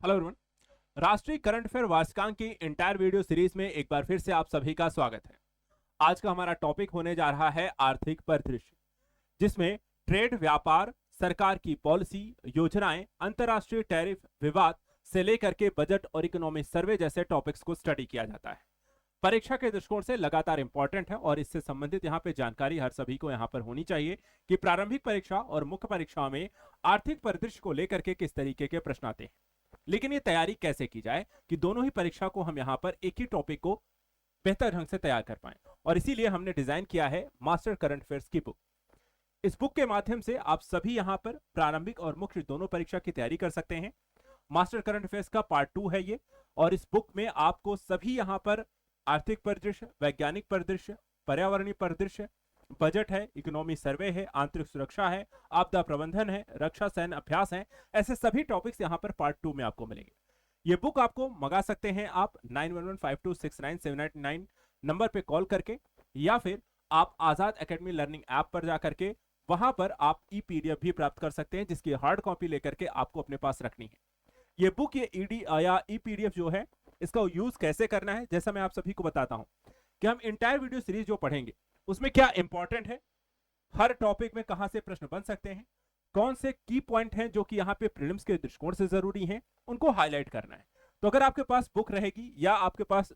Hello everyone. राष्ट्रीय current affair वार्षिकांक की entire video series में एक बार फिर से आप सभी का स्वागत है। आज का हमारा टॉपिक होने जा रहा है आर्थिक परिदृश्य, जिसमें ट्रेड, व्यापार, सरकार की पॉलिसी, योजनाएं, अंतर्राष्ट्रीय टैरिफ विवाद से लेकर के बजट और इकोनॉमिक सर्वे जैसे टॉपिक्स को स्टडी किया जाता है। परीक्षा के दृष्टिकोण से लगातार इंपॉर्टेंट है और इससे संबंधित यहाँ पे जानकारी हर सभी को यहाँ पर होनी चाहिए कि प्रारंभिक परीक्षा और मुख्य परीक्षा में आर्थिक परिदृश्य को लेकर के किस तरीके के प्रश्न आते हैं। लेकिन ये तैयारी कैसे की जाए कि दोनों ही परीक्षा को हम यहाँ पर एक ही टॉपिक को बेहतर ढंग से तैयार कर पाएं, और इसीलिए हमने डिजाइन किया है मास्टर करंट अफेयर्स की बुक। इस बुक के माध्यम से आप सभी यहाँ पर प्रारंभिक और मुख्य दोनों परीक्षा की तैयारी कर सकते हैं। मास्टर करंट अफेयर्स का पार्ट 2 है ये, और इस बुक में आपको सभी यहाँ पर आर्थिक परिदृश्य, वैज्ञानिक परिदृश्य, पर्यावरणीय परिदृश्य, बजट है, इकोनॉमी सर्वे है, आंतरिक सुरक्षा है, आपदा प्रबंधन है, रक्षा सैन्य अभ्यास है, ऐसे सभी टॉपिक्स यहाँ पर पार्ट 2 में आपको मिलेंगे। ये बुक आपको मंगा सकते हैं आप 9115269799 नंबर पे कॉल करके, या फिर आप आजाद एकेडमी लर्निंग ऐप पर जाकर के वहां पर आप ई-पीडीएफ भी प्राप्त कर सकते हैं, जिसकी हार्ड कॉपी लेकर के आपको अपने पास रखनी है। ये बुक, ये ईडी या ई-पीडीएफ जो है, इसका यूज कैसे करना है, जैसा मैं आप सभी को बताता हूं कि हम इंटायर वीडियो सीरीज जो पढ़ेंगे उसमें क्या इंपॉर्टेंट है, हर टॉपिक में कहां से प्रश्न बन सकते हैं, कौन से की पॉइंट हैं जो कि यहाँ पे प्रीलिम्स के दृष्टिकोण से जरूरी हैं, उनको हाईलाइट करना है। तो अगर आपके पास बुक रहेगी या आपके पास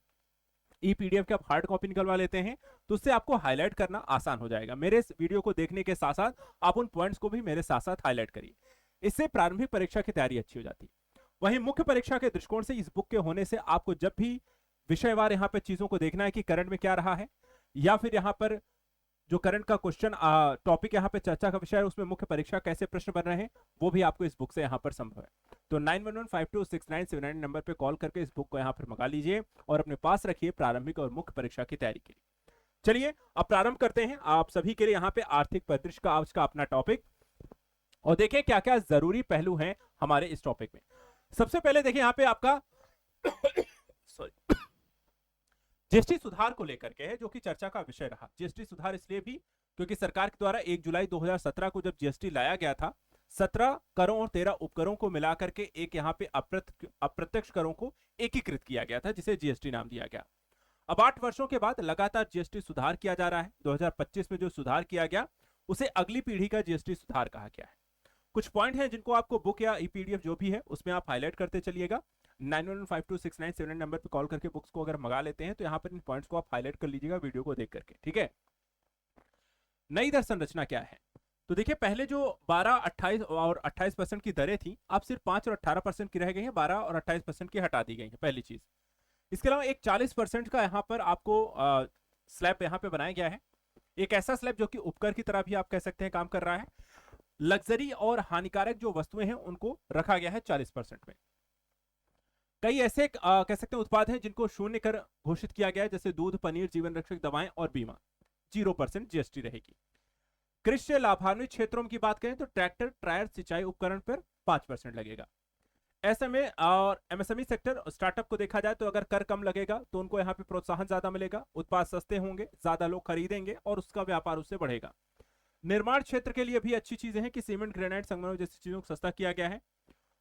ई पीडीएफ के आप हार्ड कॉपी निकलवा लेते हैं तो उससे आपको हाईलाइट करना आसान हो जाएगा। मेरे इस वीडियो को देखने के साथ साथ आप उन पॉइंट्स को भी मेरे साथ साथ हाईलाइट करिए, इससे प्रारंभिक परीक्षा की तैयारी अच्छी हो जाती है। वहीं मुख्य परीक्षा के दृष्टिकोण से इस बुक के होने से आपको जब भी विषयवार यहाँ पे चीजों को देखना है कि करंट में क्या रहा है, या फिर यहाँ पर जो करंट का क्वेश्चन टॉपिक यहाँ पे चर्चा का विषय है उसमें मुख्य परीक्षा कैसे प्रश्न बन रहे हैं, वो भी आपको इस बुक से यहाँ पर संभव है। तो 9115269799 नंबर पे कॉल करके इस बुक को यहाँ पर मंगा लीजिए और अपने पास रखिए प्रारंभिक और मुख्य परीक्षा की तैयारी के लिए। चलिए अब प्रारंभ करते हैं आप सभी के लिए यहाँ पे आर्थिक परिदृश्य का आज का अपना टॉपिक, और देखें क्या क्या जरूरी पहलू हैं हमारे इस टॉपिक में। सबसे पहले देखिए यहाँ पे आपका सॉरी जीएसटी सुधार को लेकर के है, जो कि चर्चा का विषय रहा। जीएसटी सुधार इसलिए भी क्योंकि सरकार के द्वारा 1 जुलाई 2017 को जब जीएसटी लाया गया था, 17 करों और 13 उपकरों को मिलाकर के एक यहाँ पे अप्रत्यक्ष करों को एकीकृत किया गया था, जिसे जीएसटी नाम दिया गया। अब 8 वर्षों के बाद लगातार जीएसटी सुधार किया जा रहा है। 2025 में जो सुधार किया गया उसे अगली पीढ़ी का जीएसटी सुधार कहा गया है। कुछ पॉइंट हैं जिनको आपको बुक या ई-पीडीएफ जो भी है उसमें आप हाईलाइट करते चलिएगा। 9115269799 नंबर पे कॉल करके बुक्स को अगर मंगा लेते हैं तो यहाँ पर इन पॉइंट्स को आप हाईलाइट कर लीजिएगा वीडियो को देख करके, ठीक है। नई दर संरचना क्या है, तो देखिए पहले जो 12, 28 और 28% की दरें थी, अब सिर्फ 5 और 18% की रह गई हैं, 12 और 28% की हटा दी गई है, पहली चीज। इसके अलावा एक 40% का यहाँ पर आपको स्लैब यहाँ पे बनाया गया है, एक ऐसा स्लैब जो कि उपकर की तरह भी आप कह सकते हैं काम कर रहा है। लग्जरी और हानिकारक जो वस्तुएं हैं उनको रखा गया है 40% में। कई ऐसे कह सकते हैं उत्पाद हैं जिनको शून्य कर घोषित किया गया है, जैसे दूध, पनीर, जीवन रक्षक दवाएं और बीमा, 0% जीएसटी रहेगी। कृषि लाभान्वित क्षेत्रों की बात करें तो ट्रैक्टर, टायर, सिंचाई उपकरण पर 5% लगेगा। एसएमए और एमएसएमई सेक्टर, स्टार्टअप को देखा जाए तो अगर कर कम लगेगा तो उनको यहाँ पे प्रोत्साहन ज्यादा मिलेगा, उत्पाद सस्ते होंगे, ज्यादा लोग खरीदेंगे और उसका व्यापार उससे बढ़ेगा। निर्माण क्षेत्र के लिए भी अच्छी चीजें हैं कि सीमेंट, ग्रेनाइट, संगमरमर जैसी चीजों को सस्ता किया गया है।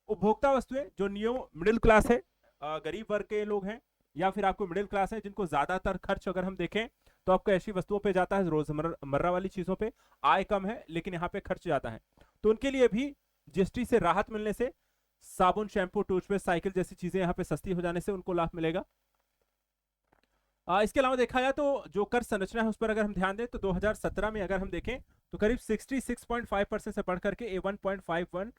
उपभोक्ता वस्तुएं, जो नियो मिडिल क्लास है, गरीब वर्ग के लोग हैं, या फिर आपको मिडिल क्लास है जिनको ज्यादातर खर्च अगर हम देखें तो आपको ऐसी वस्तुओं पे जाता है, रोजमर्रा वाली चीजों पे आय कम है लेकिन यहाँ पे खर्च जाता है, तो उनके लिए भी जीएसटी से राहत मिलने से साबुन, शैम्पू, टूथपेस्ट, साइकिल जैसी चीजें यहाँ पे सस्ती हो जाने से उनको लाभ मिलेगा। इसके अलावा देखा जाए तो जो कर संरचना है उस पर अगर हम ध्यान दें तो 2017 में अगर हम देखें तो करीब 66.5% से बढ़ करके 1.51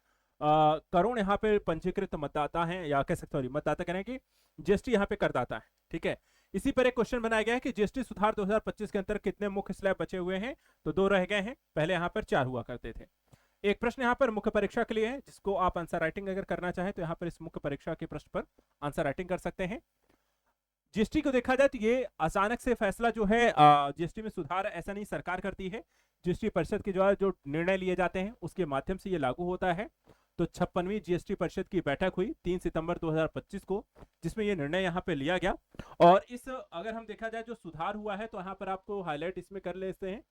करोड़ यहाँ पे पंजीकृत मतदाता हैं, या कह सकते हैं मतदाता कह रहे हैं कि जीएसटी यहाँ पे करदाता है, ठीक है। इसी पर एक क्वेश्चन बनाया गया है कि जीएसटी सुधार 2025 के अंतर्गत कितने मुख्य स्लैब बचे हुए हैं, तो 2 रह गए हैं, पहले यहाँ पर 4 हुआ करते थे। एक प्रश्न यहाँ पर मुख्य परीक्षा के लिए है, जिसको आप आंसर राइटिंग अगर करना चाहें तो यहाँ पर इस मुख्य परीक्षा के प्रश्न पर आंसर राइटिंग कर सकते हैं। जीएसटी को देखा जाए तो ये अचानक से फैसला जो है जीएसटी में सुधार ऐसा नहीं सरकार करती है, जीएसटी परिषद के द्वारा जो निर्णय लिए जाते हैं उसके माध्यम से ये लागू होता है। तो 56वीं जीएसटी परिषद की बैठक हुई 3 सितंबर 2025 को, जिसमें ये निर्णय यहाँ पे लिया गया। और इस अगर हम देखा जाए जो सुधार हुआ है तो यहाँ पर आपको हाईलाइट इसमें कर लेते हैं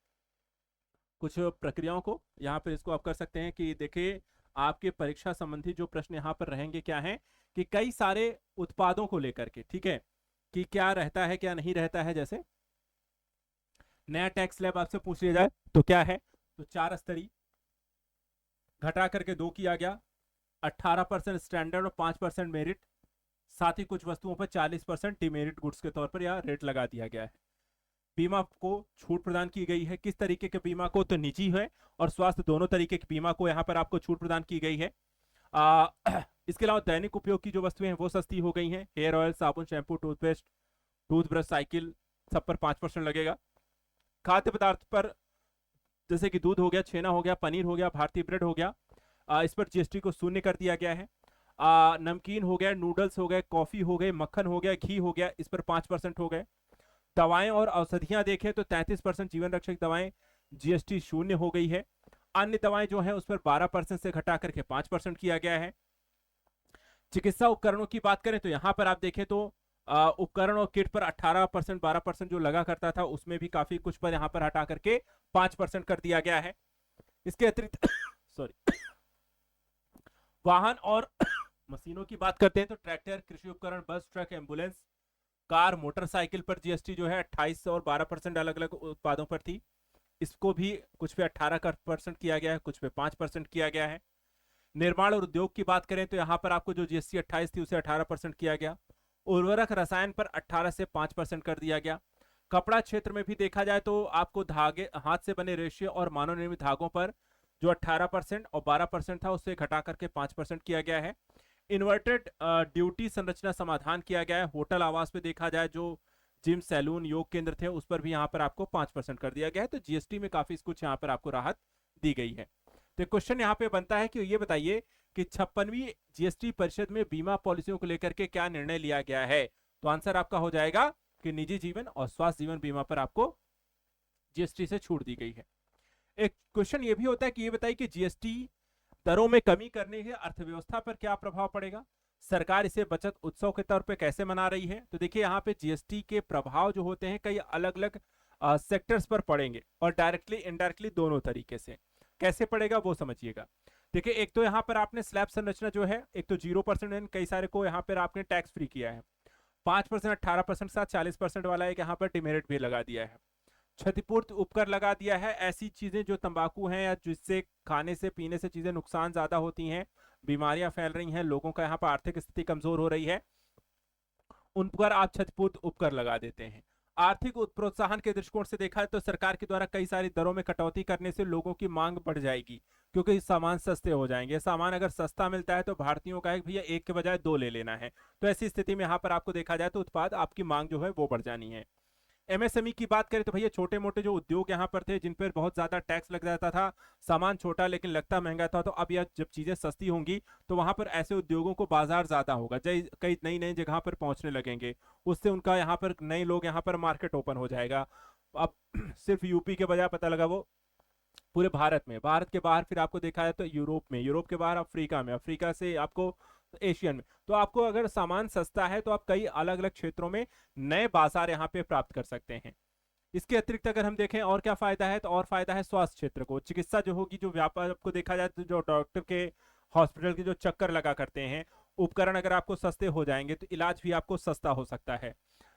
कुछ प्रक्रियाओं को, यहाँ पर इसको आप कर सकते हैं कि देखिए आपके परीक्षा संबंधी जो प्रश्न यहाँ पर रहेंगे क्या है कि कई सारे उत्पादों को लेकर के, ठीक है, कि क्या रहता है क्या नहीं रहता है। जैसे नया टैक्स स्लैब आपसे पूछ लिया जाए तो क्या है, तो 4 स्तरीय घटा करके 2 किया गया, 18% स्टैंडर्ड और 5% मेरिट, साथ ही कुछ वस्तुओं पर 40% डिमेरिट गुड्स के तौर पर या रेट लगा दिया गया है। बीमा को छूट प्रदान की गई है, किस तरीके के बीमा को, तो निजी है और स्वास्थ्य दोनों तरीके के बीमा को यहाँ पर आपको छूट प्रदान की गई है। इसके अलावा दैनिक उपयोग की जो वस्तुएं हैं वो सस्ती हो गई हैं, हेयर ऑयल, साबुन, शैम्पू, टूथपेस्ट, टूथब्रश, साइकिल, सब पर 5% लगेगा। खाद्य पदार्थ पर जैसे कि दूध हो गया, छेना हो गया, पनीर हो गया, भारतीय ब्रेड हो गया, इस पर जीएसटी को शून्य कर दिया गया है। नमकीन हो गया, नूडल्स हो गए, कॉफी हो गए, मक्खन हो गया, घी हो गया, इस पर 5% हो गए। दवाएं और औषधियां देखें तो 33% जीवन रक्षक दवाएं जीएसटी शून्य हो गई है। अन्य दवाएं जो है उस पर 12% से घटा करके 5% किया गया है। चिकित्सा उपकरणों की बात करें तो यहां पर आप देखें तो उपकरण और किट पर 18% 12% जो लगा करता था उसमें भी काफी कुछ पर यहां पर हटा करके 5% कर दिया गया है। इसके अतिरिक्त सॉरी, वाहन और मशीनों की बात करते हैं तो ट्रैक्टर, कृषि उपकरण, बस, ट्रक, एम्बुलेंस, कार, मोटरसाइकिल पर जीएसटी जो है 28 और 12% अलग अलग उत्पादों पर थी। इसको भी कुछ पे 18% किया गया है, कुछ पे 5% किया गया है। निर्माण और उद्योग की बात करें तो यहाँ पर आपको जो जीएसटी 28 थी उसे 18% किया गया। उर्वरक रसायन पर 18 से 5% कर दिया गया। कपड़ा क्षेत्र में भी देखा जाए तो आपको धागे, हाथ से बने रेशे और मानव निर्मित धागों पर जो 18% और 12% था उससे घटा करके 5% किया गया है। इन्वर्टेड ड्यूटी संरचना समाधान किया गया है। होटल आवास पे देखा जाए जो जिम, सैलून, योग केंद्र थे उस पर भी यहाँ पर आपको 5% कर दिया गया है। तो जीएसटी में काफी कुछ यहाँ पर आपको राहत दी गई है। तो क्वेश्चन यहाँ पे बनता है कि ये बताइए कि 56वीं जीएसटी परिषद में बीमा पॉलिसियों को लेकर के क्या निर्णय लिया गया है। तो आंसर आपका हो जाएगा कि निजी जीवन और स्वास्थ्य जीवन बीमा पर आपको जीएसटी से छूट दी गई है। एक क्वेश्चन ये भी होता है कि ये बताइए कि जीएसटी दरों में कमी करने से अर्थव्यवस्था पर क्या प्रभाव पड़ेगा, सरकार इसे बचत उत्सव के तौर पे कैसे मना रही है। तो देखिए यहाँ पे जीएसटी के प्रभाव जो होते हैं कई अलग अलग सेक्टर्स पर पड़ेंगे और डायरेक्टली इनडायरेक्टली दोनों तरीके से। कैसे पड़ेगा वो समझिएगा। देखिए एक तो यहाँ पर आपने स्लैब संरचना जो है, एक तो 0% कई सारे को यहाँ पर आपने टैक्स फ्री किया है, 5% 18% साथ 40% वाला एक यहाँ पर डिमेरिट भी लगा दिया है। क्षतिपूर्ति उपकर लगा दिया है, ऐसी चीजें जो तंबाकू हैं या जिससे खाने से पीने से चीजें नुकसान ज्यादा होती हैं, बीमारियां फैल रही हैं, लोगों का यहाँ पर आर्थिक स्थिति कमजोर हो रही है, उन पर आप क्षतिपूर्ति उपकर लगा देते हैं। आर्थिक प्रोत्साहन के दृष्टिकोण से देखा तो सरकार के द्वारा कई सारी दरों में कटौती करने से लोगों की मांग बढ़ जाएगी क्योंकि सामान सस्ते हो जाएंगे। सामान अगर सस्ता मिलता है तो भारतीयों का है भैया एक के बजाय 2 ले लेना है, तो ऐसी स्थिति में यहाँ पर आपको देखा जाए तो उत्पाद आपकी मांग जो है वो बढ़ जानी है। एमएसएमई की बात करें तो भैया छोटे मोटे जो उद्योग यहाँ पर थे जिन पर बहुत ज्यादा टैक्स लग जाता था, सामान छोटा लेकिन लगता महंगा था, तो अब यह जब चीजें सस्ती होंगी तो वहां पर ऐसे उद्योगों को बाजार ज्यादा होगा, कई नई नई जगह पर पहुंचने लगेंगे, उससे उनका यहाँ पर नए लोग यहाँ पर मार्केट ओपन हो जाएगा। अब सिर्फ यूपी के बजाय पता लगा वो पूरे भारत में, भारत के बाहर फिर आपको देखा जाए तो यूरोप में, यूरोप के बाहर अफ्रीका में, अफ्रीका से आपको एशियन में। तो आपको अगर सामान सस्ता है तो आप कई अलग अलग क्षेत्रों में नए बाजार यहाँ पे प्राप्त कर सकते हैं। इसके अतिरिक्त अगर हम देखें और क्या फायदा है, तो और फायदा है स्वास्थ्य क्षेत्र को। चिकित्सा जो होगी, जो व्यापार आपको देखा जाए तो जो डॉक्टर के हॉस्पिटल के जो चक्कर लगा करते हैं, उपकरण अगर आपको सस्ते हो जाएंगे तो इलाज भी आपको सस्ता हो सकता है।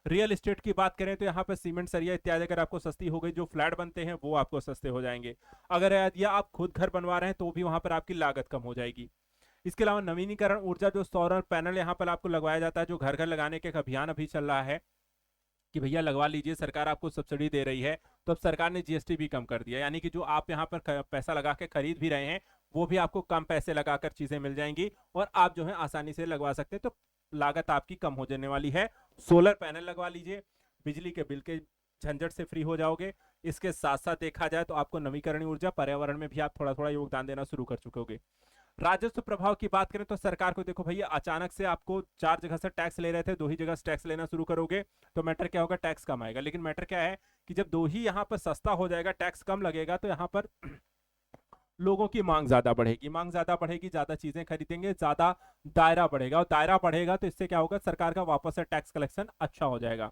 रियल एस्टेट की बात करें तो यहाँ पर सीमेंट, सरिया इत्यादि अगर आपको सस्ती हो गई, जो फ्लैट बनते हैं वो आपको सस्ते हो जाएंगे। अगर या आप खुद घर बनवा रहे हैं तो भी वहां पर आपकी लागत कम हो जाएगी। इसके अलावा नवीनीकरण ऊर्जा, जो सौर पैनल यहाँ पर आपको लगवाया जाता है, जो घर घर लगाने के अभियान अभी चल रहा है कि भैया लगवा लीजिए, सरकार आपको सब्सिडी दे रही है, तो अब सरकार ने जीएसटी भी कम कर दिया, यानी कि जो आप यहाँ पर पैसा लगा के खरीद भी रहे हैं वो भी आपको कम पैसे लगाकर चीजें मिल जाएंगी और आप जो है आसानी से लगवा सकते हैं, तो लागत आपकी कम हो जाने वाली है। सोलर पैनल लगवा लीजिए, बिजली के बिल के झंझट से फ्री हो जाओगे। इसके साथ साथ देखा जाए तो आपको नवीकरणीय ऊर्जा, पर्यावरण में भी आप थोड़ा थोड़ा योगदान देना शुरू कर चुके होंगे। राजस्व प्रभाव की बात करें तो सरकार को देखो भैया, अचानक से आपको 4 जगह से टैक्स ले रहे थे, 2 ही जगह से टैक्स लेना शुरू करोगे तो मैटर क्या होगा, टैक्स कम आएगा। लेकिन मैटर क्या है कि जब 2 ही यहाँ पर सस्ता हो जाएगा, टैक्स कम लगेगा, तो यहाँ पर लोगों की मांग ज्यादा बढ़ेगी, मांग ज्यादा बढ़ेगी, ज्यादा चीजें खरीदेंगे, ज्यादा दायरा बढ़ेगा, और दायरा बढ़ेगा तो इससे क्या होगा, सरकार का वापस से टैक्स कलेक्शन अच्छा हो जाएगा।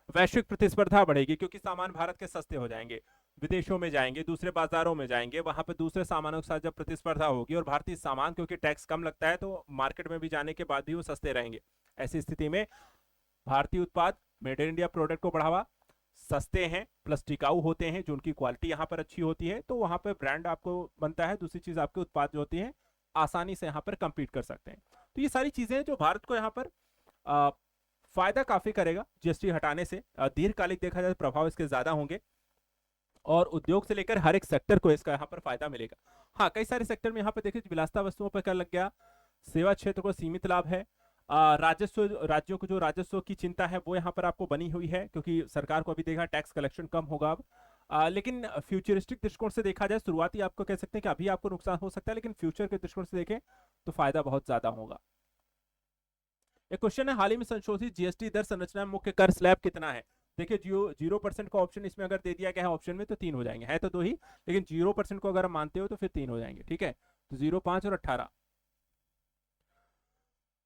वैश्विक प्रतिस्पर्धा बढ़ेगी क्योंकि सामान भारत के सस्ते हो जाएंगे, विदेशों में जाएंगे, दूसरे बाजारों में जाएंगे, वहां पर दूसरे सामानों के साथ जब प्रतिस्पर्धा होगी और भारतीय सामान क्योंकि टैक्स कम लगता है तो मार्केट में भी जाने के बाद भी वो सस्ते रहेंगे। ऐसी स्थिति में भारतीय उत्पाद, मेड इन इंडिया प्रोडक्ट को बढ़ावा, सस्ते हैं प्लस टिकाऊ होते हैं, जो उनकी क्वालिटी यहाँ पर अच्छी होती है, तो वहां पर ब्रांड आपको बनता है। दूसरी चीज, आपके उत्पाद जो होती हैं आसानी से यहाँ पर कंपीट कर सकते हैं। तो ये सारी चीजें जो भारत को यहाँ पर फायदा काफी करेगा जीएसटी हटाने से। दीर्घकालिक देखा जाए प्रभाव इसके ज्यादा होंगे और उद्योग से लेकर हर एक सेक्टर को इसका यहाँ पर फायदा मिलेगा। हाँ, कई सारे सेक्टर में यहाँ पर देखिए विलासिता वस्तुओं पर कर लग गया, सेवा क्षेत्र को सीमित लाभ है, राजस्व, राज्यों को जो राजस्व की चिंता है वो यहाँ पर आपको बनी हुई है क्योंकि सरकार को अभी देखा टैक्स कलेक्शन कम होगा अब। लेकिन फ्यूचरिस्टिक दृष्टिकोण से देखा जाए, शुरुआती आपको कह सकते हैं कि अभी आपको नुकसान हो सकता है, लेकिन फ्यूचर के दृष्टिकोण से देखें तो फायदा बहुत ज्यादा होगा। एक क्वेश्चन है, हाल ही में संशोधित जीएसटी दर संरचना में मुख्य कर स्लैब कितना है? देखिए 0% का ऑप्शन इसमें अगर दे दिया गया है ऑप्शन में तो 3 हो जाएंगे, है तो 2 ही, लेकिन 0% को अगर मानते हो तो फिर 3 हो जाएंगे। ठीक है, तो 0, 5 और 18।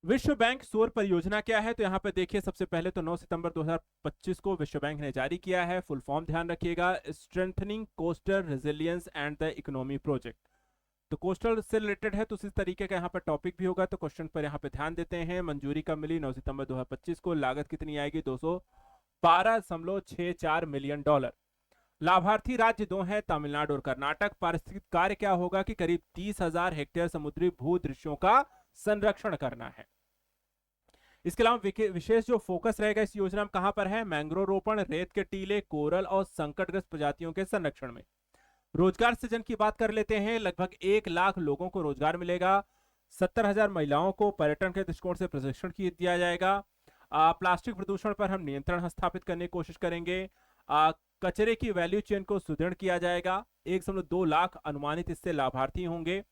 विश्व बैंक सौर परियोजना क्या है? तो यहाँ पे देखिए सबसे पहले तो 9 सितंबर 2025 को विश्व बैंक ने जारी किया है। फुल फॉर्म ध्यान रखिएगा, strengthening coastal resilience and the economy project. तो कोस्टल से रिलेटेड है तो उसी तरीके का यहाँ पर टॉपिक भी होगा, तो क्वेश्चन पर यहाँ पे ध्यान देते हैं। मंजूरी कब मिली? 9 सितंबर 2025 को। लागत कितनी आएगी? $212.64 मिलियन। लाभार्थी राज्य 2 हैं, तमिलनाडु और कर्नाटक। पारिस्थितिक कार्य क्या होगा कि करीब 30,000 हेक्टेयर समुद्री भू दृश्यों का संरक्षण करना है। इसके अलावा विशेष जो फोकस रहेगा इस योजना में कहां पर है? मैंग्रोव रोपण, रेत के टीले, कोरल और संकटग्रस्त प्रजातियों के संरक्षण में। रोजगार सृजन की बात कर लेते हैं, लगभग 1 लाख लोगों को रोजगार मिलेगा। 70,000 महिलाओं को पर्यटन के दृष्टिकोण से प्रशिक्षण दिया जाएगा। प्लास्टिक प्रदूषण पर हम नियंत्रण स्थापित करने की कोशिश करेंगे। कचरे की वैल्यू चेन को सुदृढ़ किया जाएगा। 1.2 लाख अनुमानित इससे लाभार्थी होंगे।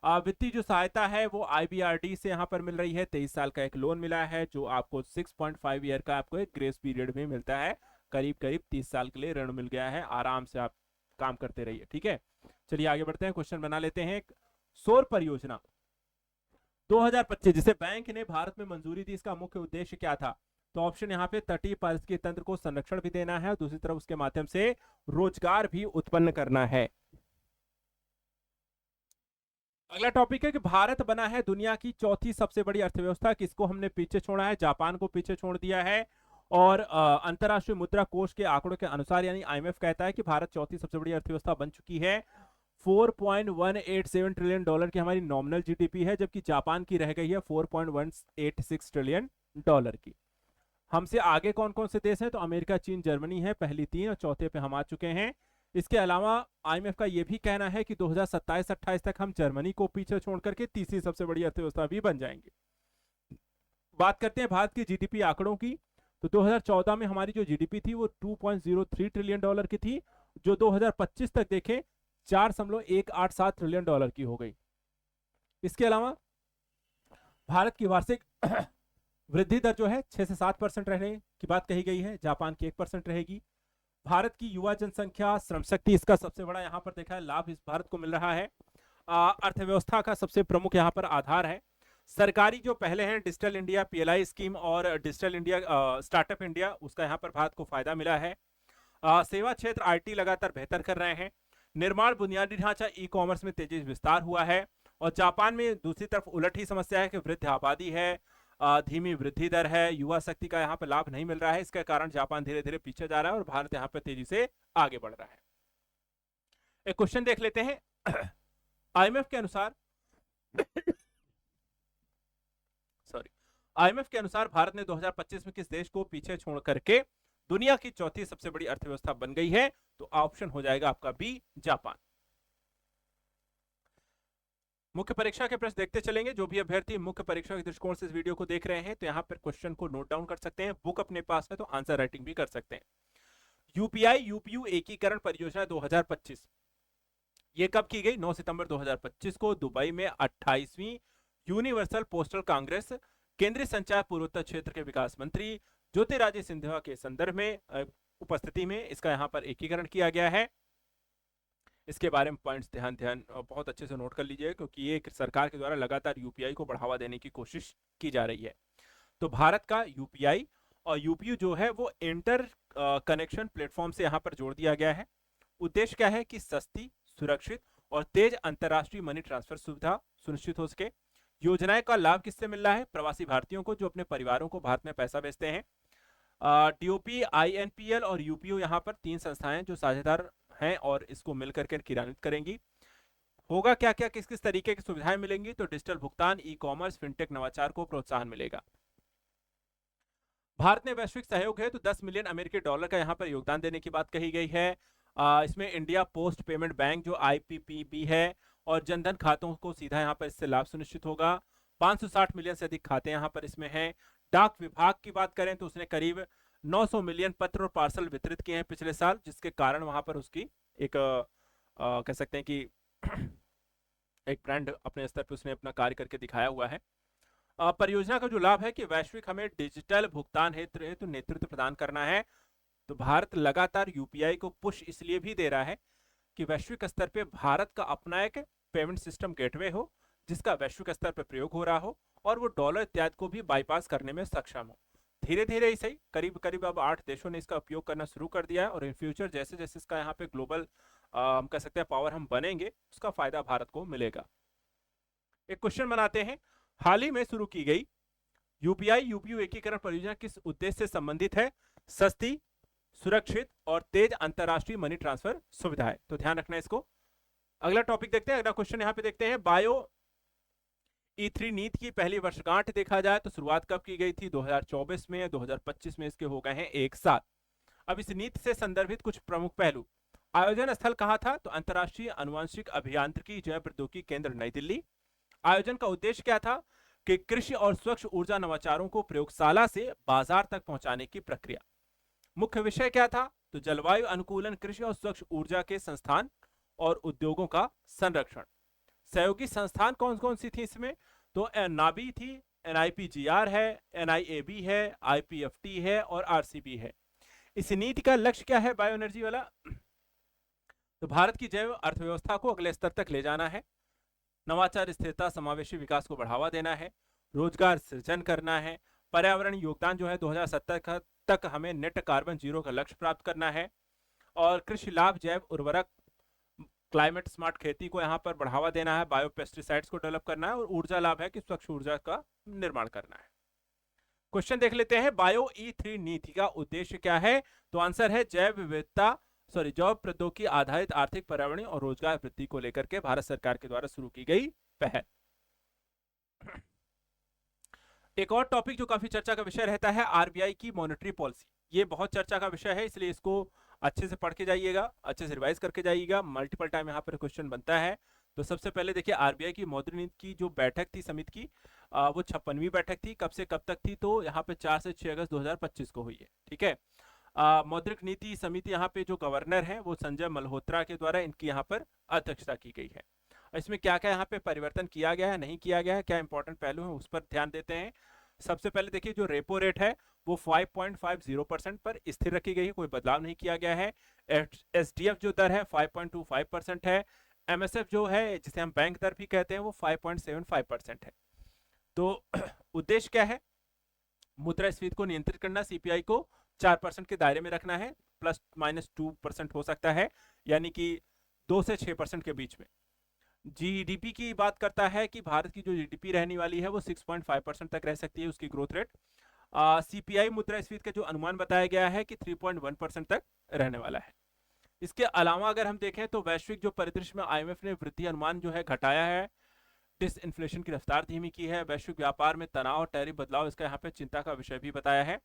वित्तीय जो सहायता है वो आईबीआरडी से यहाँ पर मिल रही है। 23 साल का एक लोन मिला है जो आपको 6.5 ईयर का आपको एक ग्रेस पीरियड भी मिलता है। करीब करीब 30 साल के लिए ऋण मिल गया है, आराम से आप काम करते रहिए। ठीक है, चलिए आगे बढ़ते हैं, क्वेश्चन बना लेते हैं। सौर परियोजना 2025 जिसे बैंक ने भारत में मंजूरी दी, इसका मुख्य उद्देश्य क्या था? तो ऑप्शन यहाँ पे तटीय पारिस्थितिकी तंत्र को संरक्षण भी देना है और दूसरी तरफ उसके माध्यम से रोजगार भी उत्पन्न करना है। अगला टॉपिक है कि भारत बना है दुनिया की चौथी सबसे बड़ी अर्थव्यवस्था। किसको हमने पीछे छोड़ा है? जापान को पीछे छोड़ दिया है। और अंतरराष्ट्रीय मुद्रा कोष के आंकड़ों के अनुसार यानी आईएमएफ कहता है कि भारत चौथी सबसे बड़ी अर्थव्यवस्था बन चुकी है। $4.187 ट्रिलियन की हमारी नॉमिनल जीडीपी है, जबकि जापान की रह गई है $4.186 ट्रिलियन की। हमसे आगे कौन कौन से देश हैं? तो अमेरिका, चीन, जर्मनी है पहली 3 और चौथे पे हम आ चुके हैं। इसके अलावा आईएमएफ का यह भी कहना है कि 2027-28 तक हम जर्मनी को पीछे छोड़ करके तीसरी सबसे बड़ी अर्थव्यवस्था भी बन जाएंगे। बात करते हैं भारत की जीडीपी आंकड़ों की, तो 2014 में हमारी जो जीडीपी थी वो $2.03 ट्रिलियन की थी, जो 2025 तक देखें $4.187 ट्रिलियन की हो गई। इसके अलावा भारत की वार्षिक वृद्धि दर जो है 6 से 7% रहने की बात कही गई है, जापान की 1% रहेगी। भारत की युवा जनसंख्या, श्रम शक्ति इसका सबसे बड़ा यहाँ पर देखा है लाभ इस भारत को मिल रहा है। अर्थव्यवस्था का सबसे प्रमुख यहाँ पर आधार है। सरकारी जो पहले हैं डिजिटल इंडिया पीएलआई स्कीम और डिजिटल इंडिया स्टार्टअप इंडिया, उसका यहाँ पर भारत को फायदा मिला है। सेवा क्षेत्र आईटी लगातार बेहतर कर रहे हैं। निर्माण बुनियादी ढांचा ई कॉमर्स में तेजी विस्तार हुआ है। और जापान में दूसरी तरफ उलट ही समस्या है कि वृद्ध आबादी है, धीमी वृद्धि दर है, युवा शक्ति का यहाँ पर लाभ नहीं मिल रहा है। इसके कारण जापान धीरे धीरे पीछे जा रहा है और भारत यहाँ पर तेजी से आगे बढ़ रहा है। एक क्वेश्चन देख लेते हैं। आईएमएफ के अनुसार आईएमएफ के अनुसार भारत ने 2025 में किस देश को पीछे छोड़ करके दुनिया की चौथी सबसे बड़ी अर्थव्यवस्था बन गई है? तो ऑप्शन हो जाएगा आपका बी, जापान। मुख्य परीक्षा के प्रश्न देखते चलेंगे। जो भी अभ्यर्थी मुख्य परीक्षा के दृष्टिकोण से इस वीडियो को देख रहे हैं तो यहाँ पर क्वेश्चन को नोट डाउन कर सकते हैं, बुक अपने पास है तो आंसर राइटिंग भी कर सकते हैं। यूपीआई यूपीयू एकीकरण परियोजना 2025 ये कब की गई? 9 सितंबर 2025 को दुबई में 28वीं यूनिवर्सल पोस्टल कांग्रेस। केंद्रीय संचार पूर्वोत्तर क्षेत्र के विकास मंत्री ज्योतिरादित्य सिंधिया के संदर्भ में उपस्थिति में इसका यहाँ पर एकीकरण किया गया है। इसके बारे में पॉइंट्स ध्यान बहुत अच्छे से नोट कर लीजिए क्योंकि ये सरकार के द्वारा लगातार यूपीआई को बढ़ावा देने की कोशिश की जा रही है। तो भारत का यूपीआई और यूपीयू जो है वो इंटर कनेक्शन प्लेटफॉर्म से यहाँ पर जोड़ दिया गया है। उद्देश्य क्या है कि सस्ती, सुरक्षित और तेज अंतर्राष्ट्रीय मनी ट्रांसफर सुविधा सुनिश्चित हो सके। योजनाएं का लाभ किससे मिल रहा है? प्रवासी भारतीयों को जो अपने परिवारों को भारत में पैसा भेजते हैं। डीओपी, आईएनपीएल और यूपीओ यहाँ पर 3 संस्थाएं जो साझेदार हैं और इसको मिलकर के क्रियान्वित करेंगी। होगा क्या क्या, किस किस तरीके की सुविधाएं मिलेंगी? तो डिजिटल भुगतान, ई कॉमर्स, फिनटेक, नवाचार को प्रोत्साहन मिलेगा। भारत ने वैश्विक सहयोग है तो 10 मिलियन अमेरिकी डॉलर का यहाँ पर योगदान देने की बात कही गई है। इसमें इंडिया पोस्ट पेमेंट बैंक जो आईपीपीबी है और जनधन खातों को सीधा यहाँ पर इससे लाभ सुनिश्चित होगा। 560 मिलियन से अधिक खाते यहाँ पर इसमें हैं। डाक विभाग की बात करें तो उसने करीब 900 मिलियन पत्र और पार्सल वितरित किए हैं पिछले साल, जिसके कारण वहां पर उसकी एक कह सकते हैं कि एक ब्रांड अपने स्तर पर उसने अपना कार्य करके दिखाया हुआ है। परियोजना का जो लाभ है कि वैश्विक हमें डिजिटल भुगतान हेतु नेतृत्व प्रदान करना है। तो भारत लगातार यूपीआई को पुश इसलिए भी दे रहा है कि वैश्विक स्तर पे भारत का अपना एक पेमेंट सिस्टम गेटवे हो, जिसका वैश्विक स्तर पर प्रयोग हो रहा हो और वो डॉलर इत्यादि को भी बाईपास करने में सक्षम हो। धीरे धीरे ही सही, करीब करीब अब 8 देशों ने इसका उपयोग करना शुरू कर दिया है और इन फ्यूचर जैसे जैसे इसका यहाँ पे ग्लोबल हम कह सकते हैं पावर हम बनेंगे, उसका फायदा भारत को मिलेगा। एक क्वेश्चन बनाते हैं, हाल ही में शुरू की गई यूपीआई यूपीयू एकीकरण परियोजना किस उद्देश्य से संबंधित है? सस्ती, सुरक्षित और तेज अंतरराष्ट्रीय मनी ट्रांसफर सुविधा है। तो ध्यान रखना इसको। अगला टॉपिक देखते हैं, अगला क्वेश्चन यहाँ पे देखते हैं, बायो ई3 नीति की पहली वर्षगांठ देखा जाए तो शुरुआत कब की गई थी? 2024 में, 2025 में इसके हो गए हैं 1 साल। अब इस नीति से संदर्भित कुछ प्रमुख पहलू। आयोजन स्थल कहां था? तो अंतरराष्ट्रीय अनुवांशिक अभियांत्रिकी जैव प्रौद्योगिकी केंद्र नई दिल्ली। आयोजन का उद्देश्य क्या था? कि कृषि और स्वच्छ ऊर्जा नवाचारों को प्रयोगशाला से बाजार तक पहुंचाने की प्रक्रिया। मुख्य विषय क्या था? तो जलवायु अनुकूलन, कृषि और स्वच्छ ऊर्जा के संस्थान और उद्योगों का संरक्षण। सहयोगी संस्थान कौन कौन सी थी इसमें? तो नाबी थी, एनआईपीजीआर है, एनआईएबी है, आईपीएफटी है और आरसीबी है। इस नीति का लक्ष्य क्या है बायो एनर्जी वाला? तो भारत की जैव अर्थव्यवस्था को अगले स्तर तक ले जाना है, नवाचार, स्थिरता, समावेशी विकास को बढ़ावा देना है, रोजगार सृजन करना है, पर्यावरण योगदान जो है 2070 तक हमें नेट कार्बन जीरो का लक्ष्य प्राप्त करना है और कृषि लाभ, जैव उर्वरक, क्लाइमेट स्मार्ट खेती को यहाँ पर बढ़ावा देना है, बायो पेस्टिसाइड्स को डेवलप करना है और ऊर्जा लाभ है कि स्वच्छ ऊर्जा का निर्माण करना है। क्वेश्चन देख लेते हैं, बायो ई3 नीति का उद्देश्य क्या है? तो आंसर है जैव विविधता जैव प्रौद्योगिकी आधारित आर्थिक, पर्यावरणीय और रोजगार वृद्धि को लेकर के भारत सरकार के द्वारा शुरू की गई पहल। एक और टॉपिक जो काफी चर्चा का विषय रहता है, आरबीआई की मॉनेटरी पॉलिसी। ये बहुत चर्चा का विषय है, इसलिए इसको अच्छे से पढ़ के जाइएगा, अच्छे से रिवाइज करके जाइएगा, मल्टीपल टाइम यहाँ पर क्वेश्चन बनता है। तो सबसे पहले देखिए, आरबीआई की मौद्रिक नीति की जो बैठक थी समिति की, वो 56वीं बैठक थी। कब से कब तक थी? तो यहाँ पे 4 से 6 अगस्त 2025 को हुई है। ठीक है। मौद्रिक नीति समिति यहाँ पे जो गवर्नर है वो संजय मल्होत्रा के द्वारा इनकी यहाँ पर अध्यक्षता की गई है। इसमें क्या क्या यहाँ पे परिवर्तन किया गया है, नहीं किया गया है, क्या इंपॉर्टेंट पहलू है, उस पर ध्यान देते हैं। सबसे पहले देखिए, जो रेपो रेट है वो 5.50% पर स्थिर रखी गई है, कोई बदलाव नहीं किया गया है। एसडीएफ जो दर है 5.25% है। एमएसएफ जो है, जिसे हम बैंक दर भी कहते हैं, वो 5.75% है। तो उद्देश्य क्या है? मुद्रास्फीति को नियंत्रित करना, सीपीआई को 4% के दायरे में रखना है, ±2% हो सकता है, यानी कि 2 से 6% के बीच में। जीडीपी की बात करता है कि भारत की जो जीडीपी रहने वाली है वो 6.5% तक रह सकती है, उसकी ग्रोथ रेट। सीपीआई मुद्रास्फीति का जो अनुमान बताया गया है कि 3.1% तक रहने वाला है। इसके अलावा अगर हम देखें तो वैश्विक जो परिदृश्य में आईएमएफ ने वृद्धि अनुमान जो है घटाया है, डिसइन्फ्लेशन की रफ्तार धीमी की है, वैश्विक व्यापार में तनाव और टैरिफ बदलाव इसका यहाँ पे चिंता का विषय भी बताया है।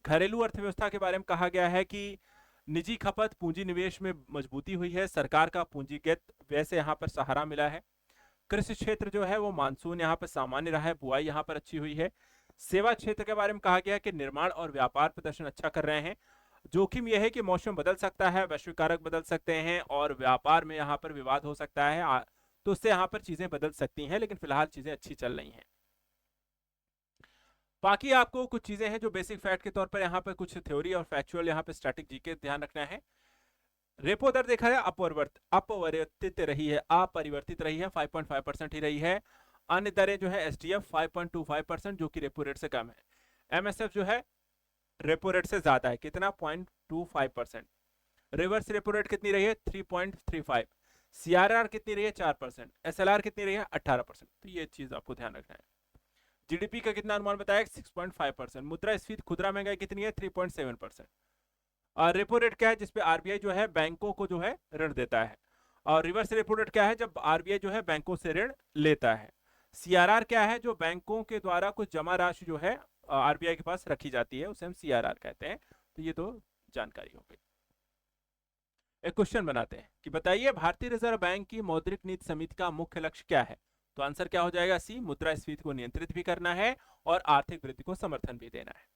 घरेलू अर्थव्यवस्था के बारे में कहा गया है कि निजी खपत, पूंजी निवेश में मजबूती हुई है, सरकार का पूंजीगत व्यय से यहाँ पर सहारा मिला है। कृषि क्षेत्र जो है वो मानसून यहाँ पर सामान्य रहा है, बुआई यहाँ पर अच्छी हुई है। सेवा क्षेत्र के बारे में कहा गया है कि निर्माण और व्यापार प्रदर्शन अच्छा कर रहे हैं। जोखिम यह है कि मौसम बदल सकता है, वैश्विक कारक बदल सकते हैं और व्यापार में यहाँ पर विवाद हो सकता है, तो उससे यहाँ पर चीजें बदल सकती हैं, लेकिन फिलहाल चीजें अच्छी चल रही हैं। बाकी आपको कुछ चीजें हैं जो बेसिक फैक्ट के तौर पर यहाँ पर कुछ थ्योरी और फैक्चुअल यहाँ पे स्टैटिक जीके ध्यान रखना है। रेपो दर देखा है अपरिवर्तित रही है, अपरिवर्तित रही है, 5.5% ही रही है। अन्य दरें जो है एसडीएफ 5.25% जो कि रेपो रेट से कम है। एमएसएफ जो है रेपो रेट से ज्यादा है, कितना? 0.25%। रिवर्स रेपो रेट कितनी रही है 3.35, सीआरआर कितनी रही है 4%, एसएलआर कितनी रही है 18%। तो ये चीज आपको ध्यान रखना है। जीडीपी का कितना अनुमान बताया 6.5%, मुद्रास्फीति खुदरा महंगाई कितनी है 3.7%। और रेपो रेट क्या है जिसपे आरबीआई जो है बैंकों को जो है ऋण देता है। और रिवर्स रेपो रेट क्या है जब आरबीआई जो है बैंकों से ऋण लेता है। सीआरआर क्या है जो बैंकों के द्वारा कुछ जमा राशि जो है आरबीआई के पास रखी जाती है, उसे हम सीआरआर कहते हैं। तो ये तो जानकारी हो गई। एक क्वेश्चन बनाते हैं कि बताइए भारतीय रिजर्व बैंक की मौद्रिक नीति समिति का मुख्य लक्ष्य क्या है। तो आंसर क्या हो जाएगा सी, मुद्रास्फीति को नियंत्रित भी करना है और आर्थिक वृद्धि को समर्थन भी देना है।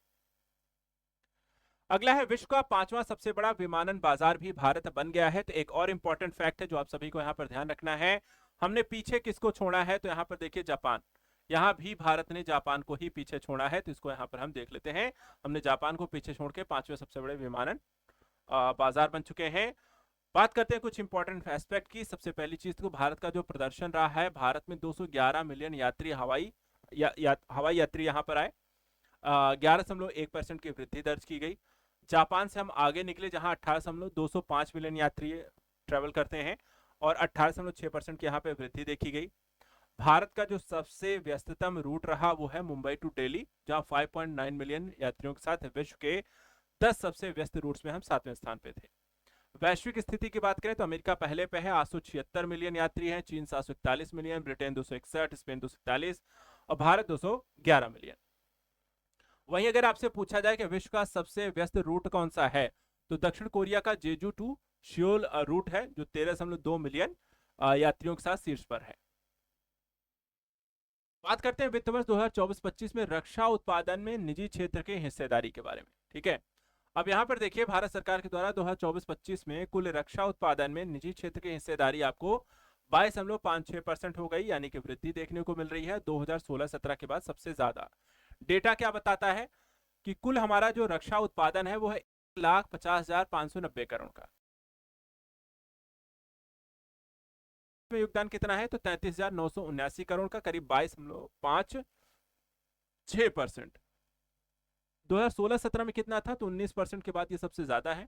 अगला है विश्व का 5वां सबसे बड़ा विमानन बाजार भी भारत बन गया है। तो एक और इंपॉर्टेंट फैक्ट है जो आप सभी को यहाँ पर ध्यान रखना है, हमने पीछे किसको छोड़ा है, तो यहाँ पर देखिए जापान, यहाँ भी भारत ने जापान को ही पीछे छोड़ा है। तो इसको यहाँ पर हम देख लेते हैं, हमने जापान को पीछे छोड़ के 5वें सबसे बड़े विमानन बाजार बन चुके हैं। बात करते हैं कुछ इंपॉर्टेंट एस्पेक्ट की। सबसे पहली चीज तो भारत का जो प्रदर्शन रहा है, भारत में 211 मिलियन यात्री हवाई यात्री यहाँ पर आए, 11.1% की वृद्धि दर्ज की गई। जापान से हम आगे निकले जहां 18.205 मिलियन यात्री ट्रेवल करते हैं और 18.6% की यहाँ पे वृद्धि देखी गई। भारत का जो सबसे व्यस्ततम रूट रहा वो है मुंबई टू दिल्ली, जहां 5.9 मिलियन यात्रियों के साथ विश्व के 10 सबसे व्यस्त रूट्स में हम 7वें स्थान पे थे। वैश्विक स्थिति की बात करें तो अमेरिका पहले पे है, 876 मिलियन यात्री हैं, चीन 741 मिलियन, ब्रिटेन 261, स्पेन 241 और भारत 211 मिलियन। वहीं अगर आपसे पूछा जाए कि विश्व का सबसे व्यस्त रूट कौन सा है, तो दक्षिण कोरिया का जेजू टू सियोल रूट है जो 13.2 मिलियन यात्रियों के साथ शीर्ष पर है। बात करते हैं वित्त वर्ष 2024-25 में रक्षा उत्पादन में निजी क्षेत्र की हिस्सेदारी के बारे में। ठीक है, अब यहां पर देखिए भारत सरकार के द्वारा 2024-25 में कुल रक्षा उत्पादन में निजी क्षेत्र की हिस्सेदारी आपको 22.56% हो गई, यानी कि वृद्धि देखने को मिल रही है 2016-17 के बाद सबसे ज्यादा। डेटा क्या बताता है कि कुल हमारा जो रक्षा उत्पादन है वो है 1,50,590 करोड़ का। योगदान कितना है, तो 33,979 करोड़ का, करीब 22.56%। 2016-17 में कितना था, तो 19% के बाद ये सबसे ज्यादा है।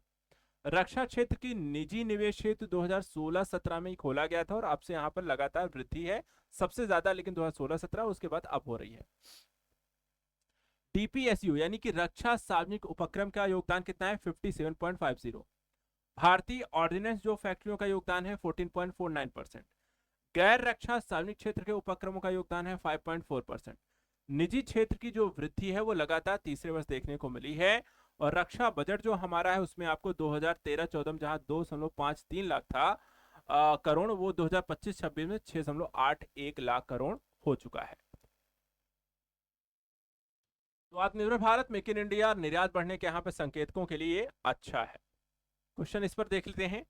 रक्षा क्षेत्र की निजी निवेश हेतु 2016-17 में ही खोला गया था और अब से यहाँ पर लगातार वृद्धि है, सबसे ज्यादा लेकिन 2016-17, उसके बाद अब हो रही है। डीपीएसयू यानी कि रक्षा सार्वजनिक उपक्रम का योगदान कितना है 57.50। भारतीय ऑर्डिनेंस जो फैक्ट्रियों का योगदान है 14.49%। गैर रक्षा सार्वजनिक क्षेत्र के उपक्रमों का योगदान है 5.4%। निजी क्षेत्र की जो वृद्धि है वो लगातार तीसरे वर्ष देखने को मिली है। और रक्षा बजट जो हमारा है उसमें आपको 2013-14 में जहां 2.53 लाख था करोड़, वो 2025-26 में 6.81 लाख करोड़ हो चुका है। तो आत्मनिर्भर भारत, मेक इन इंडिया, निर्यात बढ़ने के यहाँ पे संकेतकों के लिए अच्छा है। क्वेश्चन इस पर देख लेते हैं,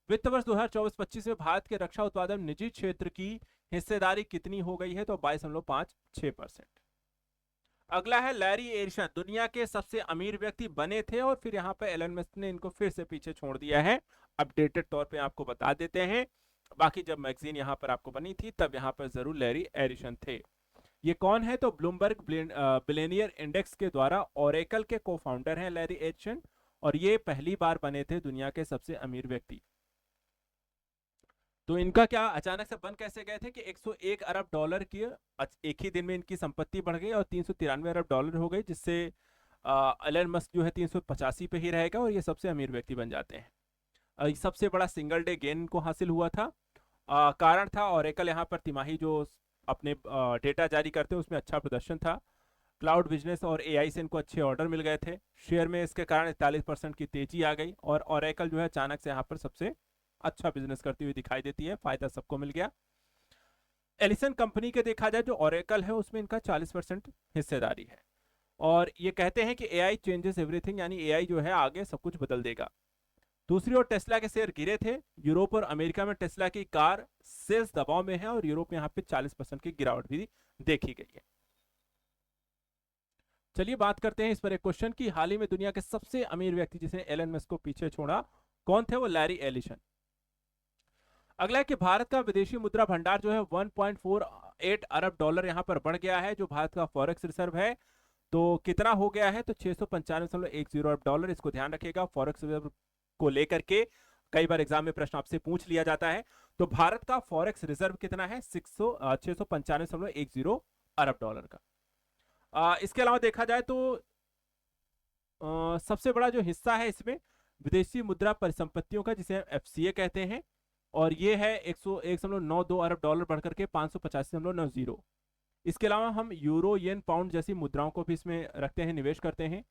वित्त वर्ष 2024-25 में भारत के रक्षा उत्पादन निजी क्षेत्र की हिस्सेदारी कितनी हो गई है, तो 22.56%। अगला है लैरी एरिसन, दुनिया के सबसे अमीर व्यक्ति बने थे और फिर यहाँ पे एलन मस्क ने इनको फिर से पीछे छोड़ दिया है। अपडेटेड तौर पे आपको बता देते हैं, बाकी जब मैगजीन यहाँ पर आपको बनी थी तब यहाँ पर जरूर लैरी एरिसन थे। ये कौन है, तो ब्लूमबर्ग बिलियनियर इंडेक्स के द्वारा ओरेकल के को फाउंडर हैं लैरी एरिसन, और ये पहली बार बने थे दुनिया के सबसे अमीर व्यक्ति। तो इनका क्या अचानक से बन कैसे गए थे कि 101 अरब डॉलर की एक ही दिन में इनकी संपत्ति बढ़ गई और 393 अरब डॉलर हो गई, जिससे एलन मस्क जो है 385 पे ही रहेगा और ये सबसे अमीर व्यक्ति बन जाते हैं। सबसे बड़ा सिंगल डे गेन इनको हासिल हुआ था। कारण था ओरेकल यहाँ पर तिमाही जो अपने डेटा जारी करते हैं उसमें अच्छा प्रदर्शन था। क्लाउड बिजनेस और एआई से इनको अच्छे ऑर्डर मिल गए थे। शेयर में इसके कारण 41% की तेजी आ गई और ओरेकल जो है अचानक से यहाँ पर सबसे अच्छा बिजनेस करती हुई दिखाई देती है, फायदा सबको मिल गया। एलिसन कंपनी के देखा जाए जो ओरेकल है उसमें इनका 40% हिस्सेदारी है और ये कहते हैं कि एआई चेंजेस एवरीथिंग, यानी एआई जो है आगे सब कुछ बदल देगा। दूसरी ओर टेस्ला के शेयर गिरे थे। यूरोप और अमेरिका में टेस्ला की कार सेल्स दबाव में है और यूरोप में यहाँ पे 40% की गिरावट भी देखी गई है। चलिए बात करते हैं इस पर एक क्वेश्चन की हाल ही में दुनिया के सबसे अमीर व्यक्ति जिसने एलन मस्क को पीछे छोड़ा कौन थे, वो लैरी एलिसन। अगला है कि भारत का विदेशी मुद्रा भंडार जो है 1.48 अरब डॉलर यहाँ पर बढ़ गया है, जो भारत का फॉरेक्स रिजर्व है। तो कितना हो गया है, तो 695.10 अरब डॉलर। इसको ध्यान रखिएगा, फॉरेक्स रिजर्व को लेकर के कई बार एग्जाम में प्रश्न आपसे पूछ लिया जाता है। तो भारत का फॉरेक्स रिजर्व कितना है? 695.10 अरब डॉलर का। इसके अलावा देखा जाए तो सबसे बड़ा जो हिस्सा है इसमें विदेशी मुद्रा परिसंपत्तियों का, जिसे हम एफसीए कहते हैं, और ये है 101.92 अरब डॉलर बढ़कर के 585.90। इसके अलावा हम यूरो, येन, पाउंड जैसी मुद्राओं को भी इसमें रखते हैं, निवेश करते हैं।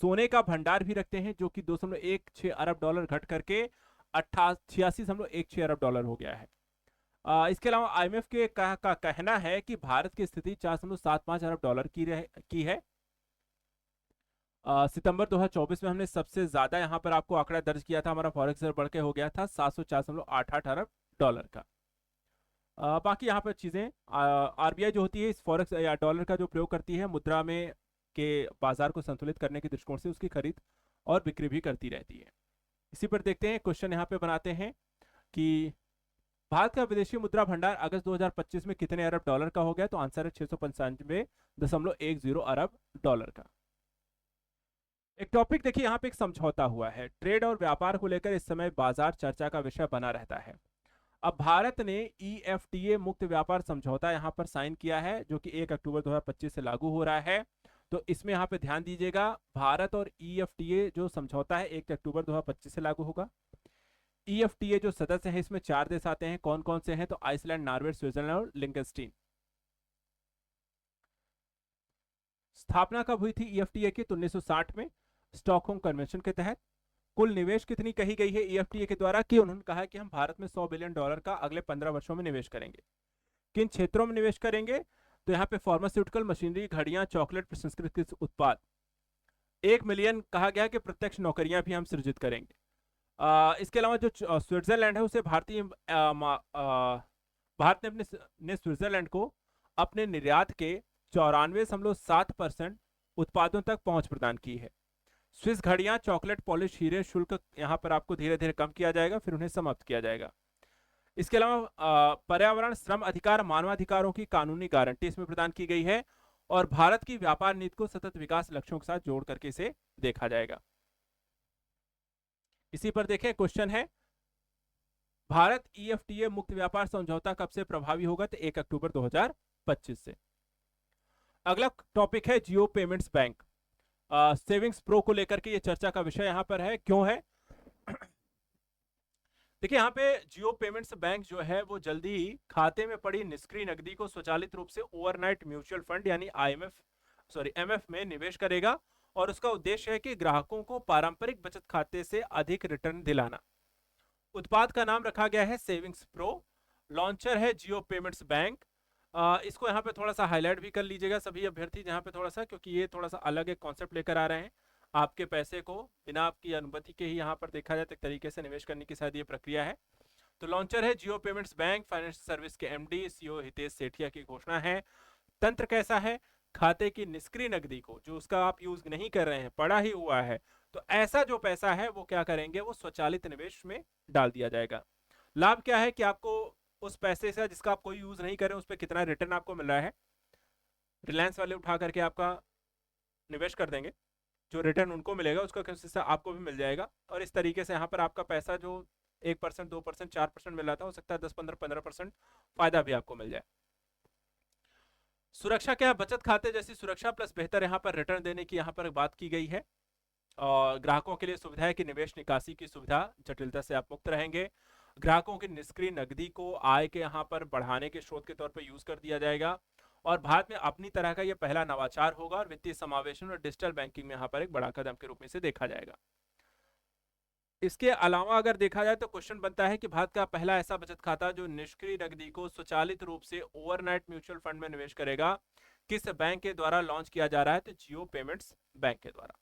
सोने का भंडार भी रखते हैं, जो कि 2.16 अरब डॉलर घट करके 86.16 अरब डॉलर हो गया है। इसके अलावा आईएमएफ के का कहना है कि भारत की स्थिति 4.75 अरब डॉलर की है। सितंबर 2024 में हमने सबसे ज्यादा यहाँ पर आपको आंकड़ा दर्ज किया था, हमारा फॉरेक्स रिजर्व बढ़ के हो गया था 704.88 अरब डॉलर का। बाकी यहाँ पर चीजें आरबीआई जो होती है इस फॉरेक्स या डॉलर का जो प्रयोग करती है मुद्रा में के बाजार को संतुलित करने के दृष्टिकोण से उसकी खरीद और बिक्री भी करती रहती है। इसी पर देखते हैं, क्वेश्चन यहाँ पे बनाते हैं कि भारत का विदेशी मुद्रा भंडार अगस्त 2025 में कितने अरब डॉलर का हो गया? तो आंसर है 695.10 अरब डॉलर का। एक टॉपिक देखिए, यहाँ पे एक समझौता हुआ है। ट्रेड और व्यापार को लेकर इस समय बाजार चर्चा का विषय बना रहता है। अब भारत ने ईएफटीए मुक्त व्यापार समझौता यहाँ पर साइन किया है, जो कि 1 अक्टूबर 2025 से लागू हो रहा है। तो इसमें यहाँ पे ध्यान दीजिएगा, भारत और ईएफटीए जो समझौता है 1 अक्टूबर 2025 से लागू होगा। ईएफटीए जो सदस्य हैं इसमें 4 देश आते हैं। कौन कौन से हैं? तो आइसलैंड, नॉर्वे, स्विट्जरलैंड और लिंकनस्टीन। स्थापना कब हुई थी ईएफटीए की? तो 1960 में स्टॉकहोम कन्वेंशन के तहत। कुल निवेश कितनी कही गई है ईएफटीए के द्वारा? कि उन्होंने कहा कि हम भारत में 100 बिलियन डॉलर का अगले 15 वर्षों में निवेश करेंगे। किन क्षेत्रों में निवेश करेंगे? तो यहाँ पे फार्मास्यूटिकल, मशीनरी, घड़ियां, चॉकलेट, प्रसंस्कृत उत्पाद। 1 मिलियन कहा गया कि प्रत्यक्ष नौकरियां भी हम सृजित करेंगे। इसके अलावा जो स्विट्जरलैंड है उसे भारत ने स्विट्जरलैंड को अपने निर्यात के 94.7% उत्पादों तक पहुंच प्रदान की है। स्विस घड़ियां, चॉकलेट, पॉलिश, हीरे शुल्क यहाँ पर आपको धीरे धीरे कम किया जाएगा, फिर उन्हें समाप्त किया जाएगा। इसके अलावा पर्यावरण, श्रम अधिकार, मानवाधिकारों की कानूनी गारंटी इसमें प्रदान की गई है, और भारत की व्यापार नीति को सतत विकास लक्ष्यों के साथ जोड़ करके इसे देखा जाएगा। इसी पर देखें, क्वेश्चन है भारत ईएफटीए मुक्त व्यापार समझौता कब से प्रभावी होगा? तो 1 अक्टूबर 2025 से। अगला टॉपिक है जियो पेमेंट्स बैंक। सेविंग्स प्रो को लेकर के ये चर्चा का विषय यहां पर है। क्यों है? देखिए, यहाँ पे जियो पेमेंट्स बैंक जो है वो जल्दी ही खाते में पड़ी निष्क्रिय नकदी को स्वचालित रूप से ओवरनाइट म्यूचुअल फंड यानी एमएफ में निवेश करेगा, और उसका उद्देश्य है कि ग्राहकों को पारंपरिक बचत खाते से अधिक रिटर्न दिलाना। उत्पाद का नाम रखा गया है सेविंग्स प्रो। लॉन्चर है जियो पेमेंट्स बैंक। इसको यहाँ पे थोड़ा सा हाईलाइट भी कर लीजिएगा सभी अभ्यर्थी, यहाँ पे थोड़ा सा, क्योंकि ये थोड़ा सा अलग एक कॉन्सेप्ट लेकर आ रहे हैं। आपके पैसे को बिना आपकी अनुमति के ही यहाँ पर देखा जाए तो एक तरीके से निवेश करने की शायद ये प्रक्रिया है। तो लॉन्चर है जियो पेमेंट्स बैंक। फाइनेंशियल सर्विस के एमडी सीईओ हितेश सेठिया की घोषणा है। तंत्र कैसा है? खाते की निष्क्रिय नकदी को, जो उसका आप यूज नहीं कर रहे हैं, पड़ा ही हुआ है, तो ऐसा जो पैसा है वो क्या करेंगे? वो स्वचालित निवेश में डाल दिया जाएगा। लाभ क्या है कि आपको उस पैसे से जिसका आप कोई यूज नहीं कर रहे हैं उस पर कितना रिटर्न आपको मिल रहा है, रिलायंस वाले उठा करके आपका निवेश कर देंगे, जो रिटर्न उनको मिलेगा उसका कुछ हिस्सा आपको भी मिल जाएगा, और इस तरीके से यहाँ पर आपका पैसा जो 1%, 2%, 4% मिल रहा था, हो सकता है 10, 15, 15% फायदा भी आपको मिल जाए। सुरक्षा क्या है? बचत खाते जैसी सुरक्षा प्लस बेहतर यहाँ पर रिटर्न देने की यहाँ पर बात की गई है। और ग्राहकों के लिए सुविधा है कि निवेश निकासी की सुविधा जटिलता से आप मुक्त रहेंगे। ग्राहकों की निष्क्रिय नकदी को आय के यहाँ पर बढ़ाने के स्रोत के तौर पर यूज कर दिया जाएगा, और भारत में अपनी तरह का यह पहला नवाचार होगा, और वित्तीय समावेशन और डिजिटल बैंकिंग में यहाँ पर एक बड़ा कदम के रूप में से देखा जाएगा। इसके अलावा अगर देखा जाए तो क्वेश्चन बनता है कि भारत का पहला ऐसा बचत खाता जो निष्क्रिय नकदी को स्वचालित रूप से ओवरनाइट म्यूचुअल फंड में निवेश करेगा, किस बैंक के द्वारा लॉन्च किया जा रहा है? तो जियो पेमेंट्स बैंक के द्वारा।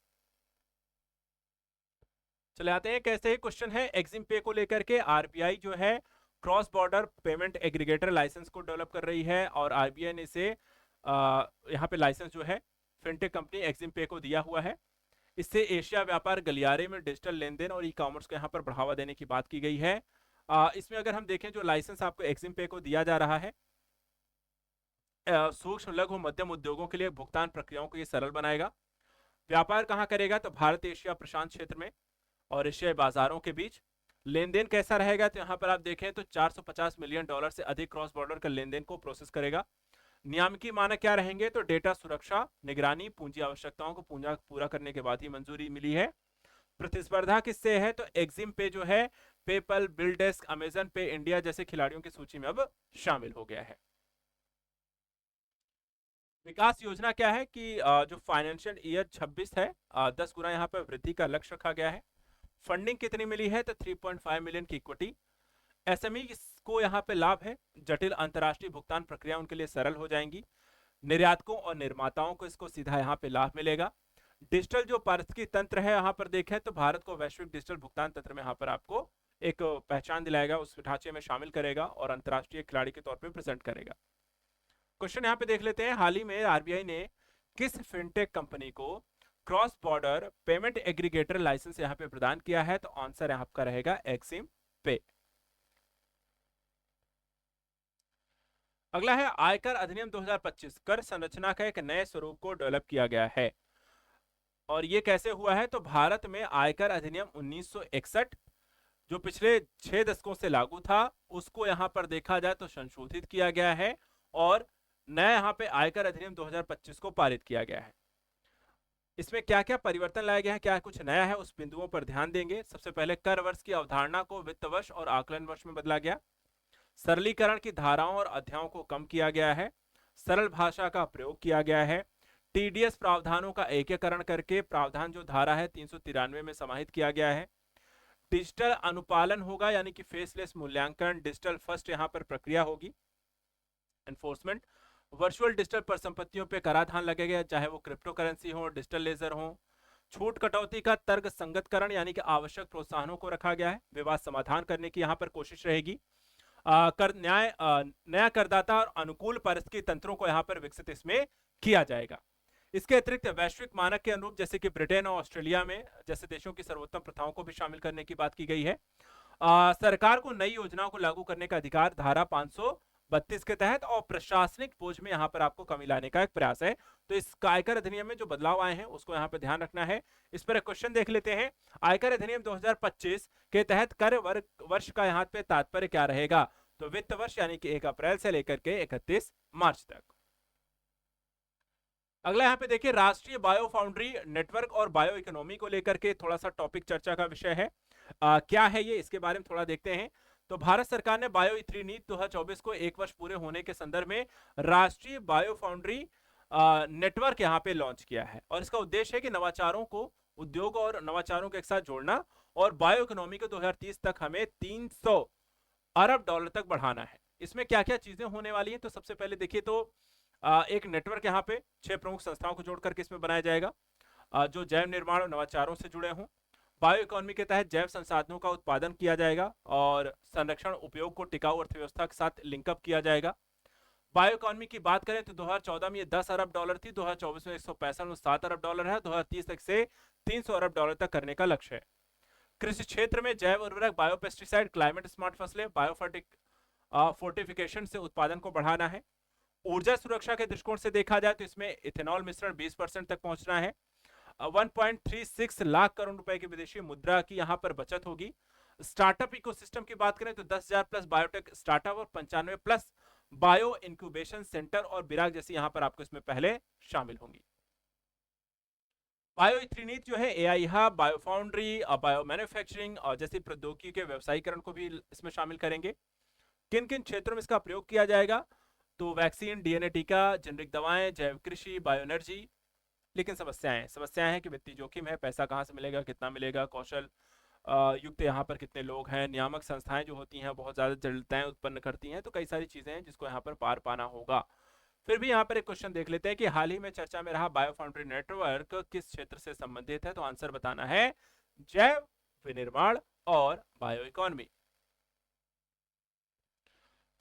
चले आते हैं कैसे ही क्वेश्चन है एक्सिम पे को लेकर के। आरबीआई जो है cross border payment aggregator licence को डेवलप कर रही है, और आरबीआई ने इसे यहाँ पे लाइसेंस जो है फिनटेक कंपनी एक्सिम पे को दिया हुआ है। इससे एशिया व्यापार गलियारे में डिजिटल लेन देन और ई कॉमर्स को यहाँ पर बढ़ावा देने की बात की गई है। इसमें अगर हम देखें जो लाइसेंस आपको एक्सिम पे को दिया जा रहा है, सूक्ष्म लघु मध्यम उद्योगों के लिए भुगतान प्रक्रियाओं को ये सरल बनाएगा। व्यापार कहाँ करेगा? तो भारत एशिया प्रशांत क्षेत्र में। और एशियाई बाजारों के बीच। लेन देन कैसा रहेगा, तो यहाँ पर आप देखें तो $450 मिलियन से अधिक क्रॉस बॉर्डर का लेन देन को प्रोसेस करेगा। नियामकीय मानक क्या रहेंगे, तो डेटा सुरक्षा, निगरानी, पूंजी आवश्यकताओं को पूरा करने के बाद ही मंजूरी मिली है। प्रतिस्पर्धा किससे है, तो एक्जिम पे जो है पेपल, बिलडेस्क, अमेजन पे इंडिया जैसे खिलाड़ियों की सूची में अब शामिल हो गया है। विकास योजना क्या है कि जो फाइनेंशियल ईयर 26 है 10 गुना यहाँ पर वृद्धि का लक्ष्य रखा गया है। फंडिंग कितनी मिली है, तो 3.5 मिलियन की इक्विटी। एसएमई को यहाँ पे लाभ है, जटिल अंतर्राष्ट्रीय भुगतान प्रक्रिया उनके लिए सरल हो जाएंगी। निर्यातकों और निर्माताओं को इसको सीधा यहाँ पे लाभ मिलेगा। डिजिटल जो पारिस्थितिकी तंत्र है यहाँ पर देखें तो भारत को वैश्विक डिजिटल भुगतान तंत्र में यहाँ पर आपको एक पहचान दिलाएगा, उस ढांचे में शामिल करेगा और अंतर्राष्ट्रीय खिलाड़ी के तौर पर प्रेजेंट करेगा। क्वेश्चन यहाँ पे देख लेते हैं, हाल ही में आरबीआई ने किस फिनटेक कंपनी को cross border payment aggregator licence यहाँ पे प्रदान किया है, तो आंसर यहाँ आपका रहेगा एक्सिम पे। अगला है आयकर अधिनियम 2025, कर संरचना का एक नए स्वरूप को डेवलप किया गया है। और ये कैसे हुआ है, तो भारत में आयकर अधिनियम 1961 जो पिछले 6 दशकों से लागू था, उसको यहां पर देखा जाए तो संशोधित किया गया है और नया यहां पे आयकर अधिनियम 2025 को पारित किया गया है। इसमें क्या क्या परिवर्तन लाया गया है, क्या कुछ नया है, उस बिंदुओं पर ध्यान देंगे। सबसे पहले कर वर्ष की अवधारणा को वित्त वर्ष और आकलन वर्ष में बदला गया। सरलीकरण की धाराओं और अध्यायों को कम किया गया है। सरल भाषा का प्रयोग किया गया है। टीडीएस प्रावधानों का एकीकरण करके प्रावधान जो धारा है 393 में समाहित किया गया है। डिजिटल अनुपालन होगा, यानी कि फेसलेस मूल्यांकन, डिजिटल फर्स्ट यहां पर प्रक्रिया होगी। एनफोर्समेंट, वर्चुअल डिजिटल परिसंपत्तियों पे कराधान लगेगा, चाहे वो क्रिप्टो करेंसी हो, डिजिटल लेजर हो। छूट कटौती का तर्क संगतकरण, यानी कि आवश्यक प्रोत्साहनों को रखा गया है। विवाद समाधान करने की यहाँ पर कोशिश रहेगी। कर न्याय, नया करदाता और अनुकूल पारिस्थितिकी तंत्रों को यहाँ पर विकसित इसमें किया जाएगा। इसके अतिरिक्त वैश्विक मानक के अनुरूप जैसे कि ब्रिटेन और ऑस्ट्रेलिया में जैसे देशों की सर्वोत्तम प्रथाओं को भी शामिल करने की बात की गई है। सरकार को नई योजनाओं को लागू करने का अधिकार धारा 532 के तहत, और प्रशासनिक बोझ में यहाँ पर आपको कमी लाने का एक प्रयास है। तो इस आयकर अधिनियम में जो बदलाव आए हैं उसको यहाँ पर ध्यान रखना है। इस पर एक क्वेश्चन देख लेते हैं, आयकर अधिनियम 2025 के तहत कर वर्ष का यहाँ पे तात्पर्य क्या रहेगा, तो वित्त वर्ष यानी कि 1 अप्रैल से लेकर के 31 मार्च तक। अगला यहाँ पे देखिए, राष्ट्रीय बायो फाउंड्री नेटवर्क और बायो इकोनॉमी को लेकर के थोड़ा सा टॉपिक चर्चा का विषय है। क्या है ये, इसके बारे में थोड़ा देखते हैं। तो भारत सरकार ने बायो ई3 नीति 2024 को 1 वर्ष पूरे होने के संदर्भ में राष्ट्रीय बायो फाउंड्री नेटवर्क यहाँ पे लॉन्च किया है, और इसका उद्देश्य है कि नवाचारों को उद्योग और नवाचारों के एक साथ जोड़ना, और बायो इकोनॉमी को 2030 तक हमें 300 अरब डॉलर तक बढ़ाना है। इसमें क्या क्या चीजें होने वाली हैं, तो सबसे पहले देखिए तो एक नेटवर्क यहाँ पे 6 प्रमुख संस्थाओं को जोड़ करके इसमें बनाया जाएगा, जो जैव निर्माण और नवाचारों से जुड़े हों। बायो इकोनॉमी के तहत जैव संसाधनों का उत्पादन किया जाएगा और संरक्षण उपयोग को टिकाऊ अर्थव्यवस्था के साथ लिंकअप किया जाएगा। बायो इकोनॉमी की बात करें तो 2014 में ये 10 अरब डॉलर थी, 2024 में 165 में 7 अरब डॉलर है, 2030 तक से 300 अरब डॉलर तक करने का लक्ष्य है। कृषि क्षेत्र में जैव उर्वरक, बायो पेस्टिसाइड, क्लाइमेट स्मार्ट फसलें, बायो फोर्टिफिकेशन से उत्पादन को बढ़ाना है। ऊर्जा सुरक्षा के दृष्टिकोण से देखा जाए तो इसमें इथेनॉल मिश्रण 20% तक पहुंचना है। 1.36 लाख करोड़ रुपए की विदेशी मुद्रा की यहां पर बचत होगी। स्टार्टअप इकोसिस्टम की बात करें तो 10,000 प्लस बायोटेक स्टार्टअप और 95 प्लस बायो इंक्यूबेशन सेंटर और बिराग जैसी यहां पर आपको इसमें पहले शामिल होंगी। बायो ई3 नीति जो है AI hub, bio foundry, bio manufacturing और जैसी प्रौद्योगिकी के व्यवसायीकरण को भी इसमें शामिल करेंगे। किन किन क्षेत्रों में इसका प्रयोग किया जाएगा, तो वैक्सीन, डीएनए टीका, जेनरिक दवाएं, जैव कृषि, बायो एनर्जी। लेकिन समस्याएं हैं कि वित्तीय जोखिम है, पैसा कहां से मिलेगा, कितना मिलेगा, कौशल युक्त यहाँ पर कितने लोग हैं, नियामक संस्थाएं जो होती हैं बहुत ज्यादा जटिलताएं उत्पन्न करती हैं, तो कई सारी चीजें हैं जिसको यहाँ पर पार पाना होगा। फिर भी यहाँ पर एक क्वेश्चन देख लेते हैं कि हाल ही में चर्चा में रहा बायो फाउंड्री नेटवर्क किस क्षेत्र से संबंधित है, तो आंसर बताना है जैव विनिर्माण और बायो इकोनॉमी।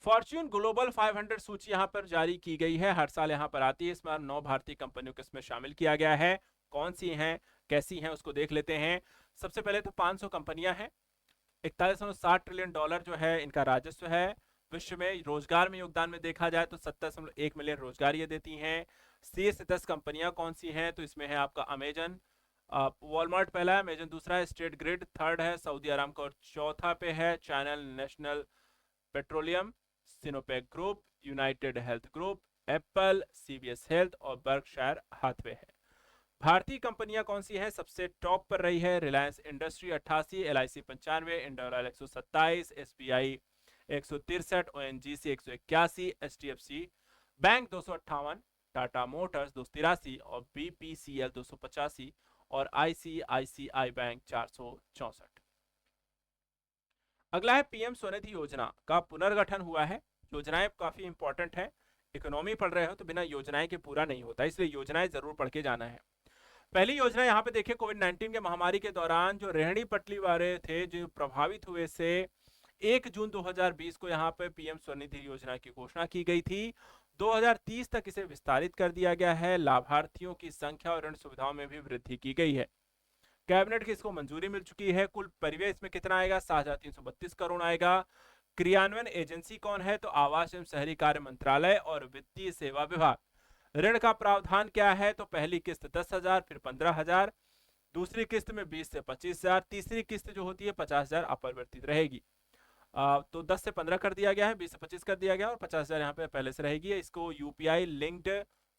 फॉर्च्यून ग्लोबल 500 सूची यहां पर जारी की गई है, हर साल यहां पर आती है। इस बार 9 भारतीय कंपनियों को इसमें शामिल किया गया है। कौन सी हैं, कैसी हैं, उसको देख लेते हैं। सबसे पहले तो 500 कंपनियां हैं। 41.60 ट्रिलियन डॉलर जो है इनका राजस्व है। विश्व में रोजगार में योगदान में देखा जाए तो 70.1 मिलियन रोजगार ये देती हैं। सी से 10 कंपनियां कौन सी हैं, तो इसमें है आपका अमेजन, वॉलमार्ट पहला है, अमेजन दूसरा है, स्टेट ग्रिड थर्ड है, सऊदी अरामको और चौथा पे है channel national petroleum, Sinopec group, United health group, Apple, CBS health और बर्कशायर हाथवे है। भारतीय कंपनियां कौन सी हैं? सबसे टॉप पर रही है Reliance industry 88, LIC 95, इंडोराल 127, SBI 163, ONGC 181, HDFC bank 258, Tata Motors 283 और बीपीसीएल 285 और आईसीआईसीआई बैंक 464। अगला है पीएम स्वनिधि योजना का पुनर्गठन हुआ है। योजनाएं काफी इंपॉर्टेंट है, इकोनॉमी पढ़ रहे हो तो बिना योजनाएं के पूरा नहीं होता, इसलिए योजनाएं जरूर पढ़ के जाना है। पहली योजना यहाँ पे देखिए, कोविड 19 के महामारी के दौरान जो रेहड़ी पटरी वाले थे जो प्रभावित हुए से 1 जून 2020 को यहाँ पे पीएम स्वनिधि योजना की घोषणा की गई थी। 2030 तक इसे विस्तारित कर दिया गया है। लाभार्थियों की संख्या और ऋण सुविधाओं में भी वृद्धि की गई है। कैबिनेट की इसको मंजूरी मिल चुकी है। कुल परिव्यय इसमें कितना आएगा? 7,332 करोड़ आएगा। क्रियान्वयन एजेंसी कौन है? तो आवास एवं शहरी कार्य मंत्रालय और वित्तीय सेवा विभाग। ऋण का प्रावधान क्या है? तो पहली किस्त 10,000, फिर 15,000, दूसरी किस्त में 20 से 25,000, तीसरी किस्त जो होती है 50,000 अपरिवर्तित रहेगी। तो 10 से 15 कर दिया गया है, 20 से 25 कर दिया गया और 50,000 यहाँ पे पहले से रहेगी। इसको UPI linked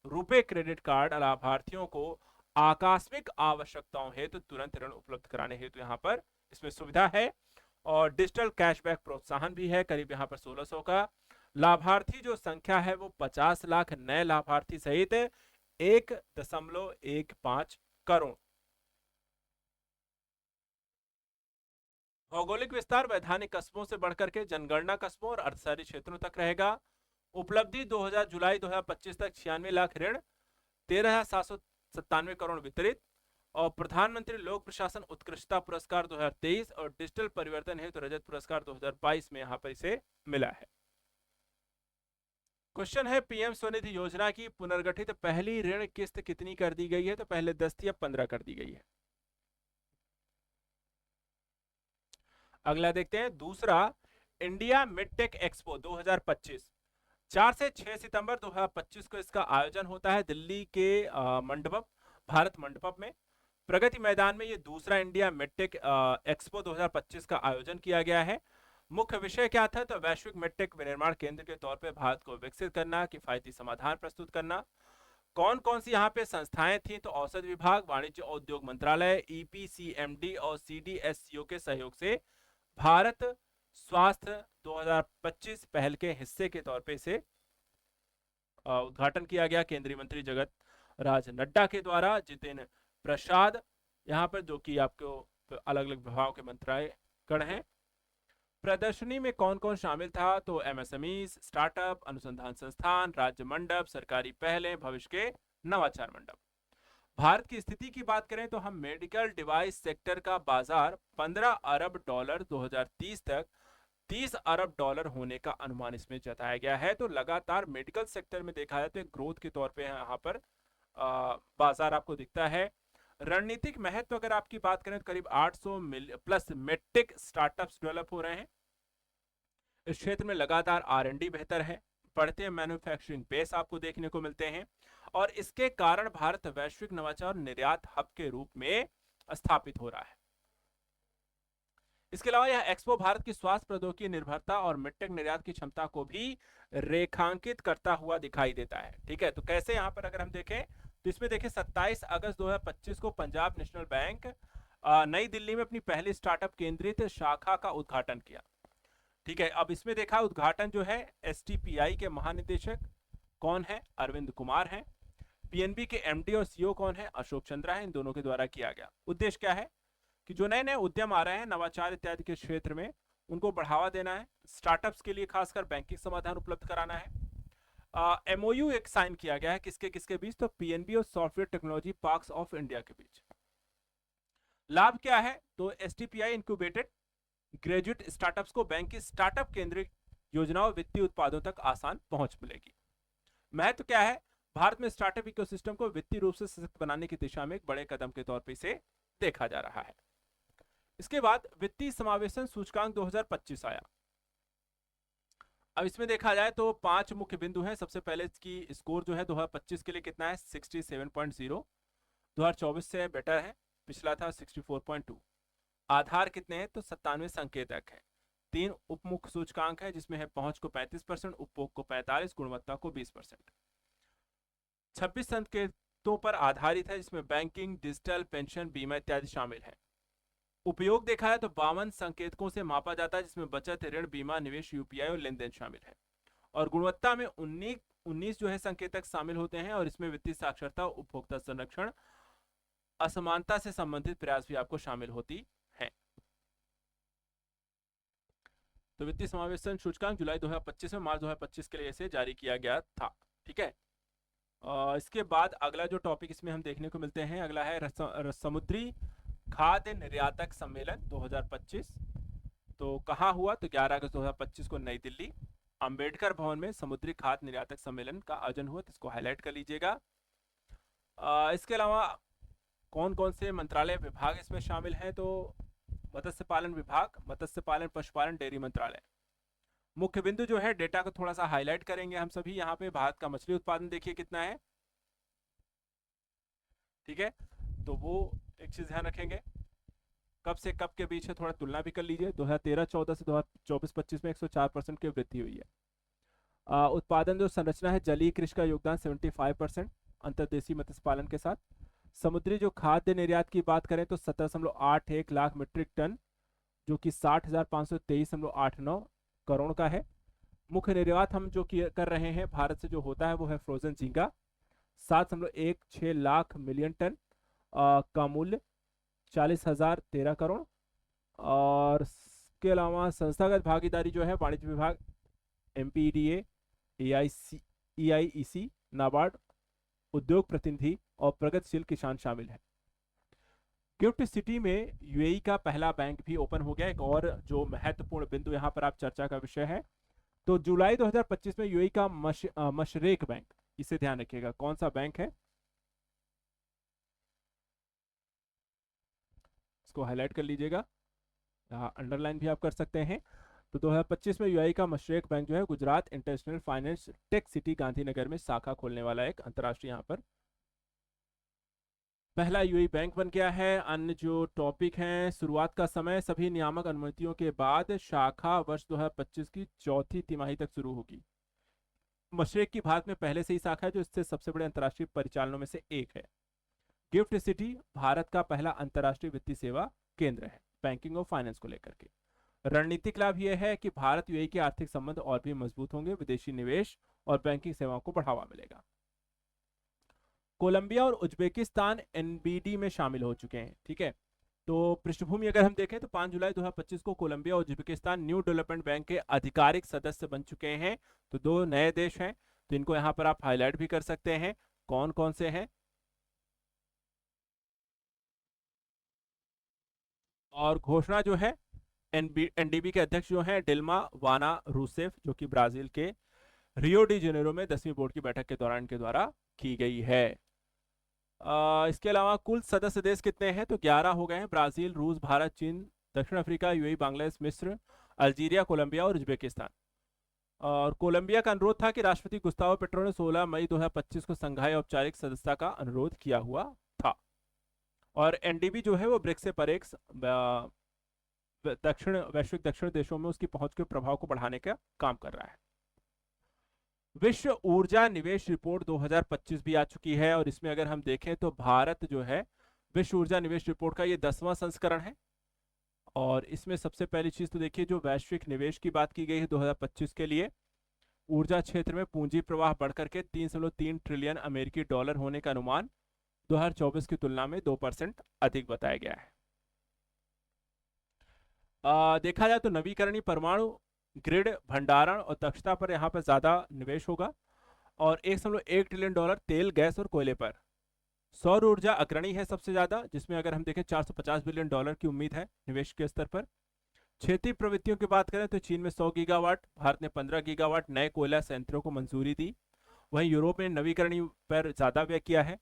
RuPay credit card लाभार्थियों को आकस्मिक आवश्यकताओं हेतु तुरंत ऋण उपलब्ध कराने हेतु यहाँ पर इसमें सुविधा है। और डिजिटल कैशबैक प्रोत्साहन भी है करीब यहाँ पर 1,600 का। लाभार्थी जो संख्या है वो 50 लाख नए लाभार्थी सहित 1.15 करोड़। भौगोलिक विस्तार वैधानिक कस्बों से बढ़कर के जनगणना कस्बों और अर्धशहरी क्षेत्रों तक रहेगा। उपलब्धि जुलाई 2025 तक 96 लाख ऋण, 13,797 करोड़ वितरित। और प्रधानमंत्री लोक प्रशासन उत्कृष्टता पुरस्कार 2023 और डिजिटल परिवर्तन हेतु रजत पुरस्कार 2022 में यहाँ पर इसे मिला है। क्वेश्चन है पीएम स्वनिधि योजना की पुनर्गठित पहली ऋण किस्त कितनी कर दी गई है? तो पहले 10 थी, अब 15 कर दी गई है। अगला देखते हैं दूसरा, इंडिया मिडटेक एक्सपो 2025। 4 से 6 सितंबर 2025 को इसका आयोजन होता है दिल्ली के मंडपम, भारत मंडपम में, प्रगति मैदान में। ये दूसरा इंडिया मिडटेक एक्सपो 2025 का आयोजन किया गया है। मुख्य विषय क्या था? तो वैश्विक मिडटेक विनिर्माण केंद्र के तौर पे भारत को विकसित करना, किफायती समाधान प्रस्तुत करना। कौन कौन सी यहाँ पे संस्थाएं थी? तो औषध विभाग, वाणिज्य और उद्योग मंत्रालय, ईपीसीएमडी और सीडीएससीओ के सहयोग से भारत स्वास्थ्य 2025 पहल के हिस्से के तौर पे इसे उद्घाटन किया गया केंद्रीय मंत्री जगत राज नड्डा के द्वारा। जितेंद्र प्रसाद यहाँ पर, जो कि आपको अलग अलग विभागों के मंत्रालय गण हैं। प्रदर्शनी में कौन कौन शामिल था? तो एमएसएमई, स्टार्टअप, अनुसंधान संस्थान, राज्य मंडप, सरकारी पहलें, भविष्य के नवाचार मंडप। भारत की स्थिति की बात करें तो हम मेडिकल डिवाइस सेक्टर का बाजार 15 अरब डॉलर 2030 तक 30 अरब डॉलर होने का अनुमान इसमें जताया गया है। तो लगातार मेडिकल सेक्टर में देखा जाए तो एक ग्रोथ के तौर पे यहाँ पर बाजार आपको दिखता है। रणनीतिक महत्व अगर आपकी बात करें तो करीब 800 प्लस मेडटेक स्टार्टअप्स डेवलप हो रहे हैं। इस क्षेत्र में लगातार R&D बेहतर है, बढ़ते मैन्युफैक्चरिंग बेस आपको देखने को मिलते हैं और इसके कारण भारत वैश्विक नवाचार निर्यात हब के रूप में स्थापित हो रहा है। इसके अलावा यह एक्सपो भारत की स्वास्थ्य प्रौद्योगिकी निर्भरता और मिडटेक निर्यात की क्षमता को भी रेखांकित करता हुआ दिखाई देता है। ठीक है, तो कैसे यहाँ पर अगर हम देखें तो इसमें देखें 27 अगस्त 2025 को पंजाब नेशनल बैंक नई दिल्ली में अपनी पहली स्टार्टअप केंद्रित शाखा का उद्घाटन किया। ठीक है, अब इसमें देखा उद्घाटन जो है एसटीपीआई के महानिदेशक कौन है? अरविंद कुमार हैं। पीएनबी के एमडी और सीईओ कौन है? अशोक चंद्रा है। इन दोनों के द्वारा किया गया। उद्देश्य क्या है कि जो नए नए उद्यम आ रहे हैं नवाचार इत्यादि के क्षेत्र में उनको बढ़ावा देना है, स्टार्टअप्स के लिए खासकर बैंकिंग समाधान उपलब्ध कराना है। एमओयू एक साइन किया गया है किसके किसके बीच? तो पीएनबी और software technology parks of India के बीच। लाभ क्या है? तो एसटीपीआई इंक्यूबेटेड ग्रेजुएट स्टार्टअप्स को बैंक की स्टार्टअप केंद्रित योजनाओं वित्तीय उत्पादों तक आसान पहुंच मिलेगी। महत्व क्या है? भारत में स्टार्टअप इकोसिस्टम को वित्तीय रूप से सशक्त बनाने की दिशा में एक बड़े कदम के तौर पर इसे देखा जा रहा है। इसके बाद वित्तीय समावेशन सूचकांक 2025 आया। अब इसमें देखा जाए तो 5 मुख्य बिंदु हैं। सबसे पहले इसकी स्कोर जो है 2025 के लिए कितना है? 67.0, 2024 से बेटर है। पिछला था 64.2। आधार कितने हैं तो 97 संकेतक है। 3 उपमुख सूचकांक है जिसमें है पहुंच को 35%, उपभोग को 45%, गुणवत्ता को 20%। 26 संकेतों पर आधारित है जिसमें बैंकिंग, डिजिटल, पेंशन, बीमा इत्यादि शामिल है। उपयोग देखा है तो 52 संकेतकों से मापा जाता है जिसमें बचत, ऋण, बीमा, निवेश, यूपीआई और लेन देन शामिल है। और गुणवत्ता में 19 जो है संकेतक शामिल होते हैं और इसमें वित्तीय साक्षरता, उपभोक्ता संरक्षण, असमानता से संबंधित प्रयास भी आपको शामिल होती है। तो वित्तीय समावेशन सूचकांक जुलाई 2025 में मार्च 2025 के लिए इसे जारी किया गया था। ठीक है, इसके बाद अगला जो टॉपिक इसमें हम देखने को मिलते हैं, अगला है समुद्री खाद्य निर्यातक सम्मेलन 2025। तो कहाँ हुआ तो 11 अगस्त 2025 को नई दिल्ली अंबेडकर भवन में समुद्री खाद्य निर्यातक सम्मेलन का आयोजन हुआ, तो इसको हाईलाइट कर लीजिएगा। इसके अलावा कौन कौन से मंत्रालय विभाग इसमें शामिल हैं तो मत्स्य पालन विभाग, मत्स्य पालन पशुपालन डेयरी मंत्रालय। मुख्य बिंदु जो है डेटा को थोड़ा सा हाईलाइट करेंगे हम सभी। यहाँ पे भारत का मछली उत्पादन देखिए कितना है, ठीक है, तो वो एक चीज ध्यान रखेंगे। कब से कब के बीच है थोड़ा तुलना भी कर लीजिए। 2013-14 से 2024-25 में 104% की वृद्धि हुई है। उत्पादन जो संरचना है, जलीय कृषि का योगदान 75%, अंतर्देशीय मत्स्य पालन के साथ। समुद्री जो खाद्य निर्यात की बात करें तो 17.81 लाख मीट्रिक टन, जो कि 60,523.89 करोड़ का है। मुख्य निर्यात हम जो कर रहे हैं भारत से जो होता है वो है फ्रोजन झींगा, 7.16 लाख मिलियन टन का मूल्य, 40,013 करोड़। और इसके अलावा संस्थागत भागीदारी जो है वाणिज्य विभाग, एमपीडीए, EIEC, नाबार्ड, उद्योग प्रतिनिधि और प्रगतिशील किसान शामिल है। गिफ्ट सिटी में यूएई का पहला बैंक भी ओपन हो गया। एक और जो महत्वपूर्ण बिंदु यहाँ पर आप चर्चा का विषय है, तो जुलाई 2025 में यूएई का मशरेक बैंक, इसे ध्यान रखिएगा कौन सा बैंक है, इसको हाईलाइट कर लीजिएगा, यहाँ अंडरलाइन भी आप कर सकते हैं। तो 2025 में यूएई का मशरेक बैंक जो है Gujarat international finance tech city Gandhinagar में शाखा खोलने वाला एक अंतर्राष्ट्रीय यहाँ पर पहला यूएई बैंक बन गया है। अन्य जो टॉपिक हैं, शुरुआत का समय, सभी नियामक अनुमतियों के बाद शाखा वर्ष 2025 की चौथी तिमाही तक शुरू होगी। मशरेक की भारत में पहले से ही शाखा है जो इससे सबसे बड़े अंतर्राष्ट्रीय परिचालनों में से एक है। गिफ्ट सिटी भारत का पहला अंतर्राष्ट्रीय वित्तीय सेवा केंद्र है बैंकिंग और फाइनेंस को लेकर के। रणनीतिक लाभ यह है कि भारत यूएई के आर्थिक संबंध और भी मजबूत होंगे, विदेशी निवेश और बैंकिंग सेवाओं को बढ़ावा मिलेगा। कोलंबिया और उज्बेकिस्तान एनबीडी में शामिल हो चुके हैं। ठीक है, तो पृष्ठभूमि अगर हम देखें तो 5 जुलाई 2025 को कोलंबिया और उज्बेकिस्तान न्यू डेवलपमेंट बैंक के आधिकारिक सदस्य बन चुके हैं। तो 2 नए देश हैं, तो इनको यहाँ पर आप हाईलाइट भी कर सकते हैं कौन कौन से हैं। और घोषणा जो है एनडीबी के अध्यक्ष जो हैं डिल्मा वाना रूसेफ, जो कि ब्राजील के रियो डी जेनेरो में 10वीं बोर्ड की बैठक के दौरान इनके द्वारा की गई है। इसके अलावा कुल सदस्य देश कितने हैं तो 11 हो गए हैं। ब्राजील, रूस, भारत, चीन, दक्षिण अफ्रीका, यूएई, बांग्लादेश, मिस्र, अल्जीरिया, कोलंबिया और उज्बेकिस्तान। और कोलंबिया का अनुरोध था कि राष्ट्रपति गुस्तावो पेट्रो ने 16 मई 2025 को संघाई औपचारिक सदस्यता का अनुरोध किया हुआ था। और एनडीबी जो है वो ब्रिक्स से परे वैश्विक दक्षिण देशों में उसकी पहुंच के प्रभाव को बढ़ाने का काम कर रहा है। विश्व ऊर्जा निवेश रिपोर्ट 2025 भी आ चुकी है और इसमें अगर हम देखें तो भारत जो है विश्व ऊर्जा निवेश रिपोर्ट का ये 10वां संस्करण है। और इसमें सबसे पहली चीज तो देखिए जो वैश्विक निवेश की बात की गई है 2025 के लिए, ऊर्जा क्षेत्र में पूंजी प्रवाह बढ़कर के 3.3 ट्रिलियन अमेरिकी डॉलर होने का अनुमान 2024 की तुलना में 2% अधिक बताया गया है। देखा जाए तो नवीकरणीय परमाणु ग्रिड, भंडारण और दक्षता पर यहाँ पर ज्यादा निवेश होगा और 1.1 ट्रिलियन डॉलर तेल, गैस और कोयले पर। सौर ऊर्जा अग्रणी है सबसे ज्यादा, जिसमें अगर हम देखें 450 बिलियन डॉलर की उम्मीद है निवेश के स्तर पर। क्षेत्रीय प्रवृत्तियों की बात करें तो चीन में 100 गीगावाट, भारत ने 15 गीगावाट नए कोयला संयंत्रों को मंजूरी दी। वहीं यूरोप ने नवीकरणीय पर ज्यादा व्यय किया है।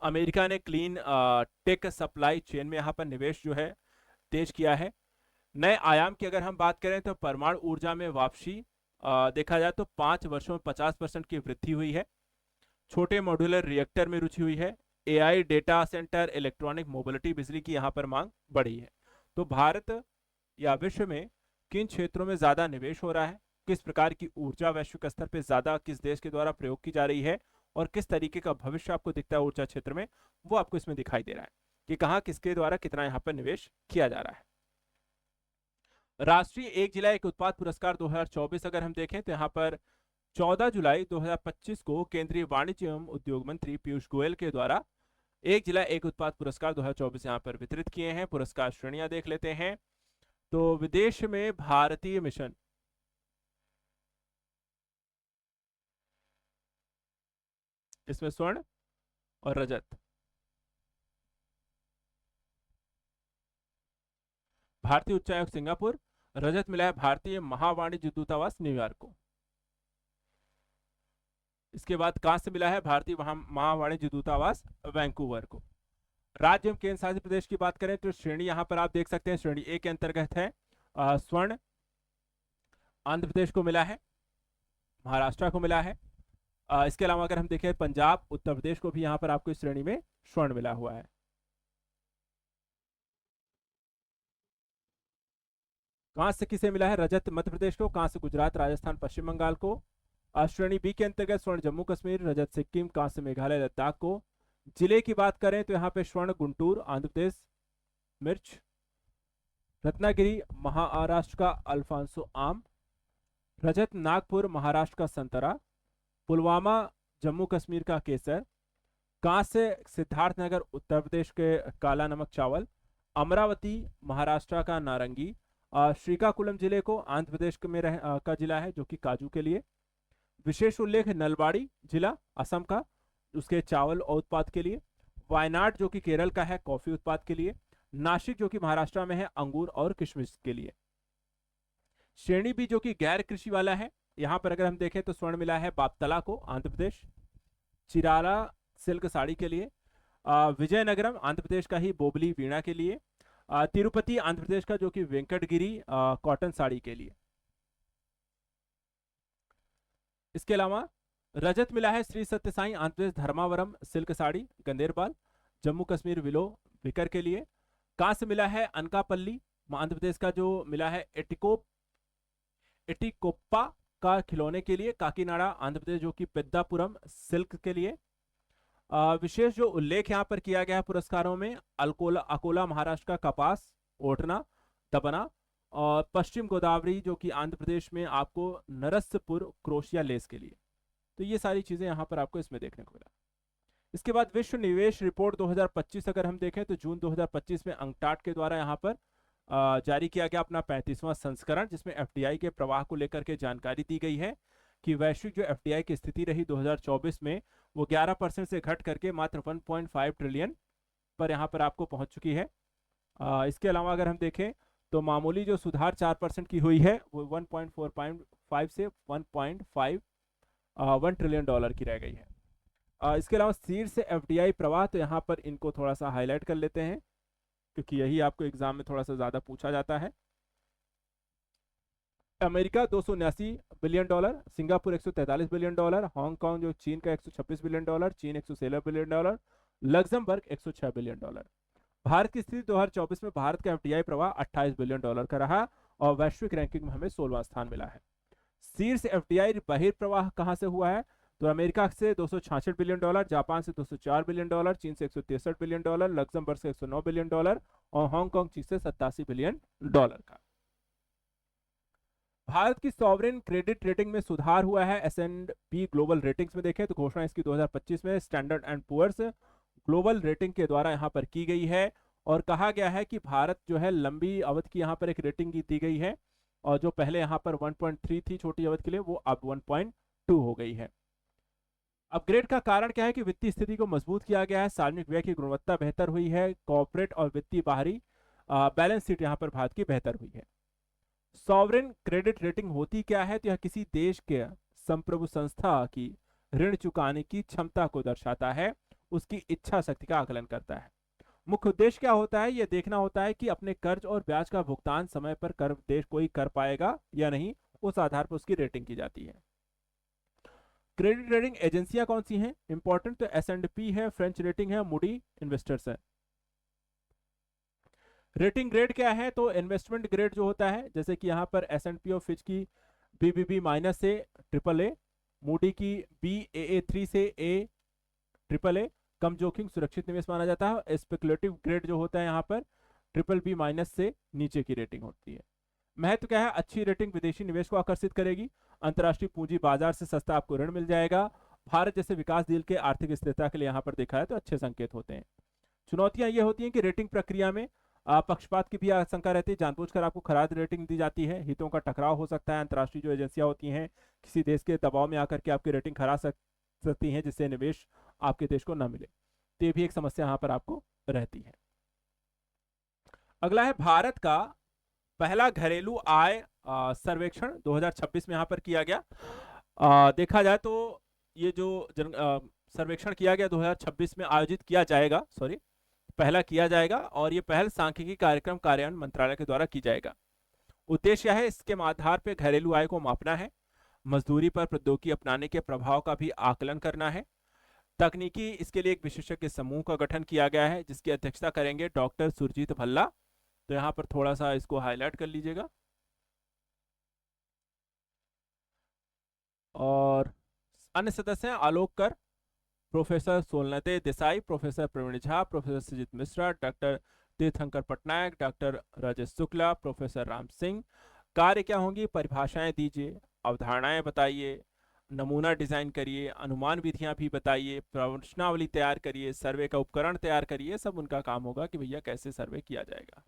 अमेरिका ने क्लीन टेक सप्लाई चेन में यहाँ पर निवेश जो है तेज किया है। नए आयाम की अगर हम बात करें तो परमाणु ऊर्जा में वापसी देखा जाए तो 5 वर्षों में 50% की वृद्धि हुई है। छोटे मॉड्यूलर रिएक्टर में रुचि हुई है। AI, data centre, electronic mobility, बिजली की यहाँ पर मांग बढ़ी है। तो भारत या विश्व में किन क्षेत्रों में ज्यादा निवेश हो रहा है, किस प्रकार की ऊर्जा वैश्विक स्तर पर ज्यादा किस देश के द्वारा प्रयोग की जा रही है, और किस तरीके का भविष्य आपको दिखता है ऊर्जा क्षेत्र में, वो आपको इसमें दिखाई दे रहा है कि कहाँ किसके द्वारा कितना यहाँ पर निवेश किया जा रहा है। राष्ट्रीय एक जिला एक उत्पाद पुरस्कार 2024 अगर हम देखें तो यहाँ पर 14 जुलाई 2025 को केंद्रीय वाणिज्य एवं उद्योग मंत्री पीयूष गोयल के द्वारा एक जिला एक उत्पाद पुरस्कार 2024 यहाँ पर वितरित किए हैं। पुरस्कार श्रेणियां देख लेते हैं। तो विदेश में भारतीय मिशन, इसमें स्वर्ण और रजत। भारतीय उच्चायोग सिंगापुर, रजत मिला है भारतीय महावाणिज्य दूतावास न्यूयॉर्क को। इसके बाद कांस्य मिला है भारतीय महावाणिज्य दूतावास वैंकूवर को। राज्य एवं केंद्र शासित प्रदेश की बात करें तो श्रेणी यहां पर आप देख सकते हैं, श्रेणी ए के अंतर्गत है स्वर्ण आंध्र प्रदेश को मिला है, महाराष्ट्र को मिला है। इसके अलावा अगर हम देखें पंजाब, उत्तर प्रदेश को भी यहां पर आपको इस श्रेणी में स्वर्ण मिला हुआ है। कांस्य किसे मिला है? रजत मध्य प्रदेश को, कांस्य गुजरात, राजस्थान, पश्चिम बंगाल को। श्रेणी बी के अंतर्गत स्वर्ण जम्मू कश्मीर, रजत सिक्किम, कांस्य मेघालय, लद्दाख को। जिले की बात करें तो यहाँ पे स्वर्ण गुंटूर आंध्र प्रदेश मिर्च, रत्नागिरी महाराष्ट्र का अल्फांसो आम, रजत नागपुर महाराष्ट्र का संतरा, पुलवामा जम्मू कश्मीर का केसर, कांस्य सिद्धार्थनगर उत्तर प्रदेश के काला नमक चावल, अमरावती महाराष्ट्र का नारंगी, श्रीकाकुलम जिले को आंध्र प्रदेश में का जिला है जो कि काजू के लिए। विशेष उल्लेख नलबाड़ी जिला असम का, उसके चावल और उत्पाद के लिए। वायनाड जो कि केरल का है कॉफी उत्पाद के लिए। नासिक जो कि महाराष्ट्र में है अंगूर और किशमिश के लिए। श्रेणी बी जो कि गैर कृषि वाला है, यहां पर अगर हम देखें तो स्वर्ण मिला है बापतला को आंध्र प्रदेश, चिराला सिल्क साड़ी के लिए, विजयनगरम आंध्र प्रदेश का ही बोबली वीणा के लिए, तिरुपति आंध्र प्रदेश का जो कि वेंकटगिरी कॉटन साड़ी के लिए। इसके अलावा रजत मिला है Shri Satya Sai Andhra Pradesh Dharmavaram silk sari Ganderbal, Jammu Kashmir willow wicker के लिए। कांस्य मिला है अनकापल्ली आंध्र प्रदेश का जो मिला है एटिकोप्पा का खिलौने के लिए, काकीनाडा आंध्र प्रदेश जो कि पेद्दापुरम सिल्क के लिए। विशेष जो उल्लेख यहाँ पर किया गया है पुरस्कारों में, अकोला महाराष्ट्र का कपास ओढ़ना दबना, और पश्चिम गोदावरी जो कि आंध्र प्रदेश में आपको नरसपुर क्रोशिया लेस के लिए। तो ये सारी चीजें यहाँ पर आपको इसमें देखने को मिला। इसके बाद विश्व निवेश रिपोर्ट 2025 अगर हम देखें तो जून 2025 में अंकटाड के द्वारा यहाँ पर जारी किया गया अपना 35वां संस्करण, जिसमें एफडीआई के प्रवाह को लेकर के जानकारी दी गई है कि वैश्विक जो एफडीआई की स्थिति रही 2024 में वो 11% से घट करके मात्र 1.5 ट्रिलियन पर यहाँ पर आपको पहुंच चुकी है। इसके अलावा अगर हम देखें तो मामूली जो सुधार 4% की हुई है वो 1.45 से 1.1 ट्रिलियन डॉलर की रह गई है। इसके अलावा शीर्ष एफडीआई प्रवाह, तो यहाँ पर इनको थोड़ा सा हाईलाइट कर लेते हैं क्योंकि यही आपको एग्जाम में थोड़ा सा ज्यादा पूछा जाता है। America 279 billion dollar, Singapore 143 billion dollar, Hong Kong जो चीन का 126 बिलियन डॉलर, चीन 116 billion dollar, Luxembourg 106 billion dollar. Bharat की स्थिति 2024 में भारत का एफडीआई प्रवाह 28 बिलियन डॉलर का रहा और वैश्विक रैंकिंग में हमें 16वां स्थान मिला है। शीर्ष एफडीआई बहिर्प्रवाह कहां से हुआ है? तो अमेरिका से 266 बिलियन डॉलर, जापान से 204 बिलियन डॉलर, चीन से 163 बिलियन डॉलर, लग्जमबर्ग से 109 बिलियन डॉलर और हांगकांग चीन से 87 बिलियन डॉलर का। भारत की सॉवरेन क्रेडिट रेटिंग में सुधार हुआ है। S&P ग्लोबल रेटिंग्स में देखें तो घोषणा इसकी 2025 में Standard and Poor's Global rating के द्वारा यहां पर की गई है और कहा गया है कि भारत जो है लंबी अवधि की यहां पर एक रेटिंग दी गई है और जो पहले यहां पर 1.3 थी छोटी अवधि के लिए वो अब 1.2 हो गई है। अपग्रेड का कारण क्या है कि वित्तीय स्थिति को मजबूत किया गया है, सार्वजनिक व्यय की गुणवत्ता बेहतर हुई है, कॉर्पोरेट और वित्तीय बाहरी बैलेंस शीट यहां पर भारत की बेहतर हुई है। सॉवरेन क्रेडिट रेटिंग होती क्या है? तो यह किसी देश के संप्रभु संस्था की ऋण चुकाने की क्षमता को दर्शाता है, उसकी इच्छा शक्ति का आकलन करता है। मुख्य उद्देश्य क्या होता है? यह देखना होता है कि अपने कर्ज और ब्याज का भुगतान समय पर देश कोई कर पाएगा या नहीं, उस आधार पर उसकी रेटिंग की जाती है। क्रेडिट रेटिंग एजेंसियां कौन सी हैं इंपॉर्टेंट? तो S&P है, फ्रेंच रेटिंग है, मूडी इन्वेस्टर्स है। रेटिंग ग्रेड क्या है? तो इन्वेस्टमेंट ग्रेड जो होता है, जैसे कि यहाँ पर S&P और फिच की BBB माइनस से AAA, मूडी की Baa3 से A AAA, कम जोखिम सुरक्षित निवेश माना जाता है। स्पेकुलेटिव ग्रेड जो होता है यहाँ पर BBB माइनस से नीचे की रेटिंग होती है। महत्व क्या है? अच्छी रेटिंग विदेशी निवेश को आकर्षित करेगी, अंतर्राष्ट्रीय पूंजी बाजार से सस्ता आपको ऋण मिल जाएगा, भारत जैसे विकास देश के आर्थिक स्थिरता के लिए यहाँ पर देखा है तो अच्छे संकेत होते हैं। चुनौतियां ये होती हैं कि रेटिंग प्रक्रिया में पक्षपात की भी आशंका रहती है, जानबूझकर आपको खराब रेटिंग दी जाती है, हितों का टकराव हो सकता है, अंतर्राष्ट्रीय जो एजेंसियां होती हैं किसी देश के दबाव में आकर के आपकी रेटिंग खरा सकती हैं, जिससे निवेश आपके देश को न मिले, तो ये भी एक समस्या यहाँ पर आपको रहती है। अगला है भारत का पहला घरेलू आय सर्वेक्षण 2026 में यहाँ पर किया गया। देखा जाए तो ये जो सर्वेक्षण किया गया 2026 में आयोजित किया जाएगा, पहला किया जाएगा, और ये पहल सांख्यिकी कार्यक्रम कार्यान्वयन मंत्रालय के द्वारा की जाएगा। उद्देश्य है इसके आधार पर घरेलू आय को मापना है, मजदूरी पर प्रौद्योगिकी अपनाने के प्रभाव का भी आकलन करना है। तकनीकी इसके लिए एक विशेषज्ञ समूह का गठन किया गया है, जिसकी अध्यक्षता करेंगे डॉक्टर सुरजीत भल्ला। तो यहाँ पर थोड़ा सा इसको हाईलाइट कर लीजिएगा। और अन्य सदस्य हैं Alok Kar, professor Sonalde Desai, professor Praveen Jha, professor Sujit Mishra, doctor Tirthankar Patnaik, doctor Rajesh Shukla, professor Ram Singh. कार्य क्या होंगी? परिभाषाएं दीजिए, अवधारणाएं बताइए, नमूना डिजाइन करिए, अनुमान विधियां भी बताइए, प्रश्नावली तैयार करिए, सर्वे का उपकरण तैयार करिए। सब उनका काम होगा कि भैया कैसे सर्वे किया जाएगा।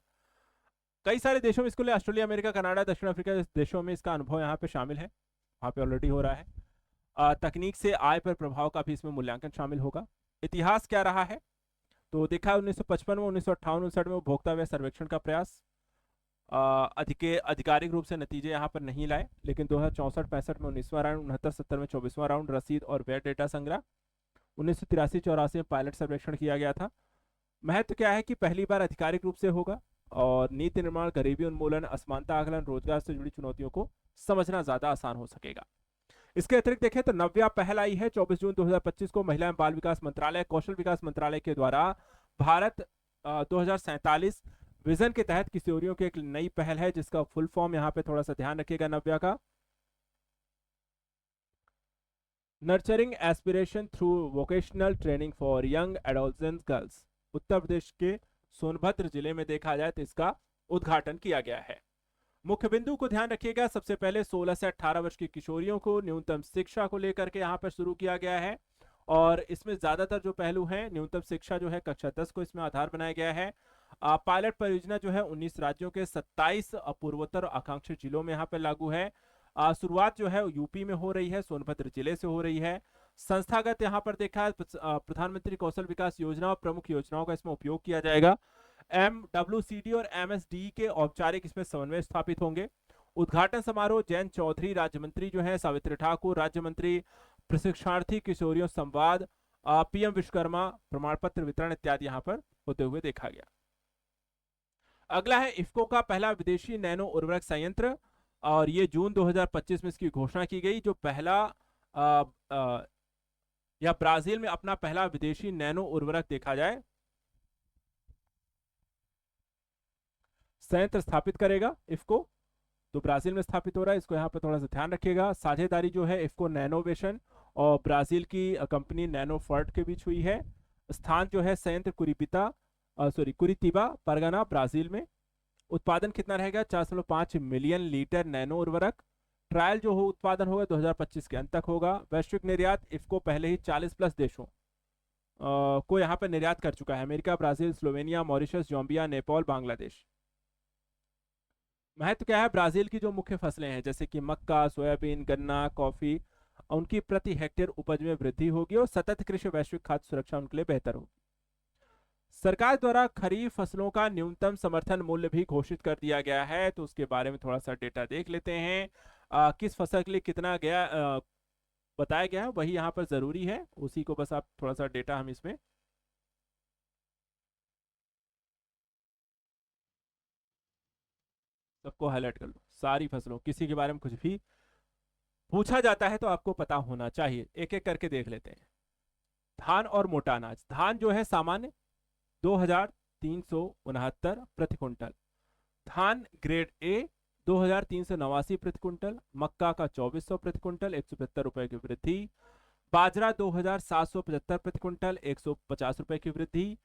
कई सारे देशों में इसको लिए ऑस्ट्रेलिया, अमेरिका, कनाडा, दक्षिण अफ्रीका देशों में इसका अनुभव यहाँ पे शामिल है, वहाँ पे ऑलरेडी हो रहा है। तकनीक से आय पर प्रभाव का भी इसमें मूल्यांकन शामिल होगा। इतिहास क्या रहा है? तो देखा 1955 में, 1958-59 में उपभोक्ता व्यय सर्वेक्षण का प्रयास, आधिकारिक रूप से नतीजे यहाँ पर नहीं लाए, लेकिन 2064-65 में 19वां राउंड, 69-70 में 24वां राउंड रसीद और व्यय डेटा संग्रह, 1983-84 में पायलट सर्वेक्षण किया गया था। महत्व क्या है कि पहली बार आधिकारिक रूप से होगा, और नीति निर्माण, गरीबी उन्मूलन, असमानता आकलन, रोजगार से जुड़ी चुनौतियों को समझना ज्यादा आसान हो सकेगा। इसके अतिरिक्त देखें तो नव्या पहल आई है 24 जून 2025 को, महिला एवं बाल विकास मंत्रालय, कौशल विकास मंत्रालय के द्वारा भारत 2047 विजन के तहत किशोरियों की एक नई पहल है, जिसका फुल फॉर्म यहाँ पे थोड़ा सा ध्यान रखिएगा नव्या का, nurturing aspiration through vocational training for young adolescent girls. Uttar Pradesh के सोनभद्र जिले में देखा जाए तो इसका उद्घाटन किया गया है। मुख्य बिंदु को ध्यान रखिएगा, सबसे पहले 16 से 18 वर्ष की किशोरियों को न्यूनतम शिक्षा को लेकर के यहाँ पर शुरू किया गया है, और इसमें ज्यादातर जो पहलू हैं, न्यूनतम शिक्षा जो है कक्षा 10 को इसमें आधार बनाया गया है। पायलट परियोजना जो है 19 राज्यों के 27 पूर्वोत्तर आकांक्षी जिलों में यहाँ पर लागू है। शुरुआत जो है यूपी में हो रही है, सोनभद्र जिले से हो रही है। संस्थागत यहाँ पर देखा है प्रधानमंत्री कौशल विकास योजना और प्रमुख योजनाओं का इसमें उपयोग किया जाएगा। MWCD और MSD के औपचारिक इसमें समन्वय स्थापित होंगे। उद्घाटन समारोह जयंत चौधरी राज्य मंत्री जो है, सावित्री ठाकुर राज्य मंत्री, प्रशिक्षणार्थी किशोरियों संवाद, PM विश्वकर्मा प्रमाण पत्र वितरण इत्यादि यहाँ पर होते हुए देखा गया। अगला है इफ्को का पहला विदेशी नैनो उर्वरक संयंत्र, और ये जून 2025 में इसकी घोषणा की गई, जो पहला या ब्राजील में अपना पहला विदेशी नैनो उर्वरक देखा जाए संयंत्र स्थापित करेगा इफ्को। तो ब्राजील में स्थापित हो रहा है, इसको यहाँ पे थोड़ा सा ध्यान रखिएगा। साझेदारी जो है इफ्को नैनोवेशन और ब्राजील की कंपनी नैनोफर्ट के बीच हुई है। स्थान जो है संयंत्र कुरितिबा परगना ब्राजील में। उत्पादन कितना रहेगा? 4.5 मिलियन लीटर नैनो उर्वरक। ट्रायल जो हो उत्पादन होगा 2025 के अंत तक होगा। वैश्विक निर्यात इफ्को पहले ही 40+ देशों को यहाँ पर निर्यात कर चुका है, America, Brazil, Slovenia, Mauritius, Zambia, Nepal, Bangladesh. महत्व क्या है? ब्राजील की जो मुख्य फसलें हैं जैसे कि मक्का, सोयाबीन, गन्ना, कॉफी, उनकी प्रति हेक्टेयर उपज में वृद्धि होगी, और सतत कृषि वैश्विक खाद्य सुरक्षा उनके लिए बेहतर होगी। सरकार द्वारा खरीफ फसलों का न्यूनतम समर्थन मूल्य भी घोषित कर दिया गया है, तो उसके बारे में थोड़ा सा डेटा देख लेते हैं। किस फसल के लिए कितना बताया गया है वही यहाँ पर जरूरी है, उसी को बस आप थोड़ा सा डेटा हम इसमें सबको हाईलाइट कर लो। सारी फसलों, किसी के बारे में कुछ भी पूछा जाता है तो आपको पता होना चाहिए। एक एक करके देख लेते हैं। धान और मोटा अनाज। धान जो है सामान्य 2369 प्रति क्विंटल। धान ग्रेड ए 2389 प्रति क्विंटल। मक्का का 2400 प्रति क्विंटल 175 रुपए की वृद्धि। बाजरा 2775 प्रति क्विंटल 150 रुपए की वृद्धि।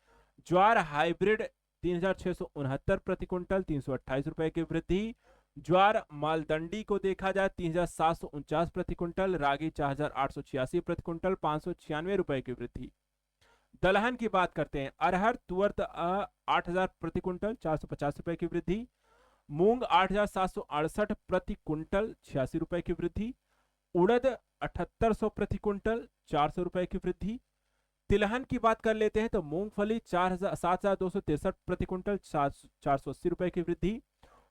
ज्वार हाइब्रिड 3669 प्रति क्विंटल 328 रुपए की वृद्धि। ज्वार मालदंडी को देखा जाए 3749 प्रति क्विंटल। रागी 4886 प्रति क्विंटल 596 रुपए की वृद्धि। दलहन की बात करते हैं। अरहर तुअर 8000 प्रति क्विंटल 450 रुपए की वृद्धि। मूंग 8768 प्रति क्विंटल 86 रुपए की वृद्धि। उड़द 7800 प्रति क्विंटल 400 रुपए की वृद्धि। तिलहन की बात कर लेते हैं तो मूंगफली 7263 प्रति क्विंटल 480 रुपए की वृद्धि।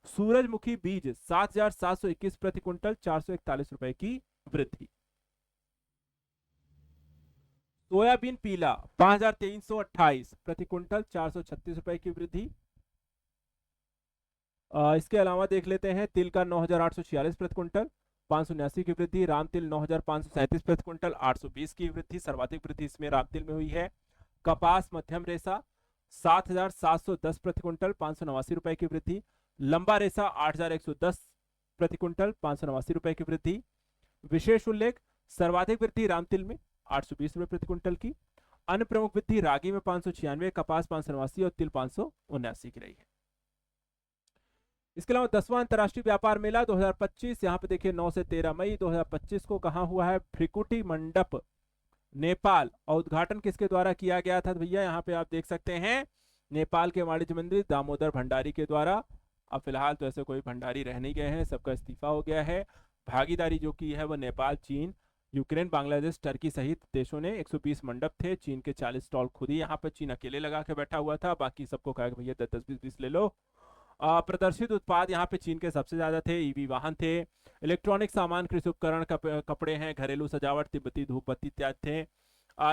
सूरजमुखी बीज 7721 प्रति क्विंटल 441 रुपए की वृद्धि। सोयाबीन पीला 5328 प्रति क्विंटल 436 रुपए की वृद्धि। इसके अलावा देख लेते हैं तिल का 9846 प्रति क्विंटल 579 की वृद्धि। राम तिल 9537 प्रति क्विंटल 820 की वृद्धि। सर्वाधिक वृद्धि इसमें राम तिल में हुई है। कपास मध्यम रेशा 7710 प्रति क्विंटल 589 रुपए की वृद्धि। लंबा रेशा 8110 प्रति क्विंटल 589 रुपए की वृद्धि। विशेष उल्लेख सर्वाधिक वृद्धि राम तिल में 820 रुपए प्रति क्विंटल की। अन्य प्रमुख वृद्धि रागी में 596, कपास 589 और तिल 579 की रही है। इसके अलावा 10वां अंतर्राष्ट्रीय व्यापार मेला 2025, यहाँ पे देखिए 9 से 13 मई 2025 को कहाँ हुआ है? भ्रिकुटी मंडप नेपाल। और उद्घाटन किसके द्वारा किया गया था भैया? यहाँ पे आप देख सकते हैं नेपाल के वाणिज्य मंत्री दामोदर भंडारी के द्वारा। अब फिलहाल तो ऐसे कोई भंडारी रह नहीं गए हैं, सबका इस्तीफा हो गया है। भागीदारी जो की है वो नेपाल, चीन, यूक्रेन, बांग्लादेश, टर्की सहित देशों ने 120 मंडप थे। चीन के 40 स्टॉल खुद ही यहाँ पर चीन अकेले लगा के बैठा हुआ था, बाकी सबको कहा कि भैया 10 20 ले लो। प्रदर्शित उत्पाद यहाँ पे चीन के सबसे ज्यादा थे। ईवी वाहन थे, इलेक्ट्रॉनिक सामान, कृषि उपकरण, कपड़े हैं, घरेलू सजावट, तिब्बती धूपबत्ती इत्यादि थे।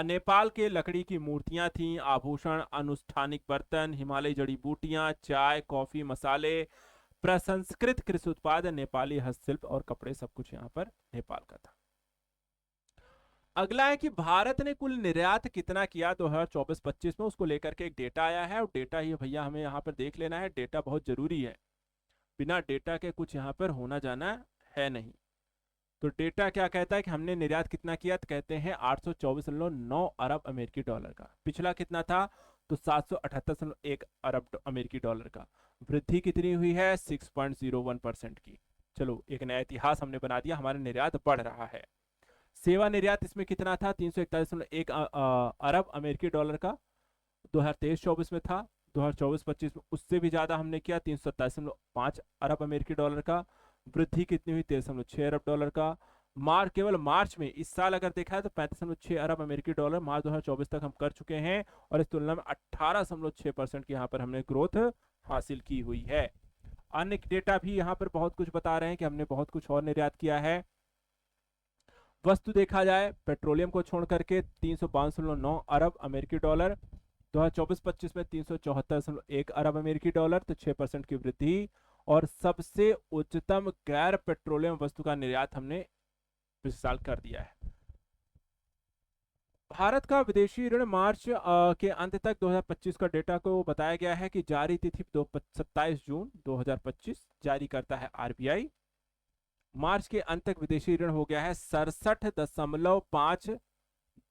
नेपाल के लकड़ी की मूर्तियां थीं, आभूषण, अनुष्ठानिक बर्तन, हिमालयी जड़ी बूटियां, चाय, कॉफी, मसाले, प्रसंस्कृत कृषि उत्पाद, नेपाली हस्तशिल्प और कपड़े, सब कुछ यहाँ पर नेपाल का था। अगला है कि भारत ने कुल निर्यात कितना किया 2024-25 में, उसको लेकर के एक डेटा आया है। और डेटा ही भैया हमें यहाँ पर देख लेना है। डेटा बहुत जरूरी है, बिना डेटा के कुछ यहाँ पर होना जाना है नहीं। तो डेटा क्या कहता है कि हमने निर्यात कितना किया? तो कहते हैं 824.9 अरब अमेरिकी डॉलर का। पिछला कितना था? तो 778.1 अरब अमेरिकी डॉलर का। वृद्धि कितनी हुई है? 6.01% की। चलो एक नया इतिहास हमने बना दिया, हमारा निर्यात बढ़ रहा है। सेवा निर्यात इसमें कितना था? 341.1 अरब अमेरिकी डॉलर का 2023-24 में था। 2024-25 में उससे भी ज्यादा हमने किया, 327.5 अरब अमेरिकी डॉलर का। वृद्धि कितनी हुई? 13.6 अरब डॉलर का। केवल मार्च में, इस साल अगर देखा है तो 35.6 अरब अमेरिकी डॉलर मार्च 2024 तक हम कर चुके हैं। और इस तुलना में 18.6% की यहाँ पर हमने ग्रोथ हासिल की हुई है। अन्य डेटा भी यहाँ पर बहुत कुछ बता रहे हैं कि हमने बहुत कुछ और निर्यात किया है। वस्तु देखा जाए पेट्रोलियम को छोड़ करके 352.9 अरब अमेरिकी डॉलर। 2024-25 में 374.1 अरब अमेरिकी डॉलर, तो 6% की वृद्धि। और सबसे उच्चतम गैर पेट्रोलियम वस्तु का निर्यात हमने पिछले साल कर दिया है। भारत का विदेशी ऋण मार्च के अंत तक 2025 का डेटा को बताया गया है कि जारी तिथि 27 जून 2025 जारी करता है आरबीआई। मार्च के अंत तक विदेशी ऋण हो गया है 67.5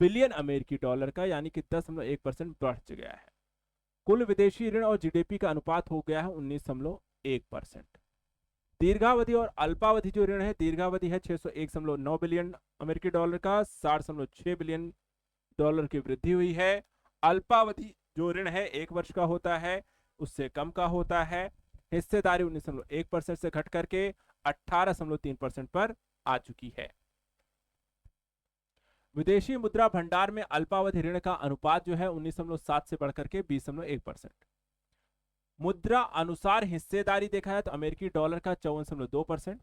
बिलियन अमेरिकी डॉलर का, यानी कि 10.1% बढ़ गया है। कुल विदेशी ऋण और जीडीपी का अनुपात हो गया है 19.1%। दीर्घावधि और अल्पावधि जो ऋण है, दीर्घावधि है 601.9 बिलियन अमेरिकी डॉलर का, 60.6 बिलियन डॉलर की वृद्धि हुई है। अल्पावधि जो ऋण है 1 वर्ष का होता है, उससे कम का होता है। हिस्सेदारी 19.1% से घट करके 18.3% पर आ चुकी है। विदेशी मुद्रा भंडार में अल्पावधि ऋण का अनुपात जो है 19.7 से बढ़कर के 20.1%। मुद्रा अनुसार हिस्सेदारी देखा है तो अमेरिकी डॉलर का 54.2%,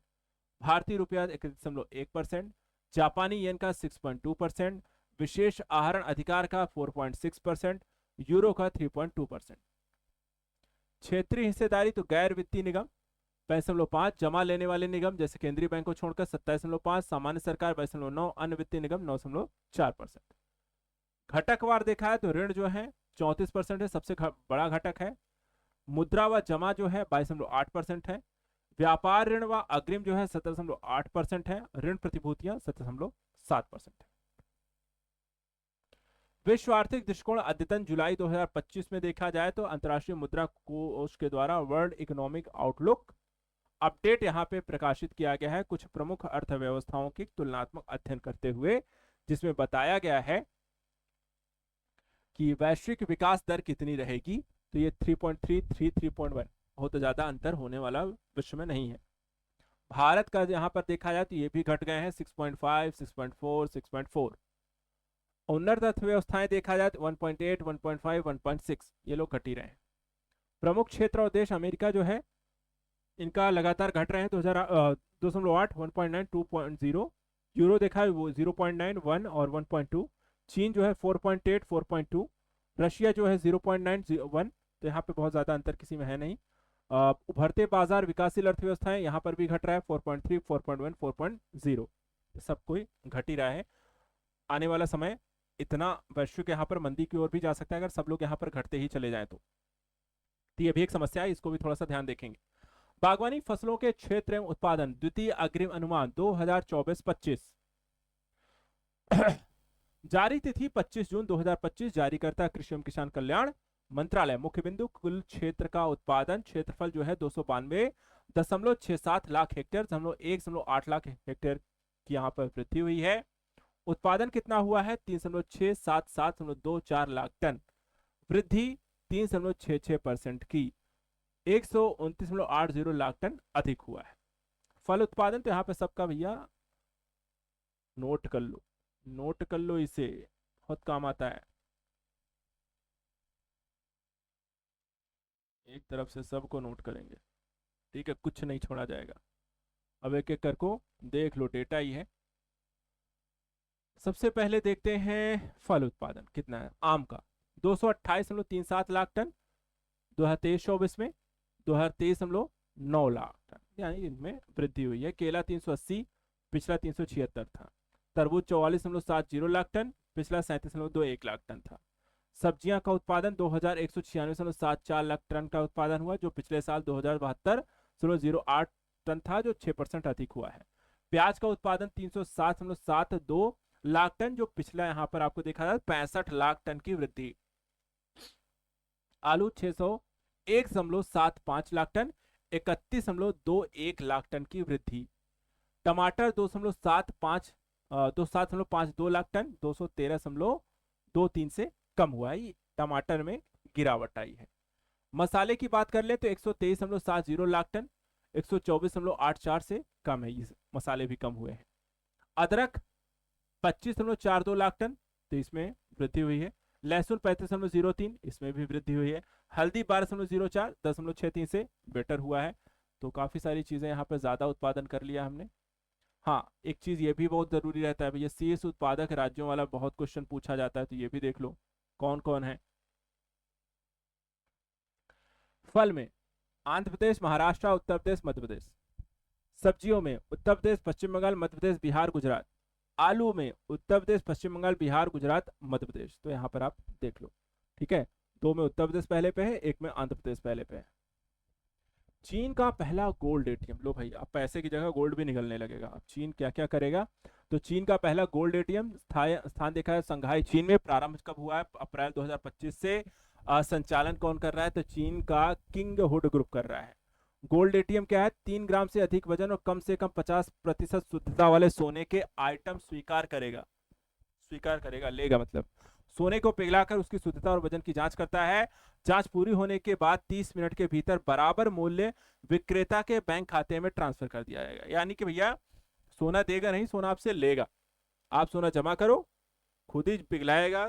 भारतीय रुपया 31.1%, जापानी येन का 6.2%, विशेष आहरण अधिकार का 4.6%, यूरो का 3.2%। क्षेत्रीय हिस्सेदारी तो गैर वित्तीय निगम 22.5, जमा लेने वाले निगम जैसे केंद्रीय बैंक को छोड़कर 27.5, सामान्य सरकार 22.9, अन्य वित्तीय निगम 9.4%। घटकवार देखा है तो ऋण जो है 34% है, सबसे बड़ा घटक है। मुद्रा व जमा जो है 22.8% है। व्यापार ऋण व अग्रिम जो है 17.8% है। ऋण प्रतिभूतियां 17.7% है। विश्व आर्थिक दृष्टिकोण अद्यतन जुलाई 2025 में देखा जाए तो अंतर्राष्ट्रीय मुद्रा कोष के द्वारा वर्ल्ड इकोनॉमिक आउटलुक अपडेट यहां पे प्रकाशित किया गया है कुछ प्रमुख अर्थव्यवस्थाओं की तुलनात्मक अध्ययन करते हुए, जिसमें बताया गया है कि वैश्विक विकास दर कितनी रहेगी। तो ये 3.3, 3.1 बहुत ज्यादा अंतर होने वाला विश्व में नहीं है। भारत का यहां पर देखा जाए तो ये भी घट गए हैं 6.5, 6.4, 6.4। उन्नत अर्थव्यवस्थाएं देखा जाए तो 1.8, 1.5, 1.6 ये लोग घट ही रहे हैं। प्रमुख क्षेत्र और देश अमेरिका जो है इनका लगातार घट रहे हैं। 2.8, 1.9, 2.0। यूरो देखा है वो 0.9, 1 और 1.2। चीन जो है 4.8, 4.2। रशिया जो है 0.9, 1। तो यहाँ पे बहुत ज्यादा अंतर किसी में है नहीं। उभरते बाजार विकासशील अर्थव्यवस्थाएं यहाँ पर भी घट रहा है 4.3, 4.1, 4.0। सब कोई घट ही रहा है। आने वाला समय इतना वैश्विक यहाँ पर मंदी की ओर भी जा सकता है अगर सब लोग यहाँ पर घटते ही चले जाएं तो ये भी एक समस्या है, इसको भी थोड़ा सा ध्यान देखेंगे। बागवानी फसलों के क्षेत्र एवं उत्पादन द्वितीय अग्रिम अनुमान 2024-25 जारी तिथि 25 जून 2025। जारीकर्ता कृषि एवं किसान कल्याण मंत्रालय। मुख्य बिंदु कुल क्षेत्र का उत्पादन क्षेत्रफल जो है 292.67 लाख हेक्टेयर, 1.8 लाख हेक्टेयर की यहाँ पर वृद्धि हुई है। उत्पादन कितना हुआ है 3,677.24 लाख टन, वृद्धि 3.66% की 129.80 लाख टन अधिक हुआ है। फल उत्पादन तो यहाँ पे सबका भैया नोट कर लो, नोट कर लो, इसे बहुत काम आता है। एक तरफ से सबको नोट करेंगे, ठीक है, कुछ नहीं छोड़ा जाएगा। अब एक एक करको देख लो, डेटा ही है। सबसे पहले देखते हैं फल उत्पादन कितना है। आम का 228.37 लाख टन 2023-24 में, 2023.9 लाख टन, यानी इनमें वृद्धि हुई है। केला 380, पिछला 376 था। तरबूज 44.70 लाख टन, पिछला 37.21 लाख टन था। सब्जियां का उत्पादन 2196.74 लाख टन का उत्पादन हुआ, जो पिछले साल 2072.08 टन था, जो 6% अधिक हुआ है। प्याज का उत्पादन 360.72 लाख टन, जो पिछला यहां पर आपको देखा था 65 लाख टन की वृद्धि। आलू 601.75 लाख टन, 31.21 लाख टन की वृद्धि। टमाटर 2.752 लाख टन, 213.23 से कम हुआ है। टमाटर में गिरावट आई है। मसाले की बात कर ले तो 123.70 लाख टन, 124.84 से कम है, ये मसाले भी कम हुए हैं। अदरक 25.42 लाख टन, तो इसमें वृद्धि हुई है। लहसुन 35.03, इसमें भी वृद्धि हुई है। हल्दी 12.04, 10.63 से बेटर हुआ है। तो काफी सारी चीजें यहाँ पे ज्यादा उत्पादन कर लिया हमने। हाँ, एक चीज ये भी बहुत जरूरी रहता है भैया, शीर्ष उत्पादक राज्यों वाला बहुत क्वेश्चन पूछा जाता है, तो ये भी देख लो कौन कौन है। फल में आंध्र प्रदेश, महाराष्ट्र, उत्तर प्रदेश, मध्य प्रदेश। सब्जियों में उत्तर प्रदेश, पश्चिम बंगाल, मध्य प्रदेश, बिहार, गुजरात। आलू में उत्तर प्रदेश, पश्चिम बंगाल, बिहार, गुजरात, मध्य प्रदेश। तो यहाँ पर आप देख लो, ठीक है। 2 में उत्तर प्रदेश पहले पे है, 1 में आंध्र प्रदेश पहले पे है। चीन का पहला गोल्ड एटीएम, लो भाई अब पैसे की जगह गोल्ड भी निकलने लगेगा। अब चीन क्या क्या करेगा, तो चीन का पहला गोल्ड एटीएम स्थान देखा है शंघाई चीन में। प्रारंभ कब हुआ है, अप्रैल 2025 से। संचालन कौन कर रहा है, तो चीन का किंग हुड ग्रुप कर रहा है। गोल्ड एटीएम क्या है, 3 ग्राम से अधिक वजन और कम से कम 50% शुद्धता वाले सोने के आइटम स्वीकार करेगा, लेगा मतलब सोने को पिघलाकर उसकी शुद्धता और वजन की जांच करता है। जांच पूरी होने के बाद 30 मिनट के भीतर बराबर मूल्य विक्रेता के बैंक खाते में ट्रांसफर कर दिया जाएगा। यानी कि भैया सोना देगा नहीं, सोना आपसे लेगा। आप सोना जमा करो, खुद ही पिघलाएगा,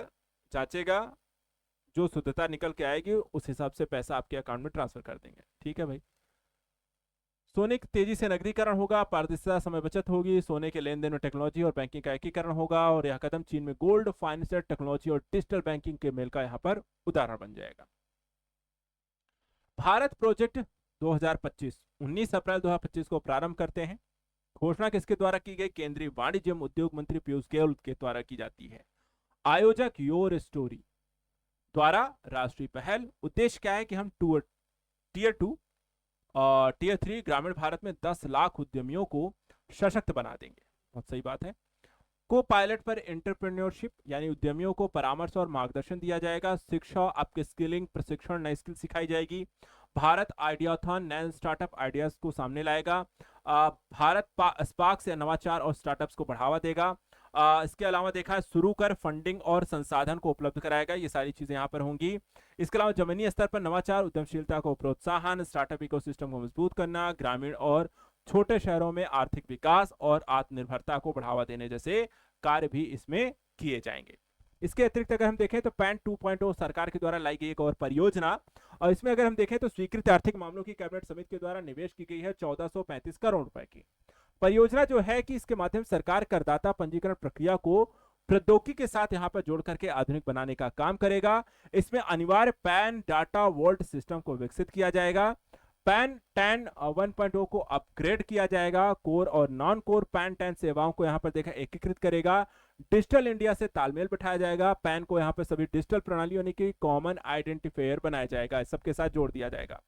जांचेगा, जो शुद्धता निकल के आएगी उस हिसाब से पैसा आपके अकाउंट में ट्रांसफर कर देंगे। ठीक है भाई। सोने की तेजी से नकदीकरण होगा, पारदर्शिता, समय बचत होगी, सोने के लेन देन में टेक्नोलॉजी और बैंकिंग का एकीकरण होगा, और यह कदम चीन में गोल्ड, फाइनेंशियल टेक्नोलॉजी और डिजिटल बैंकिंग के मेल का यहाँ पर उदाहरण बन जाएगा। भारत प्रोजेक्ट 2025, 19 अप्रैल 2025 को प्रारंभ करते हैं। घोषणा किसके द्वारा की गई? केंद्रीय वाणिज्य एवं उद्योग मंत्री पीयूष गोयल के द्वारा की जाती है। आयोजक योर स्टोरी द्वारा राष्ट्रीय पहल। उद्देश्य क्या है कि हम टीयर 2 और टीयर 3 ग्रामीण भारत में 10 लाख उद्यमियों को सशक्त बना देंगे। बहुत सही बात है। को पायलट पर एंटरप्रेन्योरशिप यानी उद्यमियों को परामर्श और मार्गदर्शन दिया जाएगा। शिक्षा, आपके स्किलिंग, प्रशिक्षण, नई स्किल सिखाई जाएगी। भारत आइडियाथॉन नए स्टार्टअप आइडियाज को सामने लाएगा। भारत स्पार्क से नवाचार और स्टार्टअप्स को बढ़ावा देगा। इसके अलावा देखा है शुरू कर फंडिंग और संसाधन को उपलब्ध कराएगा। ये सारी चीजें यहाँ पर होंगी। इसके अलावा जमीनी स्तर पर नवाचार, उद्यमशीलता को प्रोत्साहन, स्टार्टअप इकोसिस्टम को मजबूत करना, ग्रामीण और छोटे शहरों में आर्थिक विकास और आत्मनिर्भरता को बढ़ावा देने जैसे कार्य भी इसमें किए जाएंगे। इसके अतिरिक्त अगर हम देखें तो पैन 2.0 सरकार के द्वारा लाई गई एक और परियोजना, और इसमें अगर हम देखें तो स्वीकृत आर्थिक मामलों की कैबिनेट समिति के द्वारा निवेश की गई है 1435 करोड़ रुपए की परियोजना जो है कि इसके माध्यम से सरकार करदाता पंजीकरण प्रक्रिया को प्रौद्योगिकी के साथ यहां पर जोड़ करके आधुनिक बनाने का काम करेगा। इसमें अनिवार्य पैन डाटा वॉल्ट सिस्टम को विकसित किया जाएगा। पैन 10 1.0 को अपग्रेड किया जाएगा। कोर और नॉन कोर पैन 10 सेवाओं को यहां पर देखा एकीकृत करेगा। डिजिटल इंडिया से तालमेल बिठाया जाएगा। पैन को यहां पर सभी डिजिटल प्रणाली यानी कि कॉमन आइडेंटिफायर बनाया जाएगा, सबके साथ जोड़ दिया जाएगा।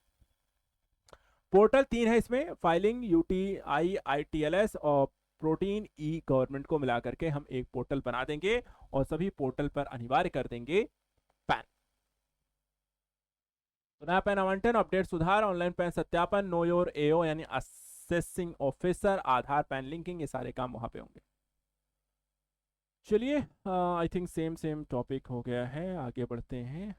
पोर्टल 3 है इसमें, फाइलिंग, यूटीआई, आईटीएलएस और प्रोटीन ई गवर्नमेंट को मिलाकर के हम एक पोर्टल बना देंगे और सभी पोर्टल पर अनिवार्य कर देंगे पैन। तो नया पैन आवंटन, अपडेट, सुधार, ऑनलाइन पैन सत्यापन, नो योर एओ यानी असेसिंग ऑफिसर, आधार पैन लिंकिंग, ये सारे काम वहां पे होंगे। चलिए आई थिंक सेम टॉपिक हो गया है, आगे बढ़ते हैं।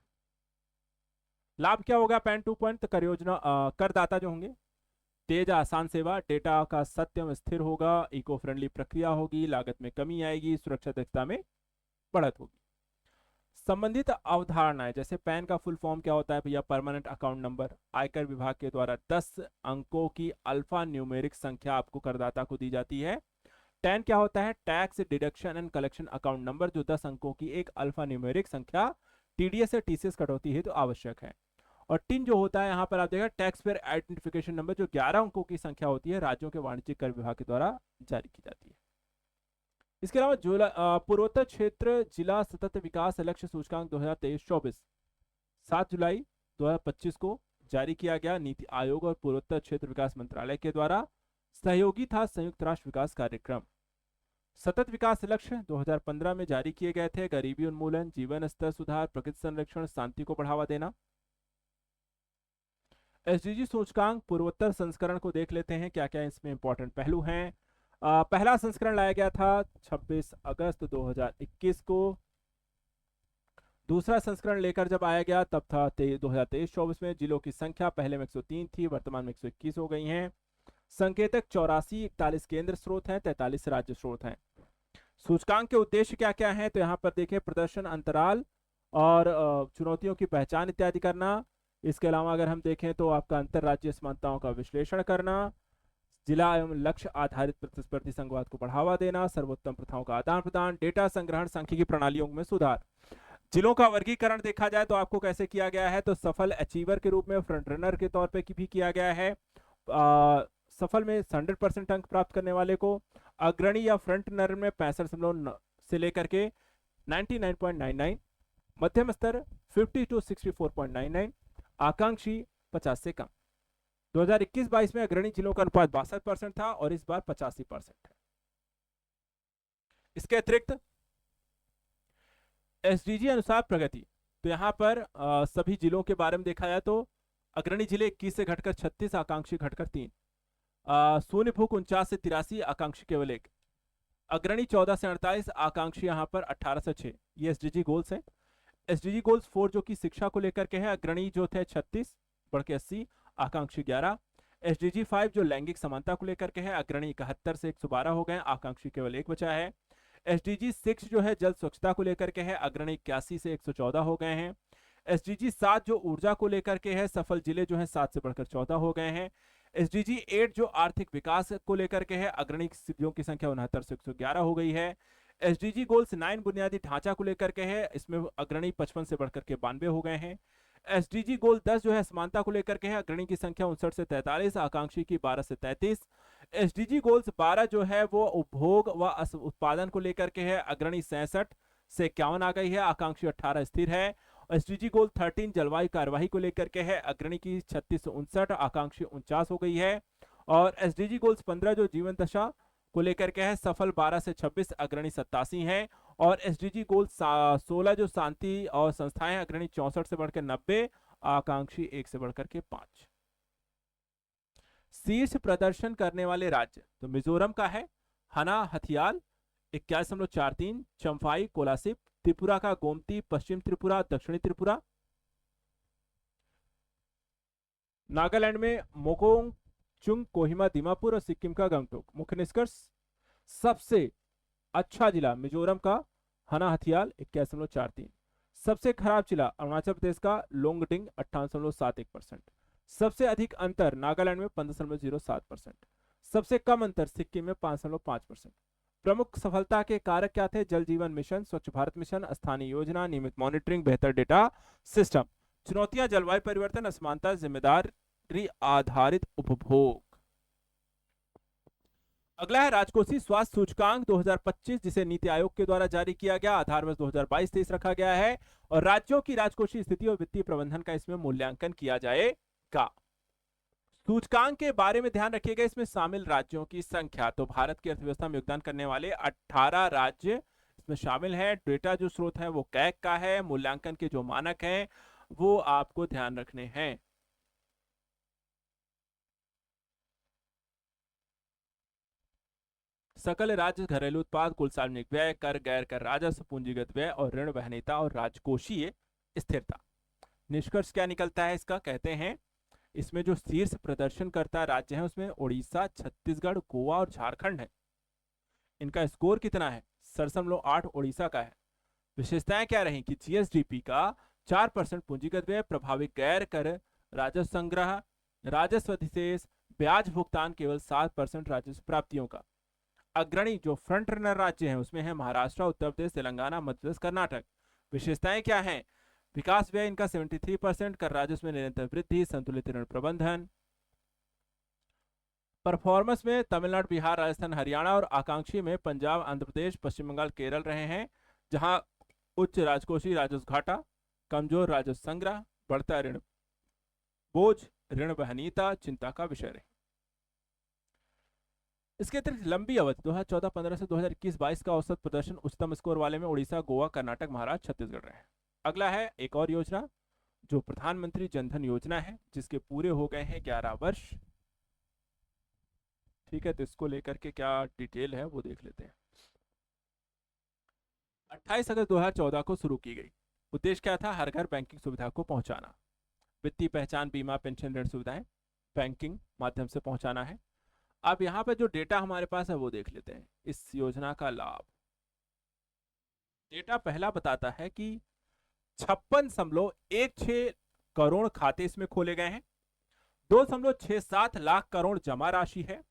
लाभ क्या होगा पैन 2.0? तो कर योजना करदाता जो होंगे, तेज आसान सेवा, डेटा का सत्यम स्थिर होगा, इको फ्रेंडली प्रक्रिया होगी, लागत में कमी आएगी, सुरक्षा दक्षता में बढ़त होगी। संबंधित अवधारणाएं जैसे पैन का फुल फॉर्म क्या होता है भैया? Permanent account number. आयकर विभाग के द्वारा 10 अंकों की अल्फा न्यूमेरिक संख्या आपको करदाता को दी जाती है। टैन क्या होता है? Tax deduction and collection account number, जो 10 अंकों की एक अल्फा न्यूमेरिक संख्या टीडीएस या टीसीएस कटौती है तो आवश्यक है। और टिन जो होता है यहाँ पर आप देखा टैक्स पेयर आइडेंटिफिकेशन नंबर, जो 11 अंकों की संख्या होती है, राज्यों के वाणिज्यिक कर विभाग के द्वारा जारी की जाती है। इसके अलावा पूर्वोत्तर क्षेत्र जिला सतत विकास लक्ष्य सूचकांक 2023-24 7 जुलाई 2025 को जारी किया गया। नीति आयोग और पूर्वोत्तर क्षेत्र विकास मंत्रालय के द्वारा सहयोगी था संयुक्त राष्ट्र विकास कार्यक्रम। सतत विकास लक्ष्य 2015 में जारी किए गए थे। गरीबी उन्मूलन, जीवन स्तर सुधार, प्रकृति संरक्षण, शांति को बढ़ावा देना। एसडीजी सूचकांक पूर्वोत्तर संस्करण को देख लेते हैं, क्या क्या इसमें इंपॉर्टेंट पहलू हैं। पहला संस्करण लाया गया था 26 अगस्त 2021 को। दूसरा संस्करण लेकर जब आया गया तब था 2023-24 में। जिलों की संख्या पहले में 103 थी, वर्तमान में 121 हो गई हैं। संकेतक 84, 41 केंद्र स्रोत हैं, 43 राज्य स्रोत हैं। सूचकांक के उद्देश्य क्या क्या हैं? तो यहाँ पर देखें प्रदर्शन अंतराल और चुनौतियों की पहचान इत्यादि करना। इसके अलावा अगर हम देखें तो आपका अंतरराज्यीय समानताओं का विश्लेषण करना, जिला एवं लक्ष्य आधारित प्रतिस्पर्धी संघवाद को बढ़ावा देना, सर्वोत्तम प्रथाओं का आदान प्रदान, डेटा संग्रहण, सांख्यिकी प्रणालियों में सुधार। जिलों का वर्गीकरण देखा जाए तो आपको कैसे किया गया है? तो सफल अचीवर के रूप में, फ्रंट रनर के तौर पे भी किया गया है। सफल में 100% अंक प्राप्त करने वाले को, अग्रणी या फ्रंट रनर में 65 से लेकर के 99.99, मध्यम स्तर 50 to 64.99, आकांक्षी 50 से कम। 2021-22 में अग्रणी जिलों का अनुपात 62% था और इस बार 85% है। इसके अतिरिक्त एसडीजी अनुसार प्रगति, तो यहां पर सभी जिलों के बारे में देखा जाए तो अग्रणी जिले 21 से घटकर 36, आकांक्षी घटकर 3, शून्य भूख 49 से 83, आकांक्षी केवल 1, अग्रणी 14 से 48, आकांक्षी यहां पर 18 से 6। ये एसडीजी गोल्स हैं। एसडीजी गोल्स 4 जो कि शिक्षा को लेकर के है, अग्रणी जो थे 36 बढ़ के 80, आकांक्षी 11। एसडीजी 5 जो लैंगिक समानता को लेकर के है, अग्रणी 71 से 112 हो गए, आकांक्षी केवल 1 बचा है। एसडीजी 6 जो है जल स्वच्छता को लेकर के है, अग्रणी 81 से 114 हो गए हैं। एसडीजी 7 जो ऊर्जा को लेकर के है, सफल जिले जो है 7 से बढ़कर 14 हो गए हैं। एसडीजी 8 जो आर्थिक विकास को लेकर के है, अग्रणी जिलों की संख्या 69 से 111 हो गई है। एसडीजी गोल्स 9 बुनियादी ढांचा को लेकर के है, इसमें अग्रणी 55 से बढ़कर के 92 हो गए हैं। एसडीजी गोल 10 जो है समानता को लेकर के है, अग्रणी की संख्या 59 से 43, आकांक्षी की 12 से 33। एसडीजी गोल्स 12 जो है वो उपभोग व उत्पादन को लेकर के है, अग्रणी 66 से 51 आ गई है, आकांक्षी 18 स्थिर है। एसडीजी गोल 13 जलवायु कार्यवाही को लेकर के है, अग्रणी की 36 से 59, आकांक्षी 49 हो गई है। और एसडीजी गोल्स 15 जो जीवन दशा को लेकर के है, सफल 12 से 26, अग्रणी 87 है। और एसडीजी गोल 16 जो शांति और संस्थाएं, अग्रणी 64 से बढ़कर 90, आकांक्षी 1 से बढ़कर के 5। शीर्ष प्रदर्शन करने वाले राज्य तो मिजोरम का है हना हथियाल 21.43, चंफाई कोलासिब, त्रिपुरा का गोमती, पश्चिम त्रिपुरा, दक्षिणी त्रिपुरा। नागालैंड में मोकोंग चुंग, कोहिमा, दीमापुर और सिक्किम का गंगटोक। मुख्य निष्कर्ष, सबसे अच्छा जिला मिजोरम का हना हथियाल 21.43, सबसे खराब जिला अरुणाचल प्रदेश का लोंगडिंग 58.71%, सबसे अधिक अंतर नागालैंड में 15.07%, सबसे कम अंतर सिक्किम में 5.5%। प्रमुख सफलता के कारक क्या थे? जल जीवन मिशन, स्वच्छ भारत मिशन, स्थानीय योजना, नियमित मॉनिटरिंग, बेहतर डेटा सिस्टम। चुनौतियां जलवायु परिवर्तन, असमानता, जिम्मेदारी आधारित उपभोग। अगला है राजकोषीय स्वास्थ्य सूचकांक 2025, जिसे नीति आयोग के द्वारा जारी किया गया, आधार वर्ष 2022-23 रखा गया है और राज्यों की राजकोषीय स्थिति और वित्तीय प्रबंधन का इसमें मूल्यांकन किया जाएगा। सूचकांक के बारे में ध्यान रखिएगा, इसमें शामिल राज्यों की संख्या, तो भारत की अर्थव्यवस्था में योगदान करने वाले 18 राज्य इसमें शामिल हैं। डेटा जो स्रोत है वो कैग का है, मूल्यांकन के जो मानक हैं वो आपको ध्यान रखने हैं। सकल राज्य घरेलू उत्पाद, कुल सार्वजनिक व्यय, कर, गैर कर राजस्व, पूंजीगत व्यय और ऋण वहनीयता और राजकोषीय स्थिरता। निष्कर्ष क्या निकलता है इसका? कहते हैं इसमें जो शीर्ष प्रदर्शन करता राज्य है उसमें उड़ीसा, छत्तीसगढ़, गोवा और झारखंड है। इनका स्कोर कितना है? 7.8 उड़ीसा का है। विशेषताएं क्या रही कि जीएसडीपी का 4% पूंजीगत व्यय, प्रभावी गैर कर राजस्व संग्रह, राजस्व अधिशेष, ब्याज भुगतान केवल 7% राजस्व प्राप्तियों का। अग्रणी जो फ्रंट रनर राज्य हैं उसमें है महाराष्ट्र, उत्तर प्रदेश, तेलंगाना, मध्य प्रदेश, कर्नाटक। विशेषताएं क्या हैं? विकास व्यय इनका 73%, कर राजस्व में निरंतर वृद्धि, संतुलित ऋण प्रबंधन। परफॉर्मेंस में तमिलनाडु, बिहार, राजस्थान, हरियाणा और आकांक्षी में पंजाब, आंध्र प्रदेश, पश्चिम बंगाल, केरल रहे हैं, जहां उच्च राजकोषीय राजस्व घाटा, कमजोर राजस्व संग्रह, बढ़ता ऋण बोझ, ऋण वहनीयता चिंता का विषय रहे। इसके अतिरिक्त लंबी अवधि 2014-15 से 2021-22 का औसत प्रदर्शन उच्चतम स्कोर वाले में उड़ीसा, गोवा, कर्नाटक, महाराष्ट्र, छत्तीसगढ़ रहे। अगला है एक और योजना जो प्रधानमंत्री जनधन योजना है, जिसके पूरे हो गए हैं 11 वर्ष। ठीक है, तो इसको लेकर के क्या डिटेल है वो देख लेते हैं। 28 अगस्त 2014 को शुरू की गई। उद्देश्य क्या था? हर घर बैंकिंग सुविधा को पहुंचाना। वित्तीय पहचान, बीमा, पेंशन, ऋण सुविधाएं बैंकिंग माध्यम से पहुंचाना है। अब यहां पर जो डेटा हमारे पास है वो देख लेते हैं। इस योजना का लाभ, डेटा पहला बताता है कि 56.16 करोड़ खाते इसमें खोले गए हैं, 2.67 लाख करोड़ जमा राशि है,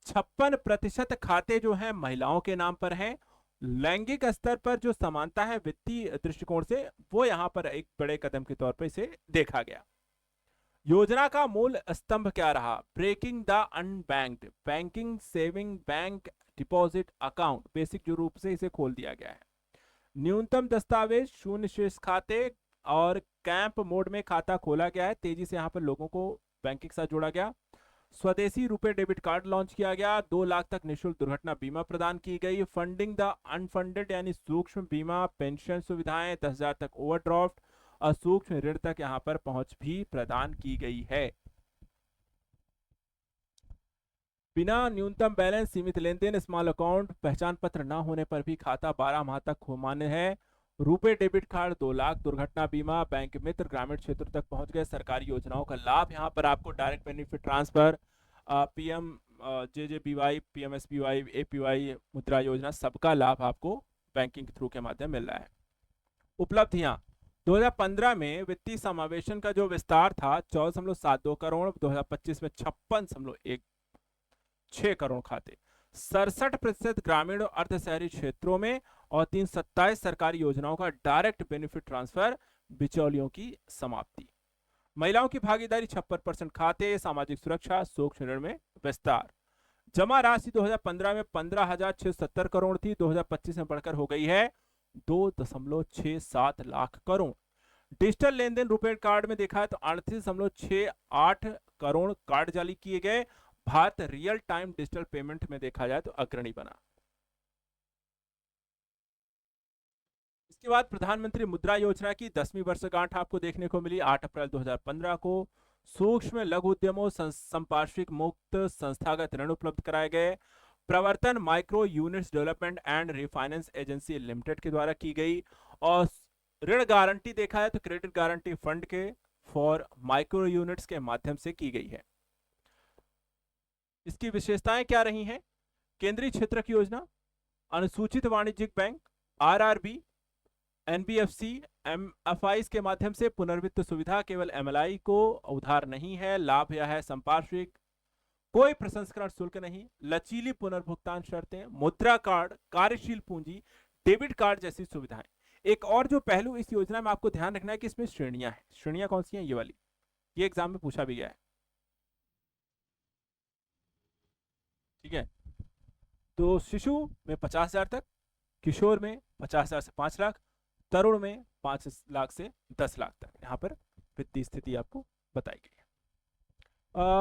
56% खाते जो हैं महिलाओं के नाम पर हैं। लैंगिक स्तर पर जो समानता है वित्तीय दृष्टिकोण से, वो यहां पर एक बड़े कदम के तौर पर इसे देखा गया। योजना का मूल स्तंभ क्या रहा? Breaking the unbanked banking saving bank deposit account, basic जो रूप से इसे खोल दिया गया है। न्यूनतम दस्तावेज, शून्य शेष खाते और कैंप मोड में खाता खोला गया है। तेजी से यहां पर लोगों को बैंकिंग के साथ जोड़ा गया। स्वदेशी रुपए डेबिट कार्ड लॉन्च किया गया। 2 लाख तक निःशुल्क दुर्घटना बीमा प्रदान की गई। फंडिंग द अनफंडेड यानी सूक्ष्म बीमा, पेंशन सुविधाएं, 10,000 तक ओवरड्राफ्ट और सूक्ष्म ऋण तक यहां पर पहुंच भी प्रदान की गई है। बिना न्यूनतम बैलेंस, सीमित लेन देन, स्मॉल अकाउंट, पहचान पत्र न होने पर भी खाता 12 माह तक मान्य है। रुपए डेबिट कार्ड, 2 लाख, दुर्घटना बीमा, बैंक मित्र, ग्रामीण क्षेत्र तक पहुंच गए। सरकारी योजनाओं का लाभ यहां पर आपको direct benefit transfer, PM JJBY, PMSBY, APY, Mudra Yojana, सबका लाभ आपको बैंकिंग के थ्रू के माध्यम मिल रहा है। उपलब्धियां 2015 में वित्तीय समावेशन का जो विस्तार था 14.72 करोड़, 2025 में 56.16 करोड़ खाते, 67% ग्रामीण और अर्ध शहरी क्षेत्रों में और 327 सरकारी योजनाओं का डायरेक्ट बेनिफिट ट्रांसफर बिचौलियों की समाप्ति। महिलाओं की भागीदारी 56% खाते, सामाजिक सुरक्षा, सूक्ष्म ऋण में विस्तार। जमा राशि 2015 में 15,670 करोड़ थी, 2025 में बढ़कर हो गई है 2.67 लाख करोड़। डिजिटल लेन देन रुपे कार्ड में देखा है तो 38.68 करोड़ कार्ड जारी किए गए। Bharat real time digital payment में देखा जाए तो अग्रणी बना। इसके बाद प्रधानमंत्री मुद्रा योजना की 10वीं वर्षगांठ आपको देखने को मिली 8 अप्रैल 2015 को। सूक्ष्म लघु उद्यमों संपार्श्विक मुक्त संस्थागत ऋण उपलब्ध कराए गए। प्रवर्तन micro units development and refinance agency limited के द्वारा की गई। और ऋण गारंटी देखा है तो क्रेडिट गारंटी फंड के फॉर माइक्रो यूनिट्स के माध्यम से की गई है। इसकी विशेषताएं क्या रही हैं? केंद्रीय क्षेत्र की योजना, अनुसूचित वाणिज्यिक बैंक, आरआरबी, एनबीएफसी, एमएफआई के माध्यम से पुनर्वित्त सुविधा, केवल एमएलआई को उधार नहीं है, लाभ यह है संपार्श्विक, कोई प्रसंस्करण शुल्क नहीं, लचीली पुनर्भुगतान शर्तें, मुद्रा कार्ड, कार्यशील पूंजी, डेबिट कार्ड जैसी सुविधाएं। एक और जो पहलू इस योजना में आपको ध्यान रखना है कि इसमें श्रेणियां हैं। श्रेणियां कौन सी हैं? ये वाली, ये एग्जाम में पूछा भी गया है। ठीक है, तो शिशु में 50,000 तक, किशोर में 50,000 से 5 लाख, तरुण में 5 लाख से 10 लाख तक यहाँ पर वित्तीय स्थिति आपको बताई गई है।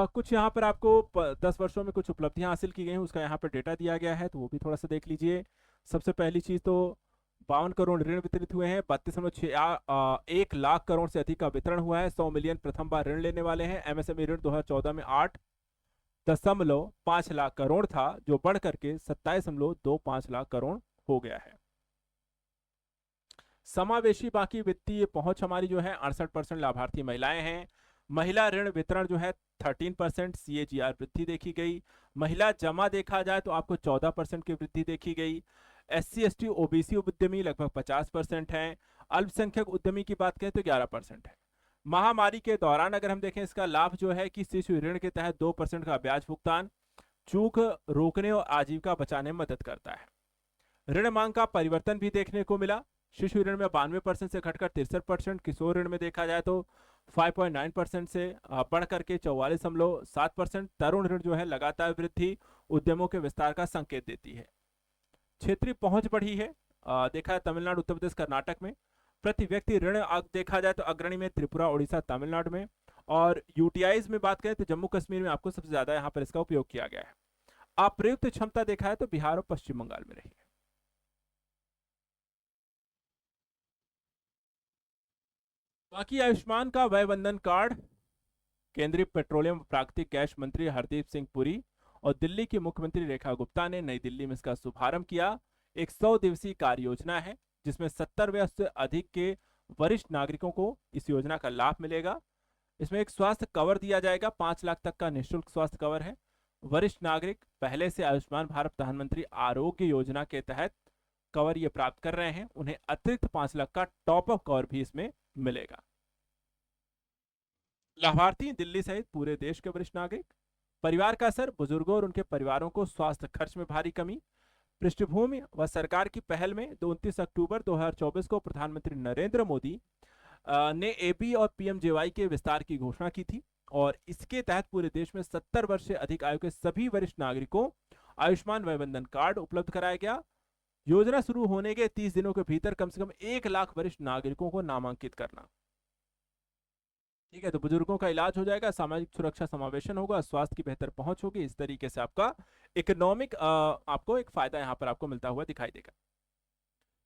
कुछ यहाँ पर आपको 10 वर्षों में कुछ उपलब्धियां हासिल की गई हैं, उसका यहाँ पर डेटा दिया गया है, तो वो भी थोड़ा सा देख लीजिए। सबसे पहली चीज तो 52 करोड़ ऋण वितरित हुए हैं, 32.1 लाख करोड़ से अधिक का वितरण हुआ है। 100 मिलियन प्रथम बार ऋण लेने वाले हैं। एमएसएमई ऋण 2014 में 8.5 लाख करोड़ था, जो बढ़ करके 27.25 लाख करोड़ हो गया है। समावेशी बाकी वित्तीय पहुंच हमारी जो है 68% लाभार्थी महिलाएं हैं। महिला ऋण वितरण जो है 13% CAGR वृद्धि देखी गई। महिला जमा देखा जाए तो आपको 14% की वृद्धि देखी गई। SC ST OBC उद्यमी लगभग 50% हैं। अल्पसंख्यक उद्यमी की बात करें तो 11% है। महामारी के दौरान अगर हम देखें, इसका लाभ जो है कि शिशु ऋण के तहत 2% का ब्याज भुगतान चूक रोकने और आजीविका बचाने में मदद करता है। ऋण मांग का परिवर्तन भी देखने को मिला। शिशु ऋण में 92% से घटकर 63%, किशोर ऋण में देखा जाए तो 5.9% से बढ़ करके 44.7%। तरुण ऋण जो है लगातार वृद्धि उद्यमों के विस्तार का संकेत देती है। क्षेत्रीय पहुंच बढ़ी है, देखा है तमिलनाडु, उत्तर प्रदेश, कर्नाटक में। प्रति व्यक्ति ऋण देखा जाए तो अग्रणी में त्रिपुरा, उड़ीसा, तमिलनाडु में। और यूटीआईज में बात करें तो जम्मू कश्मीर में आपको सबसे ज्यादा यहाँ पर इसका उपयोग किया गया है। अप्रयुक्त क्षमता देखा है तो बिहार और पश्चिम बंगाल में रही है। बाकी आयुष्मान का वय वंदन कार्ड, केंद्रीय पेट्रोलियम व प्राकृतिक गैस मंत्री हरदीप सिंह पुरी और दिल्ली की मुख्यमंत्री रेखा गुप्ता ने नई दिल्ली में इसका शुभारंभ किया। एक 100 दिवसीय कार्य योजना है जिसमें 70 वर्ष से अधिक के वरिष्ठ नागरिकों को इस योजना का लाभ मिलेगा। इसमें एक स्वास्थ्य कवर दिया जाएगा, 5 लाख तक का निःशुल्क स्वास्थ्य कवर है। वरिष्ठ नागरिक पहले से आयुष्मान भारत प्रधानमंत्री आरोग्य योजना के तहत कवर ये प्राप्त कर रहे हैं, उन्हें अतिरिक्त 5 लाख का टॉप अप कवर भी इसमें मिलेगा। लाभार्थी दिल्ली सहित पूरे देश के वरिष्ठ नागरिक। परिवार का असर, बुजुर्गों और उनके परिवारों को स्वास्थ्य खर्च में भारी कमी। पृष्ठभूमि व सरकार की पहल में 29 अक्टूबर 2024 को प्रधानमंत्री नरेंद्र मोदी ने AB और PMJY के विस्तार की घोषणा की थी और इसके तहत पूरे देश में 70 वर्ष से अधिक आयु के सभी वरिष्ठ नागरिकों आयुष्मान वय वंदन कार्ड उपलब्ध कराया गया। योजना शुरू होने के 30 दिनों के भीतर कम से कम 1 लाख वरिष्ठ नागरिकों को नामांकित करना। ठीक है, तो बुजुर्गों का इलाज हो जाएगा, सामाजिक सुरक्षा समावेशन होगा, स्वास्थ्य की बेहतर पहुंच होगी। इस तरीके से आपका इकोनॉमिक आपको एक फायदा यहां पर आपको मिलता हुआ दिखाई देगा।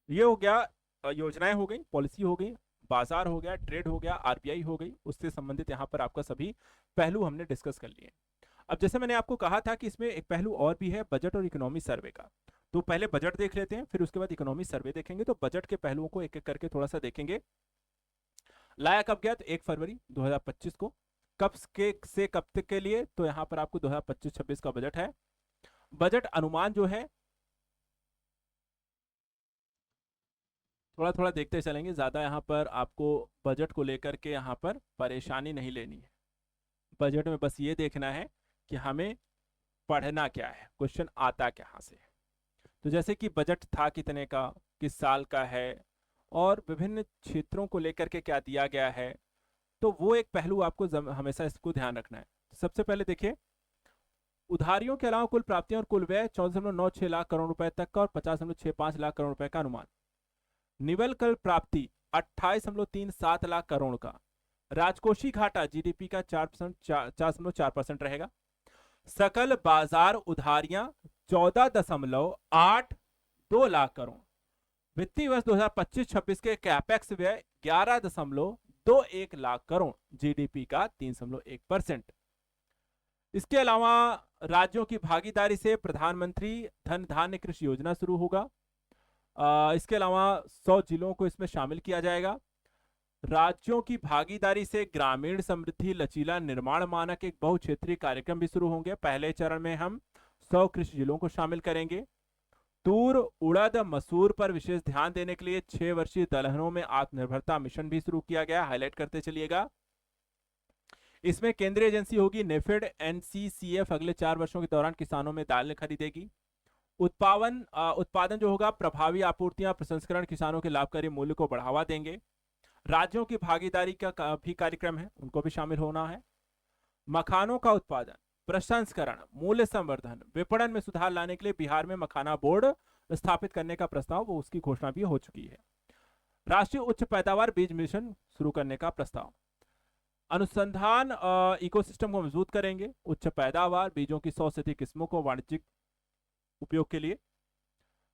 ये हो गया, योजनाएं हो गई, पॉलिसी हो गई, बाजार हो गया, ट्रेड हो गया, RBI हो गई, उससे संबंधित यहाँ पर आपका सभी पहलू हमने डिस्कस कर लिए। अब जैसे मैंने आपको कहा था कि इसमें एक पहलू और भी है, बजट और इकोनॉमी सर्वे का। तो पहले बजट देख लेते हैं, फिर उसके बाद इकोनॉमी सर्वे देखेंगे। तो बजट के पहलुओं को एक एक करके थोड़ा सा देखेंगे। लाया कब गया? तो 1 फरवरी 2025 को। कब से कब तक के लिए? तो यहाँ पर आपको 2025-26 का बजट है। बजट अनुमान जो है थोड़ा थोड़ा देखते चलेंगे, ज्यादा यहाँ पर आपको बजट को लेकर के यहाँ पर परेशानी नहीं लेनी है। बजट में बस ये देखना है कि हमें पढ़ना क्या है, क्वेश्चन आता कहाँ से है। तो जैसे कि बजट था कितने का, किस साल का है, और विभिन्न क्षेत्रों को लेकर के क्या दिया गया है, तो वो एक पहलू आपको हमेशा इसको ध्यान रखना है। सबसे पहले देखिए, उधारियों के अलावा कुल प्राप्तियां और कुल व्यय 14.96 लाख करोड़ रुपए तक का और 50.65 लाख करोड़ रुपए का अनुमान। निवल कल प्राप्ति 28.37 लाख करोड़ का। राजकोषीय घाटा जीडीपी का 4.4% रहेगा। सकल बाजार उधारियां 14.82 लाख करोड़। वित्तीय वर्ष 2025-26 के कैपेक्स व्यय 11.21 लाख करोड़, जीडीपी का 3.1%। इसके अलावा राज्यों की भागीदारी से प्रधानमंत्री धन धान्य कृषि योजना शुरू होगा। इसके अलावा 100 जिलों को इसमें शामिल किया जाएगा। राज्यों की भागीदारी से ग्रामीण समृद्धि लचीला निर्माण मानक एक बहुक्षेत्रीय कार्यक्रम भी शुरू होंगे। पहले चरण में हम 100 कृषि जिलों को शामिल करेंगे। तूर, उड़द, मसूर पर विशेष ध्यान देने के लिए 6 वर्षीय दलहनों में आत्मनिर्भरता मिशन भी शुरू किया गया, हाईलाइट करते चलिएगा। इसमें केंद्रीय एजेंसी होगी नेफेड। एनसीसीएफ अगले 4 वर्षों के दौरान किसानों में दालें खरीदेगी। उत्पादन जो होगा, प्रभावी आपूर्तियां, प्रसंस्करण किसानों के लाभकारी मूल्य को बढ़ावा देंगे। राज्यों की भागीदारी का भी कार्यक्रम है, उनको भी शामिल होना है। मखानों का उत्पादन, प्रसंस्करण, मूल्य संवर्धन, विपणन में सुधार लाने के लिए बिहार में मखाना बोर्ड स्थापित करने का प्रस्ताव, वो उसकी घोषणा भी हो चुकी है। राष्ट्रीय उच्च पैदावार बीज मिशन शुरू करने का प्रस्ताव। अनुसंधान इकोसिस्टम को मजबूत करेंगे। उच्च पैदावार बीजों की 100 से अधिक किस्मों को वाणिज्यिक उपयोग के लिए।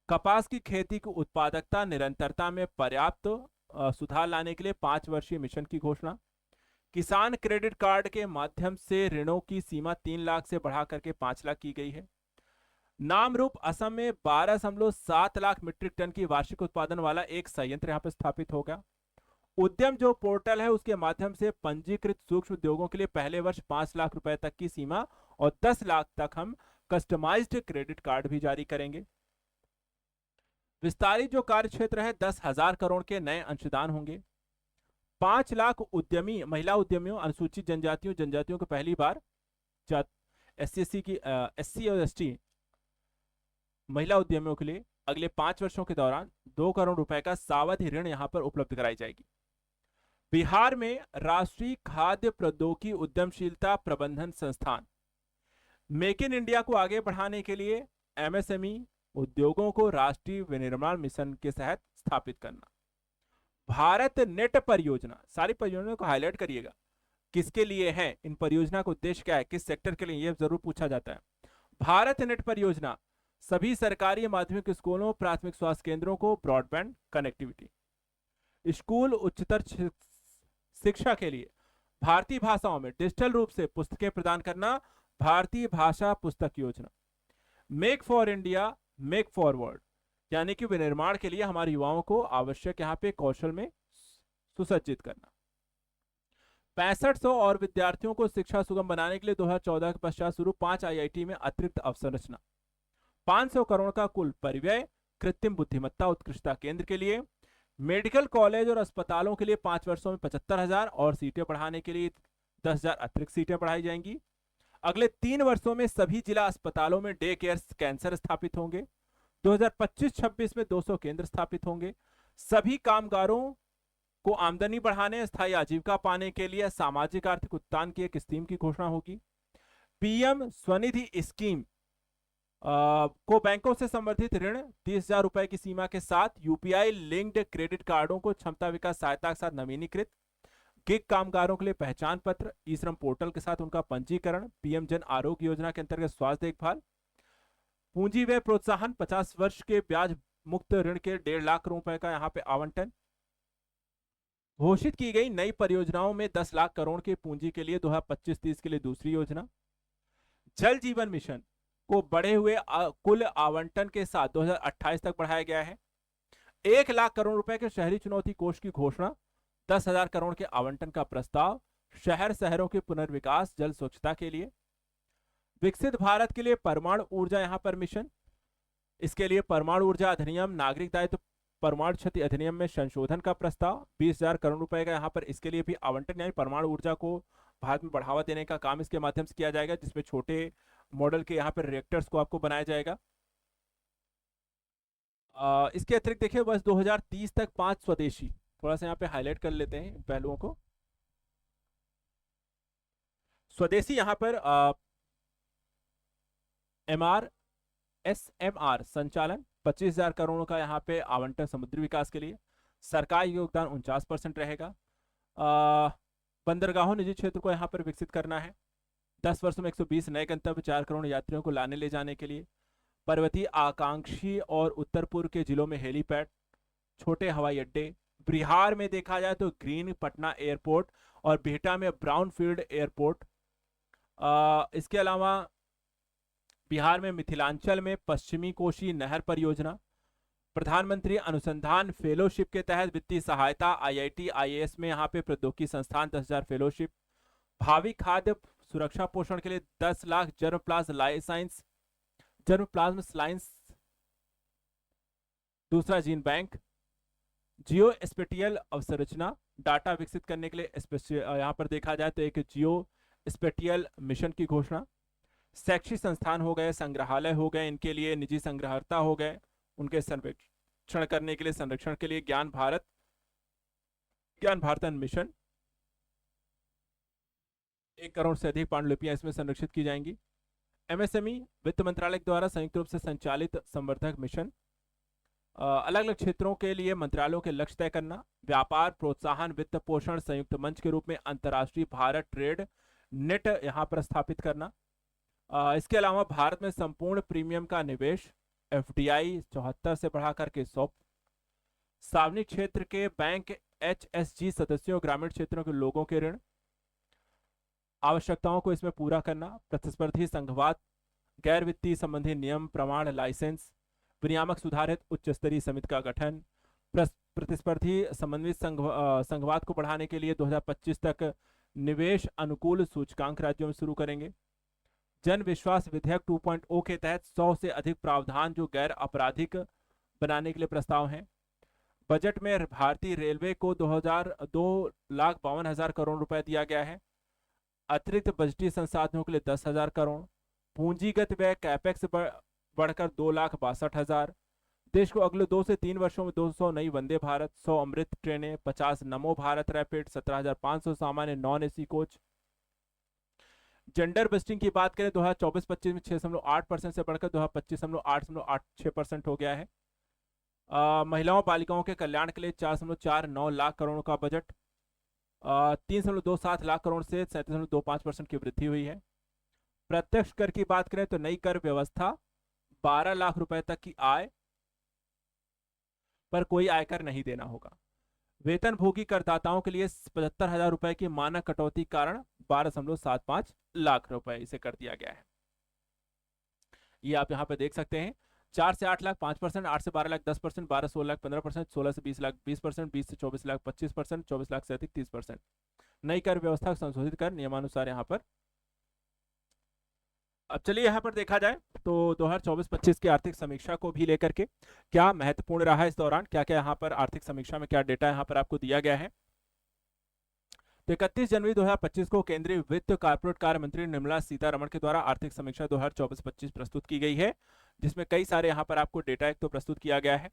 कपास की खेती की उत्पादकता निरंतरता में पर्याप्त सुधार लाने के लिए 5 वर्षीय मिशन की घोषणा। किसान क्रेडिट कार्ड के माध्यम से ऋणों की सीमा 3 लाख से बढ़ा करके 5 लाख की गई है। नाम रूप असम में 12.7 लाख मीट्रिक टन की वार्षिक उत्पादन वाला एक संयंत्र यहां पर स्थापित होगा। उद्यम जो पोर्टल है उसके माध्यम से पंजीकृत सूक्ष्म उद्योगों के लिए पहले वर्ष 5 लाख रुपए तक की सीमा और 10 लाख तक हम कस्टमाइज्ड क्रेडिट कार्ड भी जारी करेंगे। विस्तारित जो कार्य क्षेत्र है, 10,000 करोड़ के नए अंशदान होंगे। 5 लाख उद्यमी महिला उद्यमियों, अनुसूचित जनजातियों को पहली बार एससी और एसटी महिला उद्यमियों के लिए अगले 5 वर्षों के दौरान 2 करोड़ रुपए का सावधि ऋण यहां पर उपलब्ध कराई जाएगी। बिहार में राष्ट्रीय खाद्य प्रौद्योगिकी उद्यमशीलता प्रबंधन संस्थान, मेक इन इंडिया को आगे बढ़ाने के लिए एमएसएमई उद्योगों को राष्ट्रीय विनिर्माण मिशन के तहत स्थापित करना। भारत नेट परियोजना, सारी परियोजनाओं को हाईलाइट करिएगा, किसके लिए है, इन परियोजना का उद्देश्य क्या है, किस सेक्टर के लिए, यह जरूर पूछा जाता है। भारत नेट परियोजना सभी सरकारी माध्यमिक स्कूलों, प्राथमिक स्वास्थ्य केंद्रों को ब्रॉडबैंड कनेक्टिविटी। स्कूल उच्चतर शिक्षा के लिए भारतीय भाषाओं में डिजिटल रूप से पुस्तकें प्रदान करना, भारतीय भाषा पुस्तक योजना। Make for India, make forward, यानी कि विनिर्माण के लिए हमारे युवाओं को आवश्यक यहाँ पे कौशल में सुसज्जित करना। 6500 और विद्यार्थियों को शिक्षा सुगम बनाने के लिए 2014 के पश्चात शुरू 5 आईआईटी में अतिरिक्त अवसंरचना। 500 करोड़ का कुल परिव्यय कृत्रिम बुद्धिमत्ता उत्कृष्टता केंद्र के लिए। मेडिकल कॉलेज और अस्पतालों के लिए 5 वर्षों में 75,000 और सीटें बढ़ाने के लिए 10,000 अतिरिक्त सीटें बढ़ाई जाएंगी। अगले 3 वर्षों में सभी जिला अस्पतालों में डे केयर कैंसर स्थापित होंगे। 2025-26 में 200 केंद्र स्थापित होंगे। सभी कामगारों को आमदनी बढ़ाने, स्थायी आजीविका पाने के लिए सामाजिक आर्थिक उत्थान की एक स्कीम की घोषणा होगी। पीएम स्वनिधि स्कीम को बैंकों से संबंधित ऋण 30,000 रुपए की सीमा के साथ, यूपीआई लिंक्ड क्रेडिट कार्डों को क्षमता विकास सहायता के साथ नवीनीकृत। गिग कामगारों के लिए पहचान पत्र, ई श्रम पोर्टल के साथ उनका पंजीकरण। पीएम जन आरोग्य योजना के अंतर्गत स्वास्थ्य देखभाल। पूंजी व्यय प्रोत्साहन, 50 वर्ष के ब्याज मुक्त ऋण के 1.5 लाख रुपए का यहाँ पे आवंटन। घोषित की गई नई परियोजनाओं में 10 लाख करोड़ के पूंजी के लिए 2025-30 के लिए दूसरी योजना। जल जीवन मिशन को बढ़े हुए कुल आवंटन के साथ 2028 तक बढ़ाया गया है। 1 लाख करोड़ रुपए के शहरी चुनौती कोष की घोषणा। 10,000 करोड़ के आवंटन का प्रस्ताव। शहरों के पुनर्विकास, जल स्वच्छता के लिए। विकसित भारत के लिए परमाणु ऊर्जा यहाँ पर मिशन। इसके लिए परमाणु ऊर्जा अधिनियम, नागरिक दायित्व परमाणु क्षति अधिनियम में संशोधन का प्रस्ताव। 20,000 करोड़ रुपए का यहाँ पर इसके लिए भी आवंटन, यानी परमाणु ऊर्जा को भारत में बढ़ावा देने का काम इसके माध्यम से किया जाएगा, जिसमें छोटे मॉडल के यहाँ पर रिएक्टर्स को आपको बनाया जाएगा। इसके अतिरिक्त देखिए बस 2030 तक 5 स्वदेशी, थोड़ा सा यहाँ पे हाईलाइट कर लेते हैं इन पहलुओं को। स्वदेशी यहाँ पर एसएमआर संचालन 25,000 करोड़ का यहाँ पे आवंटन समुद्री विकास के लिए, सरकारी योगदान 49% रहेगा। बंदरगाहों निजी क्षेत्र को यहाँ पर विकसित करना है। 10 वर्षों में 120 नए गंतव्य, 4 करोड़ यात्रियों को लाने ले जाने के लिए। पर्वतीय आकांक्षी और उत्तर पूर्व के जिलों में हेलीपैड, छोटे हवाई अड्डे। बिहार में देखा जाए तो ग्रीन पटना एयरपोर्ट और बिहटा में ब्राउनफील्ड एयरपोर्ट। इसके अलावा बिहार में मिथिलांचल में पश्चिमी कोशी नहर परियोजना। प्रधानमंत्री अनुसंधान फेलोशिप के तहत वित्तीय सहायता आईआईटी आईएएस में यहाँ पे प्रौद्योगिकी संस्थान 10,000 फेलोशिप। भावी खाद्य सुरक्षा पोषण के लिए 10 लाख जर्म प्लाज्म लाइंस। दूसरा जीन बैंक। जियो स्पेटियल अवसंरचना, डाटा विकसित करने के लिए यहाँ पर देखा जाए तो एक जियो स्पेटियल मिशन की घोषणा। शैक्षिक संस्थान हो गए, संग्रहालय हो गए, इनके लिए निजी संग्रहर्ता हो गए, उनके संरक्षण करने के लिए, संरक्षण के लिए ज्ञान भारतन मिशन। 1 करोड़ से अधिक पांडुलिपियां इसमें संरक्षित की जाएंगी। एमएसएमई वित्त मंत्रालय द्वारा संयुक्त रूप से संचालित संवर्धक मिशन। अलग अलग क्षेत्रों के लिए मंत्रालयों के लक्ष्य तय करना। व्यापार प्रोत्साहन वित्त पोषण संयुक्त मंच के रूप में अंतर्राष्ट्रीय भारत ट्रेड नेट यहां पर स्थापित करना। इसके अलावा भारत में संपूर्ण प्रीमियम का निवेश, एफडीआई 74 से बढ़ाकर के 100। सार्वजनिक क्षेत्र के बैंक एचएसजी सदस्यों, ग्रामीण क्षेत्रों के लोगों के ऋण आवश्यकताओं को इसमें पूरा करना। प्रतिस्पर्धी संघवाद, गैर वित्तीय संबंधी नियम प्रमाण लाइसेंस, विनियामक सुधारित उच्च स्तरीय समिति का गठन। प्रतिस्पर्धी संबंधित संघवाद को बढ़ाने के लिए 2025 तक निवेश अनुकूल सूचकांक राज्यों में शुरू करेंगे। जन विश्वास विधेयक 2.0 के तहत 100 से अधिक प्रावधान जो गैर आपराधिक बनाने के लिए प्रस्ताव हैं। बजट में भारतीय रेलवे को 2,52,000 करोड़ रुपए दिया गया है। अतिरिक्त बजटीय संसाधनों के लिए 10,000 करोड़। पूंजीगत व्यय कैपेक्स बढ़कर 2,62,000। देश को अगले 2 से 3 वर्षों में 200 नई वंदे भारत, 100 अमृत ट्रेनें, 50 नमो भारत रैपिड, 17,500 सामान्य non AC coach. Gender busting की बात करें 2024-25 में 6.8% से बढ़कर 2025 हो गया है। महिलाओं बालिकाओं के कल्याण के लिए 4.49 लाख करोड़ का बजट। 3.27 लाख करोड़ से 37.25% की वृद्धि हुई है। प्रत्यक्ष कर की बात करें तो नई कर व्यवस्था, 12 लाख रुपए तक की आय पर कोई आयकर नहीं देना होगा। वेतन भोगी करदाताओं के लिए 75,000 रुपए की मानक कटौती कारण 12.75 लाख रुपए इसे कर दिया गया है। ये आप यहाँ पे देख सकते हैं। 4 से 8 लाख 5%, 8 से 12 लाख 10%, 12 से 16 लाख 15%, 16 से 20 लाख 20%, 20 से 24 लाख 25%, 24 लाख से अधिक 30%। नई कर व्यवस्था को संशोधित कर नियमानुसार यहाँ पर। अब चलिए यहाँ पर देखा जाए तो 2024-25 की आर्थिक समीक्षा को भी लेकर के क्या महत्वपूर्ण रहा इस दौरान, क्या क्या यहाँ पर आर्थिक समीक्षा में क्या डेटा यहाँ पर आपको दिया गया है। तो 31 जनवरी 2025 को केंद्रीय वित्त कॉर्पोरेट कार्य मंत्री निर्मला सीतारमण के द्वारा आर्थिक समीक्षा 2024-25 प्रस्तुत की गई है, जिसमें कई सारे यहाँ पर आपको डेटा एक तो प्रस्तुत किया गया है,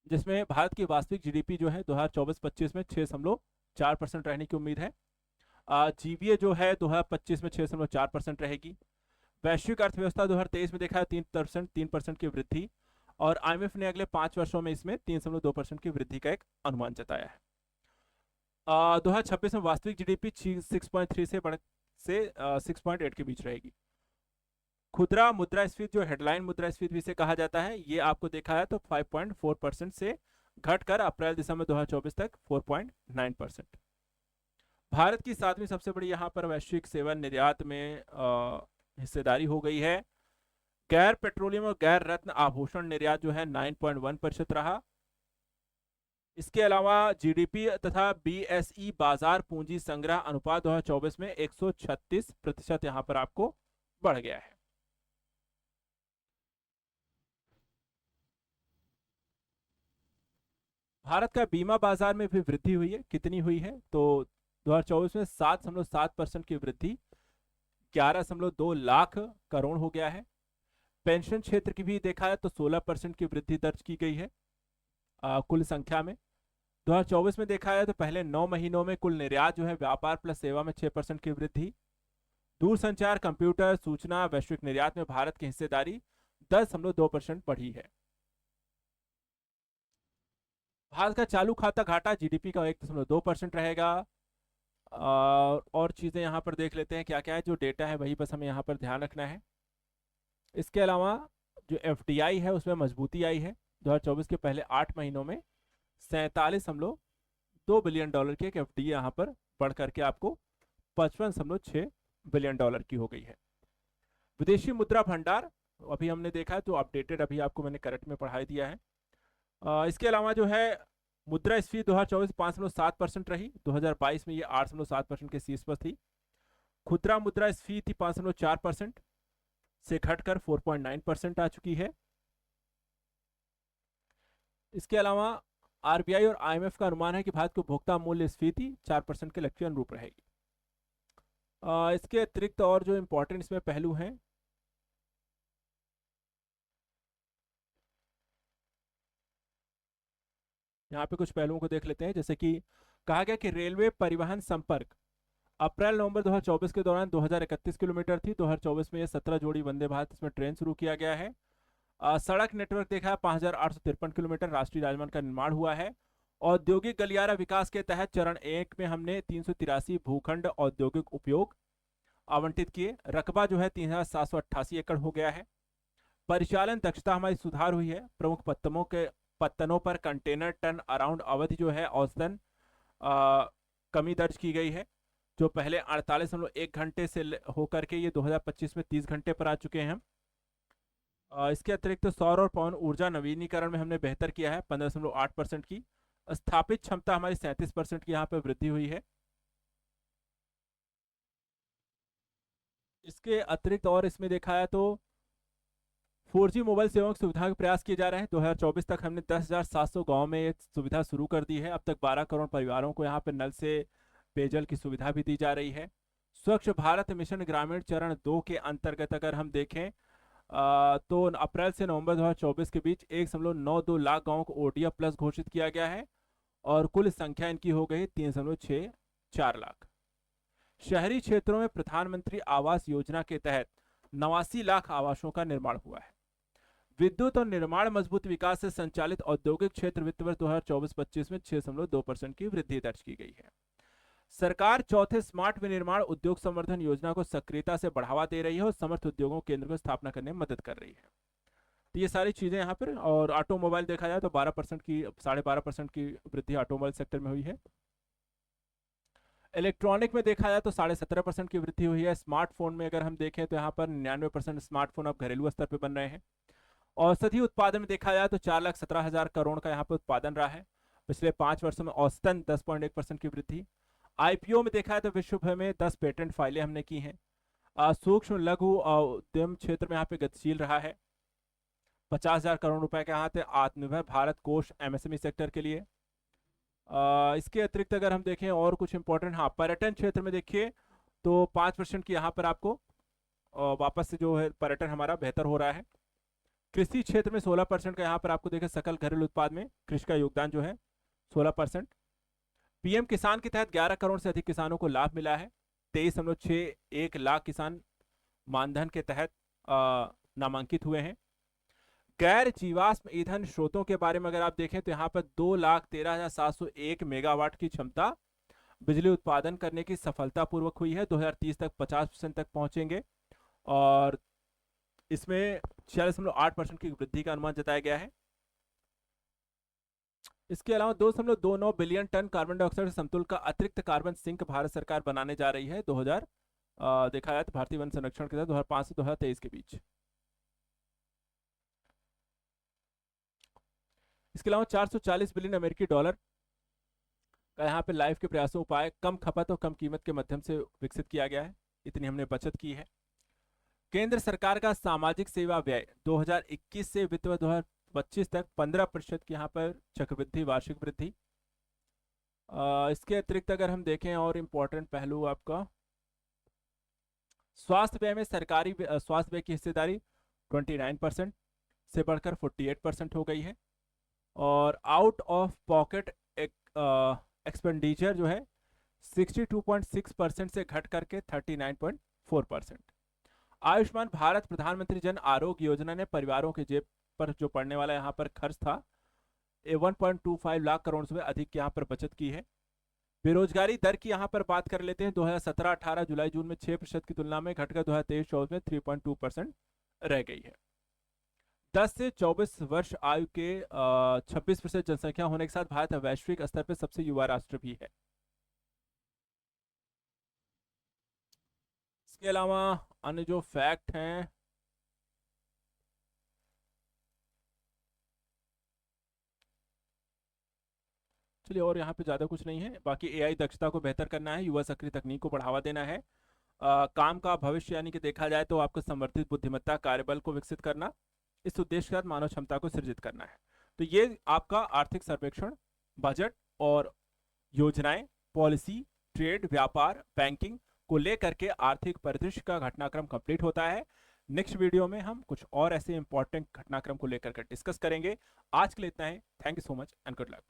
जिसमें भारत की वास्तविक जीडीपी जो है 2024-25 में 6.4% रहने की उम्मीद है। जीवीए जो है 2025 में 6.4% रहेगी। वैश्विक अर्थव्यवस्था 2023 में देखा है 3% की वृद्धि, और आईएमएफ ने अगले 5 वर्षों में इसमें 3.2% की वृद्धि का एक अनुमान जताया है। 2026 में वास्तविक जीडीपी 6.3 से 6.8 के बीच रहेगी। खुदरा मुद्रास्फीति जो हेडलाइन मुद्रास्फीति भी से कहा जाता है, ये आपको देखा है तो 5.4% से घटकर अप्रैल दिसंबर 2024 तक 4.9%। भारत की 7वीं सबसे बड़ी यहाँ पर वैश्विक सेवा निर्यात में हिस्सेदारी हो गई है। गैर पेट्रोलियम और गैर रत्न आभूषण निर्यात जो है 9.1% रहा। इसके अलावा जीडीपी तथा बीएसई बाजार पूंजी संग्रह अनुपात 2024 में 136% यहाँ पर आपको बढ़ गया है। भारत का बीमा बाजार में भी वृद्धि हुई है। कितनी हुई है तो 2024 में 7.7% की वृद्धि 11.2 लाख करोड़ हो गया है। पेंशन क्षेत्र की भी देखा है तो 16% की वृद्धि दर्ज की गई है कुल संख्या में। 2024 में देखा है तो पहले 9 महीनों में कुल निर्यात जो है व्यापार प्लस सेवा में 6% की वृद्धि। दूरसंचार, कंप्यूटर, सूचना, वैश्विक निर्यात में भारत की हिस्सेदारी 10.2% बढ़ी है। भारत का चालू खाता घाटा जीडीपी का 1.2% रहेगा। और चीजें यहाँ पर देख लेते हैं क्या क्या है, जो डेटा है वही बस हमें यहाँ पर ध्यान रखना है। इसके अलावा जो एफडीआई है उसमें मजबूती आई है। 2024 के पहले 8 महीनों में 47.2 बिलियन डॉलर की एक एफडीआई यहाँ पर बढ़ करके आपको 55.6 बिलियन डॉलर की हो गई है। विदेशी मुद्रा भंडार अभी हमने देखा है तो अपडेटेड अभी आपको मैंने करंट में पढ़ा दिया है। इसके अलावा जो है मुद्रास्फीति 2024 5.7% रही। 2022 में ये 8.7% के शीर्ष पर थी। खुदरा मुद्रास्फीति 5.4% से घटकर 4.9% आ चुकी है। इसके अलावा आरबीआई और आईएमएफ का अनुमान है कि भारत को उपभोक्ता मूल्य स्फीति 4% के लक्ष्य के अनुरूप रहेगी। इसके अतिरिक्त और जो इंपॉर्टेंट इसमें पहलू हैं, यहाँ पे कुछ पहलुओं को देख लेते हैं। जैसे कि कहा गया कि रेलवे परिवहन संपर्क अप्रैल नवंबर 2024 के दौरान 2031 किलोमीटर थी। 2024 में ये 17 जोड़ी वंदे भारत इसमें ट्रेन शुरू किया गया है। सड़क नेटवर्क देखा है 5,853 किलोमीटर राष्ट्रीय राजमार्ग का निर्माण हुआ है। औद्योगिक गलियारा विकास के तहत चरण 1 में हमने 383 भूखंड औद्योगिक उपयोग आवंटित किए। रकबा जो है 3,788 एकड़ हो गया है। परिचालन दक्षता हमारी सुधार हुई है। प्रमुख पत्तनों पर कंटेनर टर्न अराउंड अवधि जो है औसतन कमी दर्ज की गई है, जो पहले 48.1 घंटे से होकर के ये 2025 में 30 घंटे पर आ चुके हैं। इसके अतिरिक्त सौर और पवन ऊर्जा नवीनीकरण में हमने बेहतर किया है 15.8% की। स्थापित क्षमता हमारी 37% की यहाँ पे वृद्धि हुई है। इसके अतिरिक्त और इसमें देखा है तो 4G मोबाइल सेवाओं की सुविधा के प्रयास किए जा रहे हैं। 2024 तक हमने 10,700 गाँव में ये सुविधा शुरू कर दी है। अब तक 12 करोड़ परिवारों को यहाँ पे नल से पेयजल की सुविधा भी दी जा रही है। स्वच्छ भारत मिशन ग्रामीण चरण 2 के अंतर्गत अगर हम देखें तो अप्रैल से नवंबर 2024 के बीच 1.92 लाख गाँव को ओडीएफ प्लस घोषित किया गया है और कुल संख्या इनकी हो गई 3.64 लाख। शहरी क्षेत्रों में प्रधानमंत्री आवास योजना के तहत 89 लाख आवासों का निर्माण हुआ है। विद्युत और निर्माण मजबूत विकास से संचालित औद्योगिक क्षेत्र वित्त वर्ष 2024-25 में 6.2% की वृद्धि दर्ज की गई है। सरकार चौथे स्मार्ट विनिर्माण उद्योग संवर्धन योजना को सक्रियता से बढ़ावा दे रही है और समर्थ उद्योगों केंद्र को स्थापना करने में मदद कर रही है। तो ये सारी चीजें यहाँ पर। और ऑटोमोबाइल देखा जाए तो 12% की 12.5% की वृद्धि ऑटोमोबाइल सेक्टर में हुई है। इलेक्ट्रॉनिक में देखा जाए तो 17.5% की वृद्धि हुई है। स्मार्टफोन में अगर हम देखें तो यहाँ पर 99% स्मार्टफोन अब घरेलू स्तर पर बन रहे हैं। औषधि उत्पादन में देखा जाए तो 4,17,000 करोड़ का यहाँ पर उत्पादन रहा है। पिछले 5 वर्षों में औसतन 10.1% की वृद्धि। आईपीओ में देखा है तो विश्व भर में 10 पेटेंट फाइलें हमने की हैं। सूक्ष्म लघु उद्यम क्षेत्र में यहाँ पे गतिशील रहा है। 50,000 करोड़ रुपए के यहाँ थे आत्मनिर्भर भारत कोष एमएसएमई सेक्टर के लिए। इसके अतिरिक्त अगर हम देखें और कुछ इंपॉर्टेंट, हाँ पर्यटन क्षेत्र में देखिए तो 5% की यहाँ पर आपको वापस से जो है पर्यटन हमारा बेहतर हो रहा है। कृषि क्षेत्र में 16% का यहाँ पर आपको देखें सकल घरेलू उत्पाद में कृषि का योगदान जो है 16%। पीएम किसान के तहत 11 करोड़ से अधिक किसानों को लाभ मिला है। 23.61 लाख किसान मानधन के तहत नामांकित हुए हैं। गैर जीवाश्म ईंधन स्रोतों के बारे में अगर आप देखें तो यहाँ पर 2,13,701 मेगावाट की क्षमता बिजली उत्पादन करने की सफलतापूर्वक हुई है। 2030 तक 50% तक पहुंचेंगे और इसमें 46.8% की वृद्धि का अनुमान जताया गया है। इसके अलावा 2.29 बिलियन टन कार्बन डाइऑक्साइड समतुल्य का अतिरिक्त कार्बन सिंक भारत सरकार बनाने जा रही है। देखा जाए तो भारतीय वन संरक्षण के तहत 2005 से 2023 के बीच। इसके अलावा 440 बिलियन अमेरिकी डॉलर का यहाँ पे लाइफ के प्रयासों उपाय कम खपत और कम कीमत के माध्यम से विकसित किया गया है। इतनी हमने बचत की है। केंद्र सरकार का सामाजिक सेवा व्यय 2021 से वित्त वर्ष 2025 तक 15% की यहाँ पर चक्रवृद्धि वार्षिक वृद्धि। इसके अतिरिक्त अगर हम देखें और इम्पोर्टेंट पहलू आपका स्वास्थ्य व्यय में सरकारी स्वास्थ्य व्यय की हिस्सेदारी 29% से बढ़कर 48% हो गई है। और आउट ऑफ पॉकेट एक्सपेंडिचर जो है 62.6% से घट करके 39.4%। आयुष्मान भारत प्रधानमंत्री जन आरोग्य योजना ने परिवारों के जेब पर जो पड़ने वाला यहाँ पर खर्च था 1.25 लाख करोड़ से अधिक यहाँ पर बचत की है। बेरोजगारी दर की यहाँ पर बात कर लेते हैं। 2017-18 जुलाई जून में 6% की तुलना में घटकर 2023-24 में 3.2% रह गई है। 10 से 24 वर्ष आयु के 26% जनसंख्या होने के साथ भारत वैश्विक स्तर पर सबसे युवा राष्ट्र भी है। इसके अलावा अन्य जो फैक्ट हैं, चलिए और यहाँ पे ज़्यादा कुछ नहीं है। बाकी एआई दक्षता को बेहतर करना है, युवा सक्रिय तकनीक को बढ़ावा देना है, काम का भविष्य यानी कि देखा जाए तो आपको संवर्धित बुद्धिमत्ता कार्यबल को विकसित करना, इस उद्देश्य के साथ मानव क्षमता को सृजित करना है। तो ये आपका आर्थिक सर्वेक्षण, बजट और योजनाएं, पॉलिसी, ट्रेड, व्यापार, बैंकिंग को लेकर के आर्थिक परिदृश्य का घटनाक्रम कंप्लीट होता है। नेक्स्ट वीडियो में हम कुछ और ऐसे इंपॉर्टेंट घटनाक्रम को लेकर के डिस्कस करेंगे। आज के लिए इतना है। Thank you so much and good luck.